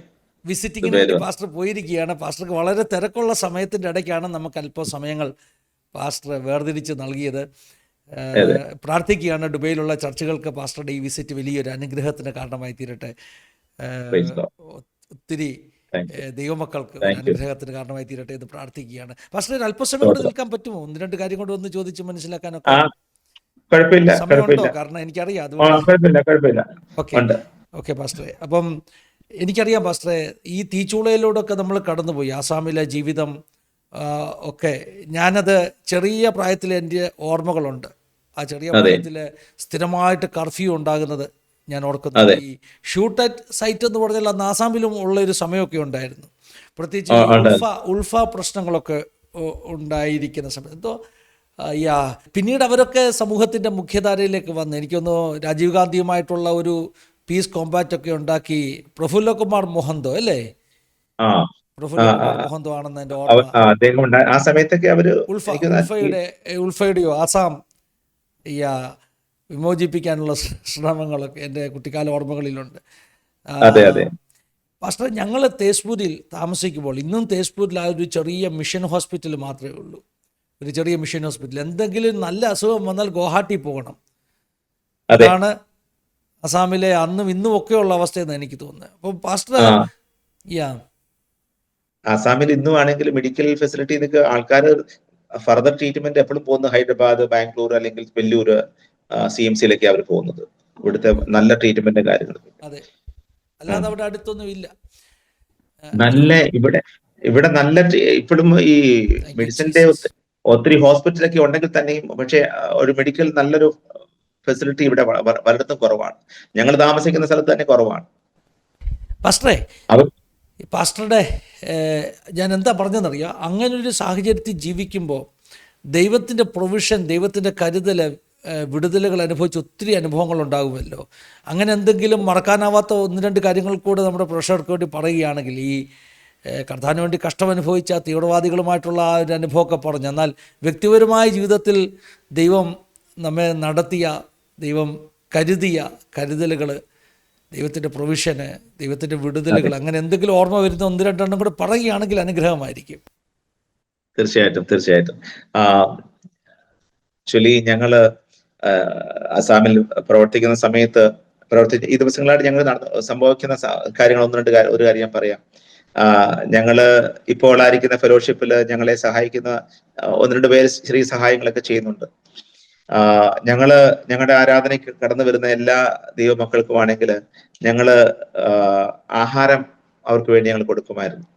വിസിറ്റിങ്ങിന് വേണ്ടി പാസ്റ്റർ പോയിരിക്കുകയാണ്. പാസ്റ്റർക്ക് വളരെ തിരക്കുള്ള സമയത്തിൻ്റെ ഇടയ്ക്കാണ് നമുക്ക് അല്പം സമയങ്ങൾ പാസ്റ്റർ വേർതിരിച്ച് നൽകിയത്. പ്രാർത്ഥിക്കുകയാണ് ദുബൈയിലുള്ള ചർച്ചുകൾക്ക് പാസ്റ്ററുടെ ഈ വിസിറ്റ് വലിയൊരു അനുഗ്രഹത്തിന് കാരണമായി തീരട്ടെ. ഒത്തിരി ദൈവമക്കൾക്ക് അനുഗ്രഹത്തിന് കാരണമായി തീരട്ടെ എന്ന് പ്രാർത്ഥിക്കുകയാണ്. പാസ്റ്റർ അല്പസമയം കൊണ്ട് നിൽക്കാൻ പറ്റുമോ? 1-2 കാര്യം കൊണ്ട് ഒന്ന് ചോദിച്ച് മനസ്സിലാക്കാനൊക്കെ സമയമുണ്ടോ? കാരണം എനിക്കറിയാം അതുകൊണ്ട്. ഓക്കെ പാസ്റ്ററെ, അപ്പം എനിക്കറിയാം പാസ്റ്ററെ, ഈ തീച്ചൂളയിലൂടെയൊക്കെ നമ്മൾ കടന്നുപോയി. ആസാമിലെ ജീവിതം ഒക്കെ ഞാനത് ചെറിയ പ്രായത്തിൽ എൻ്റെ ഓർമ്മകളുണ്ട്. ആ ചെറിയ പ്രായത്തിൽ സ്ഥിരമായിട്ട് കർഫ്യൂ ഉണ്ടാകുന്നത് ഞാൻ ഓർക്കുന്നു. ഈ ഷൂട്ട് അറ്റ് സൈറ്റ് എന്ന് പറഞ്ഞാൽ അന്ന് ആസാമിലും ഉള്ളൊരു സമയമൊക്കെ ഉണ്ടായിരുന്നു. പ്രത്യേകിച്ച് ഉൾഫ പ്രശ്നങ്ങളൊക്കെ ഉണ്ടായിരിക്കുന്ന സമയത്ത് പിന്നീട് അവരൊക്കെ സമൂഹത്തിൻ്റെ മുഖ്യധാരയിലേക്ക് വന്ന്, എനിക്കൊന്ന് രാജീവ് ഗാന്ധിയുമായിട്ടുള്ള ഒരു പീസ് കോമ്പാറ്റ് ഒക്കെ ഉണ്ടാക്കി. പ്രഫുല്ല കുമാർ മൊഹന്തോ അല്ലേ? പ്രഫുല്ല കുമാർ മൊഹന്തോ ആണെന്ന് എൻ്റെ ഓർമ്മ. ആ സമയത്തൊക്കെ ഉൾഫയുടെയോ ആസാം വിമോചിപ്പിക്കാനുള്ള ശ്രമങ്ങളൊക്കെ എൻ്റെ കുട്ടിക്കാല ഓർമ്മകളിലുണ്ട്. പാസ്റ്റർ, ഞങ്ങൾ തേസ്പൂരിൽ താമസിക്കുമ്പോൾ, ഇന്നും തേസ്പൂരിൽ ആ ഒരു ചെറിയ മിഷൻ ഹോസ്പിറ്റൽ മാത്രമേ ഉള്ളൂ. ഒരു ചെറിയ മിഷൻ ഹോസ്പിറ്റൽ. എന്തെങ്കിലും നല്ല അസുഖം വന്നാൽ ഗുവാഹട്ടി പോകണം. അതാണ് അസാമിലെ അന്നും ഇന്നും ഒക്കെയുള്ള അവസ്ഥയെന്ന് എനിക്ക് തോന്നുന്നത്. അപ്പോൾ പാസ്റ്റർ, ആസാമിൽ ഇന്നും ആണെങ്കിൽ മെഡിക്കൽ ഫെസിലിറ്റി ആൾക്കാർ ഫർദർ ട്രീറ്റ്മെന്റ് എപ്പോഴും പോകുന്നത് ഹൈദരാബാദ്, ബാംഗ്ലൂർ അല്ലെങ്കിൽ വെല്ലൂർ, CMC-യിലേക്ക് അവർ പോകുന്നത്. ഇവിടുത്തെ നല്ല ട്രീറ്റ്മെന്റ് കാര്യങ്ങൾ. അതെ, അല്ലാതെ അവിടെ അടുത്തൊന്നും ഇല്ല. നല്ല ഇവിടെ നല്ല ഇപ്പോഴും ഈ മെഡിസിന്റെ ഒത്തിരി ഹോസ്പിറ്റലൊക്കെ ഉണ്ടെങ്കിൽ തന്നെയും, പക്ഷെ ഒരു മെഡിക്കൽ നല്ലൊരു ഫെസിലിറ്റി ഇവിടെ പലയിടത്തും കുറവാണ്. ഞങ്ങൾ താമസിക്കുന്ന സ്ഥലത്ത് തന്നെ കുറവാണ്. പാസ്റ്ററുടെ ഞാൻ എന്താ പറഞ്ഞതെന്നറിയാം, അങ്ങനൊരു സാഹചര്യത്തിൽ ജീവിക്കുമ്പോൾ ദൈവത്തിൻ്റെ പ്രൊവിഷൻ, ദൈവത്തിൻ്റെ കരുതൽ, വിടുതലുകൾ അനുഭവിച്ച് ഒത്തിരി അനുഭവങ്ങൾ ഉണ്ടാകുമല്ലോ. അങ്ങനെ എന്തെങ്കിലും മറക്കാനാവാത്ത 1-2 കാര്യങ്ങൾ കൂടെ നമ്മുടെ പ്രേക്ഷകർക്ക് വേണ്ടി പറയുകയാണെങ്കിൽ, ഈ കർത്താവിന് വേണ്ടി കഷ്ടമനുഭവിച്ച തീവ്രവാദികളുമായിട്ടുള്ള ആ ഒരു അനുഭവമൊക്കെ പറഞ്ഞു. എന്നാൽ വ്യക്തിപരമായ ജീവിതത്തിൽ ദൈവം നമ്മെ നടത്തിയ, ദൈവം കരുതിയ കരുതലുകൾ, ദൈവത്തിൻ്റെ പ്രൊവിഷന്, ദൈവത്തിൻ്റെ വിടുതലുകൾ, അങ്ങനെ എന്തെങ്കിലും ഓർമ്മ വരുന്ന 1-2 എണ്ണം കൂടെ പറയുകയാണെങ്കിൽ അനുഗ്രഹമായിരിക്കും. തീർച്ചയായിട്ടും. ആക്ച്വലി ഞങ്ങള് അസാമിൽ പ്രവർത്തിക്കുന്ന സമയത്ത് ഈ ദിവസങ്ങളായിട്ട് ഞങ്ങൾ സംഭവിക്കുന്ന കാര്യങ്ങൾ 1-2 ഒരു കാര്യം ഞാൻ പറയാം. ഞങ്ങള് ഇപ്പോൾ ആയിരിക്കുന്ന ഫെലോഷിപ്പില് ഞങ്ങളെ സഹായിക്കുന്ന 1-2 പേര് ചെറിയ സഹായങ്ങളൊക്കെ ചെയ്യുന്നുണ്ട്. ഞങ്ങളുടെ ആരാധനയ്ക്ക് കടന്നു വരുന്ന എല്ലാ ദൈവമക്കൾക്കുമാണെങ്കിൽ ഞങ്ങള് ആഹാരം അവർക്ക് വേണ്ടി ഞങ്ങൾ കൊടുക്കുമായിരുന്നു.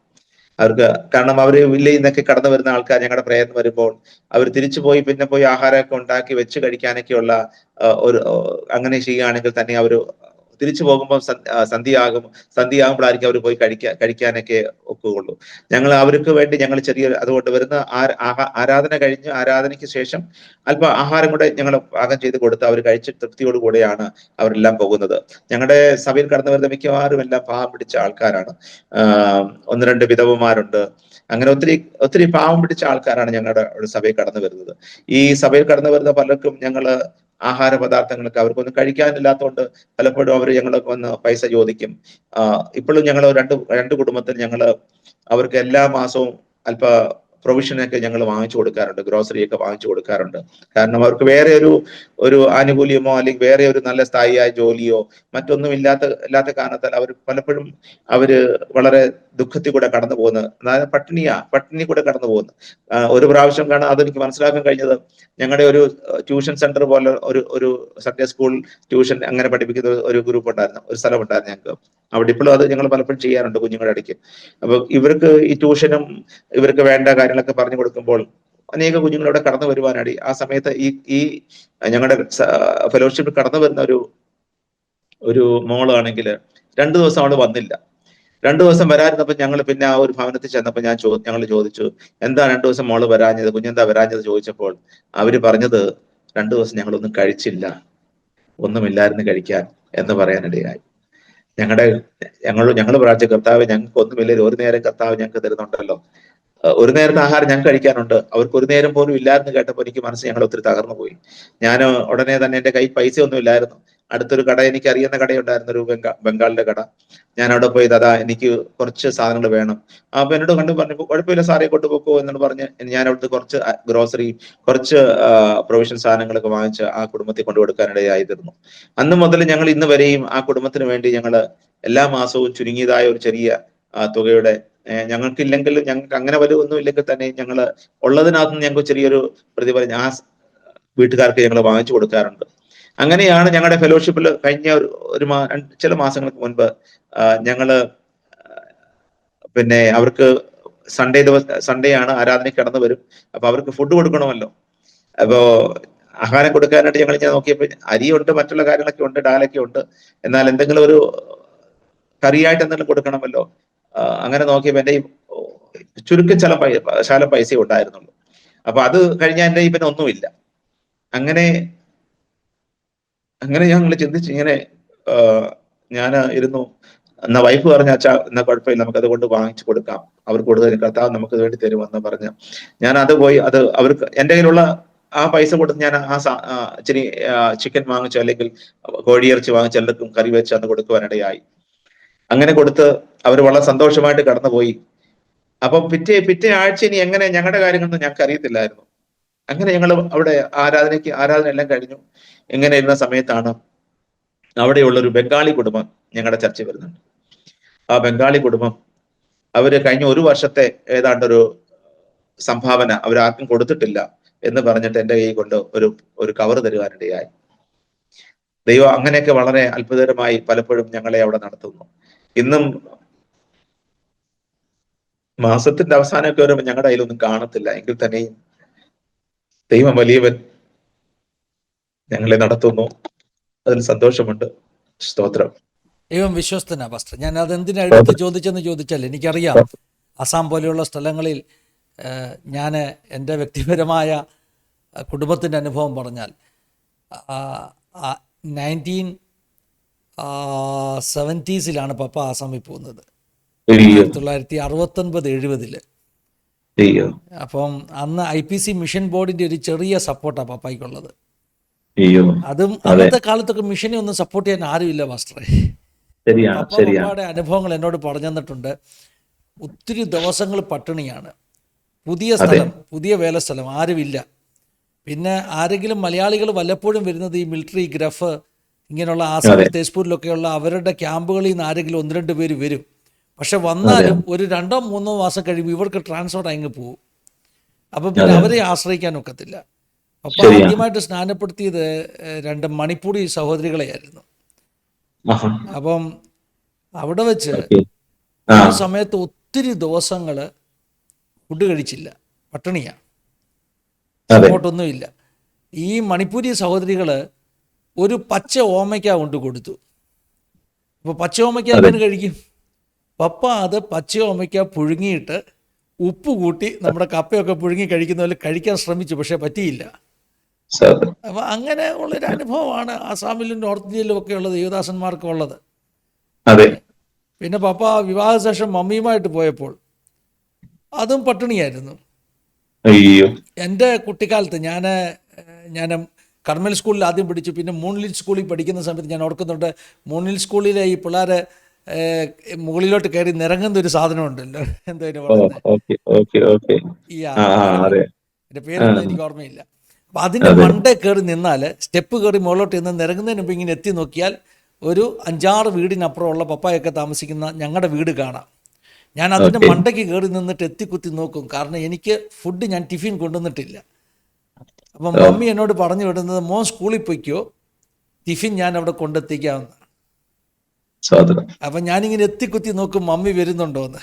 അവർക്ക്, കാരണം അവര് വില്ലയിൽ നിന്നൊക്കെ കടന്നു വരുന്ന ആൾക്കാർ ഞങ്ങളുടെ പ്രയത്നം വരുമ്പോൾ അവർ തിരിച്ചു പോയി പിന്നെ പോയി ആഹാരമൊക്കെ ഉണ്ടാക്കി വെച്ച് കഴിക്കാനൊക്കെയുള്ള അങ്ങനെ ചെയ്യുകയാണെങ്കിൽ തന്നെ അവർ തിരിച്ചു പോകുമ്പോൾ സന്ധ്യയാകുമ്പോഴായിരിക്കും അവർ പോയി കഴിക്കാനൊക്കെ ഒക്കുകയുള്ളൂ. ഞങ്ങൾ അവർക്ക് വേണ്ടി ഞങ്ങൾ അതുകൊണ്ട് വരുന്ന ആരാധന കഴിഞ്ഞ് ആരാധനയ്ക്ക് ശേഷം അല്പം ആഹാരം കൂടെ ഞങ്ങൾ പാകം ചെയ്ത് കൊടുത്ത് അവർ കഴിച്ച് തൃപ്തിയോടുകൂടെയാണ് അവരെല്ലാം പോകുന്നത്. ഞങ്ങളുടെ സഭയിൽ കടന്നു വരുന്ന മിക്കവാറും എല്ലാം പാവം പിടിച്ച ആൾക്കാരാണ്. ഒന്ന് രണ്ട് വിധവമാരുണ്ട്. അങ്ങനെ ഒത്തിരി ഒത്തിരി പാവം പിടിച്ച ആൾക്കാരാണ് ഞങ്ങളുടെ സഭയിൽ കടന്നു വരുന്നത്. ഈ സഭയിൽ കടന്നു വരുന്ന പലർക്കും ഞങ്ങള് ആഹാര പദാർത്ഥങ്ങളൊക്കെ അവർക്കൊന്നും കഴിക്കാനില്ലാത്തതുകൊണ്ട് പലപ്പോഴും അവർ ഞങ്ങളൊക്കെ വന്ന് പൈസ ചോദിക്കും. ഇപ്പോഴും ഞങ്ങൾ രണ്ട് കുടുംബത്തിൽ ഞങ്ങള് അവർക്ക് എല്ലാ മാസവും അല്പ പ്രൊവിഷനൊക്കെ ഞങ്ങൾ വാങ്ങിച്ചു കൊടുക്കാറുണ്ട്, ഗ്രോസറി ഒക്കെ വാങ്ങിച്ചു കൊടുക്കാറുണ്ട്. കാരണം അവർക്ക് വേറെ ഒരു ആനുകൂല്യമോ അല്ലെങ്കിൽ വേറെ ഒരു നല്ല സ്ഥായിയായ ജോലിയോ മറ്റൊന്നും ഇല്ലാത്ത കാരണത്താൽ അവർ പലപ്പോഴും അവര് വളരെ ദുഃഖത്തിൽ കൂടെ കടന്നു പോകുന്നത്, അതായത് പട്ടിണി കൂടെ കടന്നു പോകുന്നത്. ഒരു പ്രാവശ്യം കാണാൻ അതെനിക്ക് മനസ്സിലാക്കാൻ കഴിഞ്ഞത്, ഞങ്ങളുടെ ഒരു ട്യൂഷൻ സെന്റർ പോലെ ഒരു സൺഡേ സ്കൂൾ ട്യൂഷൻ അങ്ങനെ പഠിപ്പിക്കുന്ന ഒരു ഗ്രൂപ്പ് ഉണ്ടായിരുന്നു, ഒരു സ്ഥലം ഉണ്ടായിരുന്നു ഞങ്ങൾക്ക്. അവിടെ ഇപ്പോഴും അത് ഞങ്ങൾ പലപ്പോഴും ചെയ്യാറുണ്ട് കുഞ്ഞുങ്ങളുടെ ഇടയ്ക്ക്. അപ്പൊ ഇവർക്ക് ഈ ട്യൂഷനും ഇവർക്ക് വേണ്ട കാര്യങ്ങളൊക്കെ പറഞ്ഞു കൊടുക്കുമ്പോൾ അനേക കുഞ്ഞുങ്ങൾ അവിടെ കടന്നു വരുവാനായി. ആ സമയത്ത് ഈ ഞങ്ങളുടെ ഫെലോഷിപ്പ് കടന്നു വരുന്ന ഒരു മോളാണെങ്കിൽ 2 ദിവസം അവള് വന്നില്ല. 2 ദിവസം വരാതിരുന്നപ്പോൾ ഞങ്ങൾ പിന്നെ ആ ഒരു ഭവനത്തിൽ ചെന്നപ്പോൾ ഞങ്ങൾ ചോദിച്ചു, എന്താ 2 ദിവസം മോള് വരാഞ്ഞത്, കുഞ്ഞെന്താ വരാഞ്ഞത് ചോദിച്ചപ്പോൾ അവര് പറഞ്ഞത്, 2 ദിവസം ഞങ്ങളൊന്നും കഴിച്ചില്ല, ഒന്നുമില്ലായിരുന്നു കഴിക്കാൻ എന്ന് പറയാനിടയായി. ഞങ്ങൾ പ്രാർത്ഥിച്ച കർത്താവ്, ഞങ്ങൾക്ക് ഒന്നുമില്ല, ഒരു നേരം കർത്താവ് ഞങ്ങൾക്ക് തരുന്നുണ്ടല്ലോ, ഒരു നേരത്തെ ആഹാരം ഞങ്ങൾക്ക് കഴിക്കാനുണ്ട്, അവർക്ക് ഒരു നേരം പോലും ഇല്ലായിരുന്നു കേട്ടപ്പോൾ എനിക്ക് മനസ്സ് ഞങ്ങൾ ഒത്തിരി തകർന്നു പോയി. ഞാൻ ഉടനെ തന്നെ എന്റെ കയ്യിൽ പൈസ ഒന്നും ഇല്ലായിരുന്നു. അടുത്തൊരു കട, എനിക്ക് അറിയുന്ന കടയുണ്ടായിരുന്നു, ഒരു ബംഗാളിന്റെ കട. ഞാൻ അവിടെ പോയി, ദാദാ എനിക്ക് കുറച്ച് സാധനങ്ങൾ വേണം. അപ്പൊ എന്നോട് പറഞ്ഞു, കുഴപ്പമില്ല സാറേ കൊണ്ടുപോക്കോ എന്നോട് പറഞ്ഞ് ഞാൻ അവിടുത്തെ കുറച്ച് ഗ്രോസറി, കുറച്ച് പ്രൊവിഷൻ സാധനങ്ങളൊക്കെ വാങ്ങിച്ച് ആ കുടുംബത്തിൽ കൊണ്ടുകൊടുക്കാനിടയായിരുന്നു. അന്ന് മുതൽ ഞങ്ങൾ ഇന്ന് വരെയും ആ കുടുംബത്തിന് വേണ്ടി ഞങ്ങള് എല്ലാ മാസവും ചുരുങ്ങിയതായ ഒരു ചെറിയ തുകയുടെ, ഞങ്ങൾക്ക് അങ്ങനെ വലുതൊന്നും ഇല്ലെങ്കിൽ തന്നെ ഞങ്ങള് ഉള്ളതിനകത്ത് ഞങ്ങൾക്ക് ചെറിയൊരു പ്രതിഫലം ആ വീട്ടുകാർക്ക് ഞങ്ങൾ വാങ്ങിച്ചു കൊടുക്കാറുണ്ട്. അങ്ങനെയാണ് ഞങ്ങളുടെ ഫെലോഷിപ്പിൽ കഴിഞ്ഞ ചില മാസങ്ങൾക്ക് മുൻപ് ഞങ്ങള് പിന്നെ അവർക്ക് സൺഡേ ആണ് ആരാധനയ്ക്ക് കടന്നു വരും. അപ്പൊ അവർക്ക് ഫുഡ് കൊടുക്കണമല്ലോ. അപ്പോ ആഹാരം കൊടുക്കാനായിട്ട് ഞാൻ നോക്കിയപ്പോൾ അരിയുണ്ട്, മറ്റുള്ള കാര്യങ്ങളൊക്കെ ഉണ്ട്, ഡാലൊക്കെ ഉണ്ട്, എന്നാൽ എന്തെങ്കിലും ഒരു കറിയായിട്ട് എന്തെങ്കിലും കൊടുക്കണമല്ലോ. അങ്ങനെ നോക്കിയപ്പോൾ എന്റെ ചുരുക്കം ശാല പൈസ ഉണ്ടായിരുന്നുള്ളൂ. അപ്പൊ അത് കഴിഞ്ഞാൽ എന്റെ പിന്നെ ഒന്നുമില്ല. അങ്ങനെ ഞങ്ങൾ ചിന്തിച്ച് ഇങ്ങനെ ഞാൻ ഇരുന്നു. എന്നാ വൈഫ് പറഞ്ഞ, അച്ഛാ എന്നാ കുഴപ്പമില്ല, നമുക്ക് അതുകൊണ്ട് വാങ്ങിച്ചു കൊടുക്കാം, അവർക്ക് കൂടുതൽ കർത്താവ് നമുക്ക് വേണ്ടി തരുമെന്ന് പറഞ്ഞ് ഞാൻ അത് പോയി, അത് അവർക്ക് എന്റെ കയ്യിലുള്ള ആ പൈസ കൊടുത്ത് ഞാൻ ഇച്ചിരി ചിക്കൻ വാങ്ങിച്ചു, അല്ലെങ്കിൽ കോഴിയിറച്ചി വാങ്ങിച്ച് എല്ലാവർക്കും കറി വെച്ച് അന്ന് കൊടുക്കുവാനിടയായി. അങ്ങനെ കൊടുത്ത് അവർ വളരെ സന്തോഷമായിട്ട് കടന്നുപോയി. അപ്പൊ പിറ്റേ ആഴ്ച ഇനി എങ്ങനെ ഞങ്ങളുടെ കാര്യങ്ങളൊന്നും ഞങ്ങൾക്ക് അറിയത്തില്ലായിരുന്നു. അങ്ങനെ ഞങ്ങൾ അവിടെ ആരാധന എല്ലാം കഴിഞ്ഞു. എങ്ങനെ ഇരുന്ന സമയത്താണ് അവിടെയുള്ള ഒരു ബംഗാളി കുടുംബം ഞങ്ങളുടെ ചർച്ചയിൽ വരുന്നുണ്ട്. ആ ബംഗാളി കുടുംബം അവര് കഴിഞ്ഞ 1 വർഷത്തെ ഏതാണ്ടൊരു സംഭാവന അവരാർക്കും കൊടുത്തിട്ടില്ല എന്ന് പറഞ്ഞിട്ട് എന്റെ കൈ കൊണ്ട് ഒരു കവർ തരുവാനിടയായി. ദൈവം അങ്ങനെയൊക്കെ വളരെ അത്ഭുതകരമായി പലപ്പോഴും ഞങ്ങളെ അവിടെ നടത്തുന്നു. ഇന്നും മാസത്തിന്റെ അവസാനമൊക്കെ വരുമ്പോൾ ഞങ്ങളുടെ കയ്യിലൊന്നും കാണത്തില്ല, എങ്കിൽ തന്നെയും ദൈവം വലിയവൻ ഞങ്ങളെ നടത്തുന്നു. അതിൽ സന്തോഷമുണ്ട്. സ്തോത്രം. ദൈവം വിശ്വസ്തനാ പാസ്റ്റർ. ഞാൻ അതെന്തിനാ എടുത്ത് ചോദിച്ചെന്ന് ചോദിച്ചാൽ, എനിക്കറിയാം അസാം പോലെയുള്ള സ്ഥലങ്ങളിൽ ഞാൻ എൻ്റെ വ്യക്തിപരമായ കുടുംബത്തിൻ്റെ അനുഭവം പറഞ്ഞാൽ 1970s പപ്പ ആസാമിൽ പോകുന്നത്, 1969-70. അപ്പം അന്ന് IPC മിഷൻ ബോർഡിൻ്റെ ഒരു ചെറിയ സപ്പോർട്ടാണ് പപ്പായ്ക്കുള്ളത്. അതും അന്നത്തെ കാലത്തൊക്കെ മിഷനെ ഒന്നും സപ്പോർട്ട് ചെയ്യാൻ ആരുമില്ല പാസ്റ്ററെ. പപ്പയുടെ അനുഭവങ്ങൾ എന്നോട് പറഞ്ഞു തന്നിട്ടുണ്ട്. ഒത്തിരി ദിവസങ്ങൾ പട്ടിണിയാണ്, പുതിയ സ്ഥലം, പുതിയ വേലസ്ഥലം, ആരുമില്ല. പിന്നെ ആരെങ്കിലും മലയാളികൾ വല്ലപ്പോഴും വരുന്നത് ഈ മിലിറ്ററി ഗ്രഫ് ഇങ്ങനെയുള്ള ആസാമിൽ തേജ്പൂരിലൊക്കെയുള്ള അവരുടെ ക്യാമ്പുകളിൽ നിന്ന് ആരെങ്കിലും 1-2 പേര് വരും. പക്ഷെ വന്നാലും ഒരു 2-3 മാസം കഴിയുമ്പോൾ ഇവർക്ക് ട്രാൻസ്ഫർ അങ്ങ് പോകും. അപ്പം പിന്നെ അവരെ ആശ്രയിക്കാൻ ഒക്കത്തില്ല. പപ്പ ശരിയാണ്. ആദ്യമായിട്ട് സ്നാനപ്പെടുത്തിയത് 2 മണിപ്പൂരി സഹോദരികളെയായിരുന്നു. ആഹാ. അപ്പം അവിടെ വെച്ച് ഓക്കെ. ആ. ഒരു സമയത്ത് ഒത്തിരി ദിവസങ്ങൾ ഫുഡ് കഴിച്ചില്ല, പട്ടിണിയാണ്, അതെ. സപ്പോർട്ടൊന്നുമില്ല. ഈ മണിപ്പൂരി സഹോദരികൾ ഒരു പച്ച ഓമയ്ക്ക കൊണ്ട് കൊടുത്തു. അപ്പോൾ പച്ച ഓമയ്ക്ക അതെ. എങ്ങനെ കഴിക്കും? പപ്പ അത് പച്ച ഓമയ്ക്ക പുഴുങ്ങിയിട്ട് ഉപ്പ് കൂട്ടി നമ്മുടെ കപ്പയൊക്കെ പുഴുങ്ങി കഴിക്കുന്ന പോലെ കഴിക്കാൻ ശ്രമിച്ചു, പക്ഷേ പറ്റിയില്ല. സ്തോത്രം. അപ്പോൾ അങ്ങനെ ഉള്ളൊരു അനുഭവമാണ് ആസാമിലും നോർത്ത് ഇന്ത്യയിലും ഒക്കെ ഉള്ളത്, ദേവദാസന്മാർക്കും ഉള്ളത്. അതെ. പിന്നെ പപ്പ വിവാഹശേഷം മമ്മിയുമായിട്ട് പോയപ്പോൾ അതും പട്ടിണിയായിരുന്നു. അയ്യോ. എൻ്റെ കുട്ടിക്കാലത്ത് ഞാൻ കർമ്മൽ സ്കൂളിൽ ആദ്യം പഠിച്ചു, പിന്നെ മൂൺലിൽ സ്കൂളിൽ പഠിക്കുന്ന സമയത്ത് ഞാൻ ഓർക്കുന്നുണ്ട്, മൂൺലിൽ സ്കൂളിലെ ഈ പിള്ളേർ മുകളിലോട്ട് കയറി നിരങ്ങുന്ന ഒരു സാധനമുണ്ടല്ലോ, എന്തോ അതിന് ഓ, പറയുന്നത്, ഓക്കെ ഓക്കെ ഓക്കെ. ഈ ആ ആ കാലങ്ങൾ, അതെ. എൻ്റെ ആ, പേരൊന്നും എനിക്ക് ഓർമ്മയില്ല. അപ്പോൾ അതിൻ്റെ അതെ. മണ്ടേ കയറി നിന്നാൽ, സ്റ്റെപ്പ് കയറി മുകളിലോട്ട് നിന്ന് നിരങ്ങുന്നതിന് മുമ്പ് ഇങ്ങനെ എത്തി നോക്കിയാൽ ഒരു 5-6 വീടിനപ്പുറമുള്ള പപ്പായൊക്കെ താമസിക്കുന്ന ഞങ്ങളുടെ വീട് കാണാം. ഞാൻ അതിൻ്റെ ഓക്കെ. മണ്ടയ്ക്ക് കയറി നിന്നിട്ട് എത്തിക്കുത്തി നോക്കും, കാരണം എനിക്ക് ഫുഡ് ഞാൻ ടിഫിൻ കൊണ്ടുവന്നിട്ടില്ല. അപ്പം ഓ, മമ്മി എന്നോട് പറഞ്ഞു വിടുന്നത്, മോൻ സ്കൂളിൽ പോയിക്കോ, ടിഫിൻ ഞാൻ അവിടെ കൊണ്ടെത്തിക്കാമെന്ന്. സ്തോത്രം. അപ്പം ഞാനിങ്ങനെ എത്തിക്കുത്തി നോക്കും മമ്മി വരുന്നുണ്ടോ എന്ന്.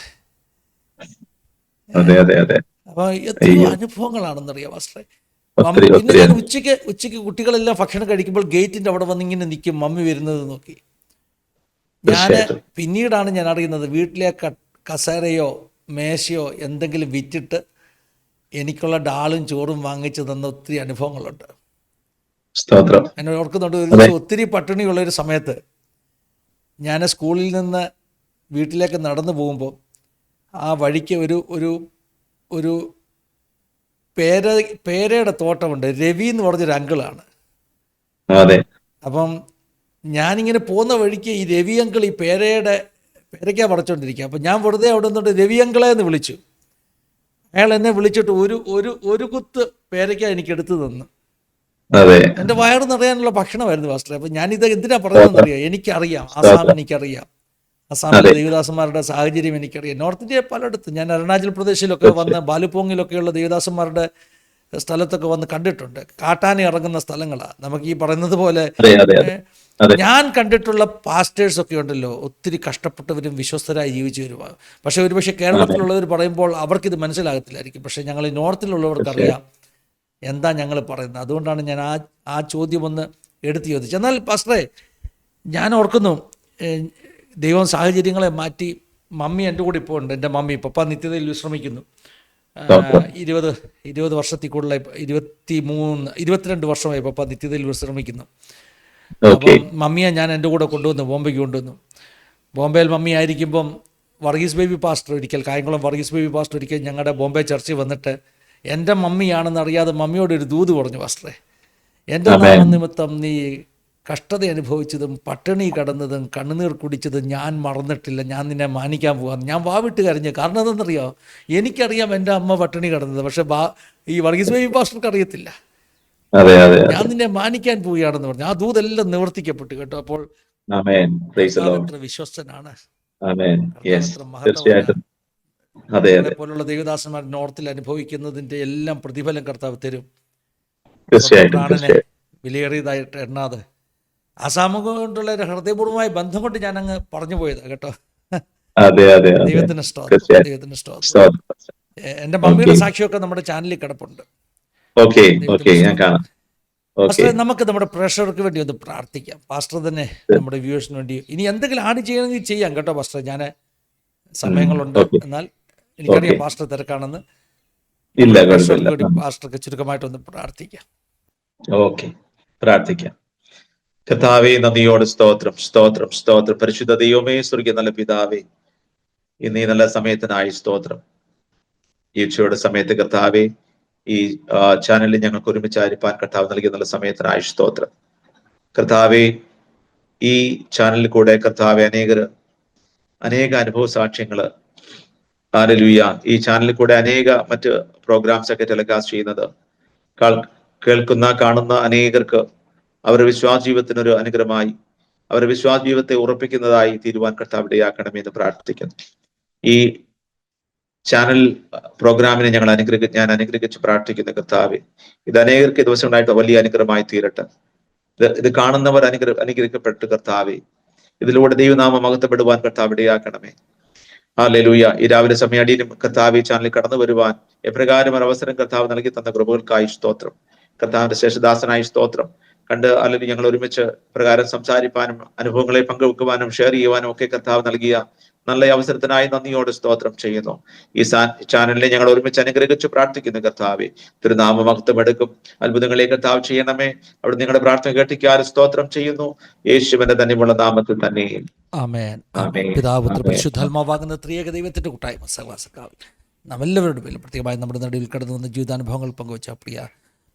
അതെ അതെ അതെ. അപ്പോൾ എത്രയോ അയ്യോ, അനുഭവങ്ങളാണെന്നറിയാം മാസ്റ്ററെ. ഒത്തിരി പിന്നെ ഒത്തിരി ഞാൻ ഉച്ചയ്ക്ക് കുട്ടികളെല്ലാം ഭക്ഷണം കഴിക്കുമ്പോൾ ഗേറ്റിൻ്റെ അവിടെ വന്നിങ്ങനെ നിൽക്കും, മമ്മി വരുന്നത് നോക്കി. തീർച്ചയായിട്ടും. പിന്നീടാണ് ഞാൻ അറിയുന്നത്, വീട്ടിലെ കസേരയോ മേശയോ എന്തെങ്കിലും വിറ്റിട്ട് എനിക്കുള്ള ഡാളും ചോറും വാങ്ങിച്ചു തന്ന ഒത്തിരി അനുഭവങ്ങളുണ്ട്. സ്തോത്രം. ഞാൻ ഓർക്കുന്നുണ്ട്, ഒരു അതെ. ദിവസം ഒത്തിരി പട്ടിണിയുള്ളൊരു സമയത്ത് ഞാൻ സ്കൂളിൽ നിന്ന് വീട്ടിലേക്ക് നടന്നു പോകുമ്പോൾ ആ വഴിക്ക് ഒരു ഒരു പേരയുടെ തോട്ടമുണ്ട്. രവി എന്ന് പറഞ്ഞൊരു അങ്കിളാണ്. അതെ. അപ്പം ഞാനിങ്ങനെ പോകുന്ന വഴിക്ക് ഈ രവി അങ്കിൾ ഈ പേരയ്ക്ക പറിച്ചുകൊണ്ടിരിക്കുക. അപ്പം ഞാൻ വെറുതെ അവിടെ നിന്നിട്ട് രവി അങ്കിളെ എന്ന് വിളിച്ചു. അയാൾ എന്നെ വിളിച്ചിട്ട് ഒരു കുത്ത് പേരയ്ക്ക എനിക്ക് എടുത്തു തന്നു. അതെ. എൻ്റെ വയറ് നിറയാനുള്ള ഭക്ഷണമായിരുന്നു മാസ്റ്റർ. അപ്പം ഞാനിത് എന്തിനാ സ്തോത്രം. പറയുന്നതെന്നറിയാം, എനിക്കറിയാം ആസാം, സ്തോത്രം. എനിക്കറിയാം ആസാമിലെ അതെ. ദേവദാസന്മാരുടെ സാഹചര്യം എനിക്കറിയാം. നോർത്ത് ഇന്ത്യ പലയിടത്തും, ഞാൻ അരുണാചൽ പ്രദേശിലൊക്കെ വന്ന് തീർച്ചയായും. ബാലുപോങ്ങിലൊക്കെയുള്ള ദേവദാസന്മാരുടെ സ്ഥലത്തൊക്കെ വന്ന് കണ്ടിട്ടുണ്ട്. കാട്ടാന ഇറങ്ങുന്ന സ്ഥലങ്ങളാണ് നമുക്ക് ഈ പറയുന്നത് പോലെ. അതെ അതെ അതെ അതെ. ഞാൻ കണ്ടിട്ടുള്ള പാസ്റ്റേഴ്സൊക്കെ ഉണ്ടല്ലോ, ഒത്തിരി കഷ്ടപ്പെട്ടവരും വിശ്വസ്തരായി ജീവിച്ചവരുമാണ്. പക്ഷേ ഒരുപക്ഷെ അതെ. കേരളത്തിലുള്ളവർ പറയുമ്പോൾ അവർക്കിത് മനസ്സിലാകത്തില്ലായിരിക്കും. പക്ഷേ ഞങ്ങൾ ഈ നോർത്തിലുള്ളവർക്കറിയാം തീർച്ചയായും. എന്താ ഞങ്ങൾ പറയുന്നത്. അതുകൊണ്ടാണ് ഞാൻ ആ ചോദ്യം ഒന്ന് എടുത്തു ചോദിച്ചത്. എന്നാൽ പാസ്റ്ററെ, ഞാൻ ഓർക്കുന്നു, ദൈവം സാഹചര്യങ്ങളെ മാറ്റി മമ്മി എൻ്റെ കൂടെ ഇപ്പോൾ ഉണ്ട്. എൻ്റെ മമ്മി പപ്പ നിത്യതയിൽ വിശ്രമിക്കുന്നു. സ്തോത്രം. 20 വർഷത്തിൽ കൂടുതലായി, 22 വർഷമായി പപ്പ നിത്യതയിൽ വിശ്രമിക്കുന്നു. ഓക്കെ. അപ്പം മമ്മിയെ ഞാൻ എൻ്റെ കൂടെ ബോംബെക്ക് കൊണ്ടുവന്നു. ബോംബെയിൽ മമ്മി ആയിരിക്കുമ്പം വർഗീസ് ബേബി പാസ്റ്റർ ഒരിക്കൽ, കായംകുളം വർഗീസ് ബേബി പാസ്റ്റർ ഒരിക്കൽ ഞങ്ങളുടെ ബോംബെ ചർച്ചിൽ വന്നിട്ട് എൻ്റെ മമ്മിയാണെന്ന് അറിയാതെ മമ്മിയോട് ഒരു ദൂത് പറഞ്ഞു, പാസ്റ്ററെ, എൻ്റെ ആമേൻ. നാമനിമിത്തം നീ കഷ്ടത അനുഭവിച്ചതും പട്ടിണി കടന്നതും കണ്ണുനീർ കുടിച്ചതും ഞാൻ മറന്നിട്ടില്ല. ഞാൻ നിന്നെ മാനിക്കാൻ പോകാം. ഞാൻ വാവിട്ട് കരഞ്ഞു. കാരണം എന്തെന്നറിയോ, എനിക്കറിയാം എൻ്റെ അമ്മ പട്ടിണി കടന്നത്, പക്ഷേ ഈ വർഗീസ് ബേബി പാസ്റ്റർക്ക് അറിയത്തില്ല. അതെ അതെ ഞാൻ അതെ. നിന്നെ മാനിക്കാൻ പോവുകയാണെന്ന് പറഞ്ഞു. ആ ദൂതെല്ലാം നിവർത്തിക്കപ്പെട്ടു കേട്ടോ. അപ്പോൾ ആമേൻ. പ്രൈസ് ദി കർത്താവ് ലോർഡ്. എത്ര വിശ്വസ്തനാണ്, ആമേൻ. കർത്താവ് യെസ്. എത്ര മഹത്വവാനാണ്. തീർച്ചയായിട്ടും. അതെ ഞങ്ങളെ അതെ. പോലുള്ള ദൈവദാസന്മാർ നോർത്തിൽ അനുഭവിക്കുന്നതിൻ്റെ എല്ലാം പ്രതിഫലം കർത്താവ് തരും. സ്വന്തം തീർച്ചയായിട്ടും. പ്രാണനെ തീർച്ചയായിട്ടും. വിലയേറിയതായിട്ട് എണ്ണാതെ, ആസാമ കൊണ്ടുള്ള ഒരു ഹൃദയപൂർവമായ ബന്ധം കൊണ്ട് ഞാൻ അങ്ങ് പറഞ്ഞു പോയതാണ് കേട്ടോ. അതെ അതെ അതെ. ദൈവത്തിന് സ്തോത്രം, തീർച്ചയായിട്ടും. ദൈവത്തിന് സ്തോത്രം. സ്തോത്രം. എൻ്റെ ഓക്കെ. മമ്മിയുടെ സാക്ഷിയൊക്കെ നമ്മുടെ ചാനലിൽ കിടപ്പുണ്ട്. Okay okay. ദൈവത്തിന് ഞാൻ സ്തോത്രം. കാണാം. ഓക്കെ. പാസ്റ്ററെ, നമുക്ക് നമ്മുടെ പ്രേക്ഷകർക്ക് വേണ്ടി ഒന്ന് പ്രാർത്ഥിക്കാം. പാസ്റ്റർ തന്നെ നമ്മുടെ വ്യൂവേഴ്സിന് വേണ്ടി ഇനി എന്തെങ്കിലും ആഡ് ചെയ്യണമെങ്കിൽ ചെയ്യാം കേട്ടോ പാസ്റ്റർ. ഞാൻ സമയങ്ങളുണ്ട്, ഓക്കെ. എന്നാൽ എനിക്കറിയാം ഓക്കെ. പാസ്റ്റർ തിരക്കാണെന്ന്. ഇല്ല, നമ്മുടെ കുഴപ്പമില്ല. പ്രേക്ഷകർക്ക് വേണ്ടി പാസ്റ്റർക്ക് ചുരുക്കമായിട്ടൊന്ന് പ്രാർത്ഥിക്കാം. ഓക്കെ. പ്രാർത്ഥിക്കാം. കർത്താവേ, നന്ദിയോട് സ്തോത്രം സ്തോത്രം സ്തോത്രം. പരിശുദ്ധ ദൈവമേ, സ്വർഗീയ നല്ല പിതാവേ, ഇന്ന് ഈ നല്ല സമയത്തിനായി സ്തോത്രം. ഈ ഉച്ചയുടെ സമയത്ത് കർത്താവേ, ഈ ചാനലിൽ ഞങ്ങൾക്ക് ഒരുമിച്ചായിരിക്കാൻ കർത്താവ് നൽകിയ നല്ല സമയത്തിനായി സ്തോത്രം. കർത്താവേ, ഈ ചാനലിൽ കൂടെ കർത്താവെ അനേക അനുഭവ സാക്ഷ്യങ്ങള്, ഹല്ലേലൂയ, ഈ ചാനലിൽ കൂടെ അനേക മറ്റ് പ്രോഗ്രാംസ് ഒക്കെ ടെലികാസ്റ്റ് ചെയ്യുന്നത് കേൾക്കുന്ന കാണുന്ന അനേകർക്ക് അവരുടെ വിശ്വാസ ജീവിതത്തിനൊരു അനുഗ്രഹമായി, അവരുടെ വിശ്വാസ ജീവിതത്തെ ഉറപ്പിക്കുന്നതായി തീരുവാൻ കർത്താവ് ഇടയാക്കണമെന്ന് പ്രാർത്ഥിക്കുന്നു. ഈ ചാനൽ പ്രോഗ്രാമിനെ ഞാൻ അനുഗ്രഹിച്ച് പ്രാർത്ഥിക്കുന്ന കർത്താവെ, ഇത് അനേകർക്ക് ദിവസം ഉണ്ടായിട്ട് വലിയ അനുഗ്രഹമായി തീരട്ടെ. ഇത് കാണുന്നവർ അനുഗ്രഹിക്കപ്പെട്ട് കർത്താവെ, ഇതിലൂടെ ദൈവനാമം മഹത്വപ്പെടുവാൻ കർത്താവ് ഇടയാക്കണമേ. ഹല്ലേലൂയ. ഈ രാവിലെ സമയടിയിലും കർത്താവ് ഈ ചാനലിൽ കടന്നു വരുവാൻ എപ്രകാരം ഒരു അവസരം കർത്താവ് നൽകി തന്ന കൃപകൾക്കായി സ്തോത്രം. കർത്താവിന്റെ ശേഷദാസനായി സ്തോത്രം. അല്ലെങ്കിൽ ഞങ്ങൾ ഒരുമിച്ച് പ്രകാരം സംസാരിപ്പാനും അനുഭവങ്ങളെ പങ്കുവെക്കുവാനും ഷെയർ ചെയ്യുവാനും ഒക്കെ കർത്താവ് നൽകിയ നല്ല അവസരത്തിനായി നന്ദിയോടെ സ്തോത്രം ചെയ്യുന്നു. ഈ ചാനലിനെ ഞങ്ങൾ ഒരുമിച്ച് അനുഗ്രഹിച്ച് പ്രാർത്ഥിക്കുന്നു കർത്താവെ. തിരുനാമ മഹത്വം എടുക്കും അത്ഭുതങ്ങളെ കർത്താവ് ചെയ്യണമേ. അവിടെ നിങ്ങളുടെ പ്രാർത്ഥന കേട്ടിക്കാറ് സ്തോത്രം ചെയ്യുന്നു. യേശുവിന്റെ തന്നെയുള്ള നാമത്തിൽ തന്നെ. ആമേൻ. ആമേൻ. പിതാപുത്ര ആമേൻ. പരിശുദ്ധാത്മാവാകുന്ന ത്രിയേക ദൈവത്തിന്റെ കൂട്ടായ്മ സഹവാസക്കാവിൽ നാം എല്ലാവരുടെ പേരിലും പ്രത്യേകമായി നമ്മുടെ നടുവിൽ കടന്നു വന്ന ജീവിതാനുഭവങ്ങൾ പങ്കുവച്ച പ്രിയ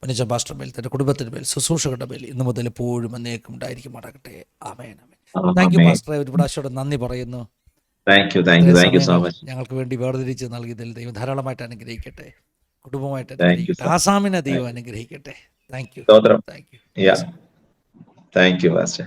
മനുഷ്യ പാസ്റ്റർ മേൽ, തന്റെ കുടുംബത്തിന് മേൽ, ശുശ്രൂഷകളുടെ മേൽ ഇന്നു മുതൽ എപ്പോഴും എന്നേക്കും ഉണ്ടായിരിക്കുമാറാകട്ടെ. ആമേൻ. ആമേൻ. താങ്ക് യു പാസ്റ്ററെ. ഒരു പ്രാവശ്യം നന്ദി പറയുന്നു. Thank you so much. ഞങ്ങൾക്ക് വേണ്ടി വേർതിരിച്ച് നൽകിയതിൽ ദൈവം ധാരാളമായിട്ട് അനുഗ്രഹിക്കട്ടെ. കുടുംബമായിട്ട് Thank you, അനുഗ്രഹിക്കട്ടെ. ആസാമിനെ ദൈവം അനുഗ്രഹിക്കട്ടെ. Thank you. സ്തോത്രം. Thank you. Thank you pastor.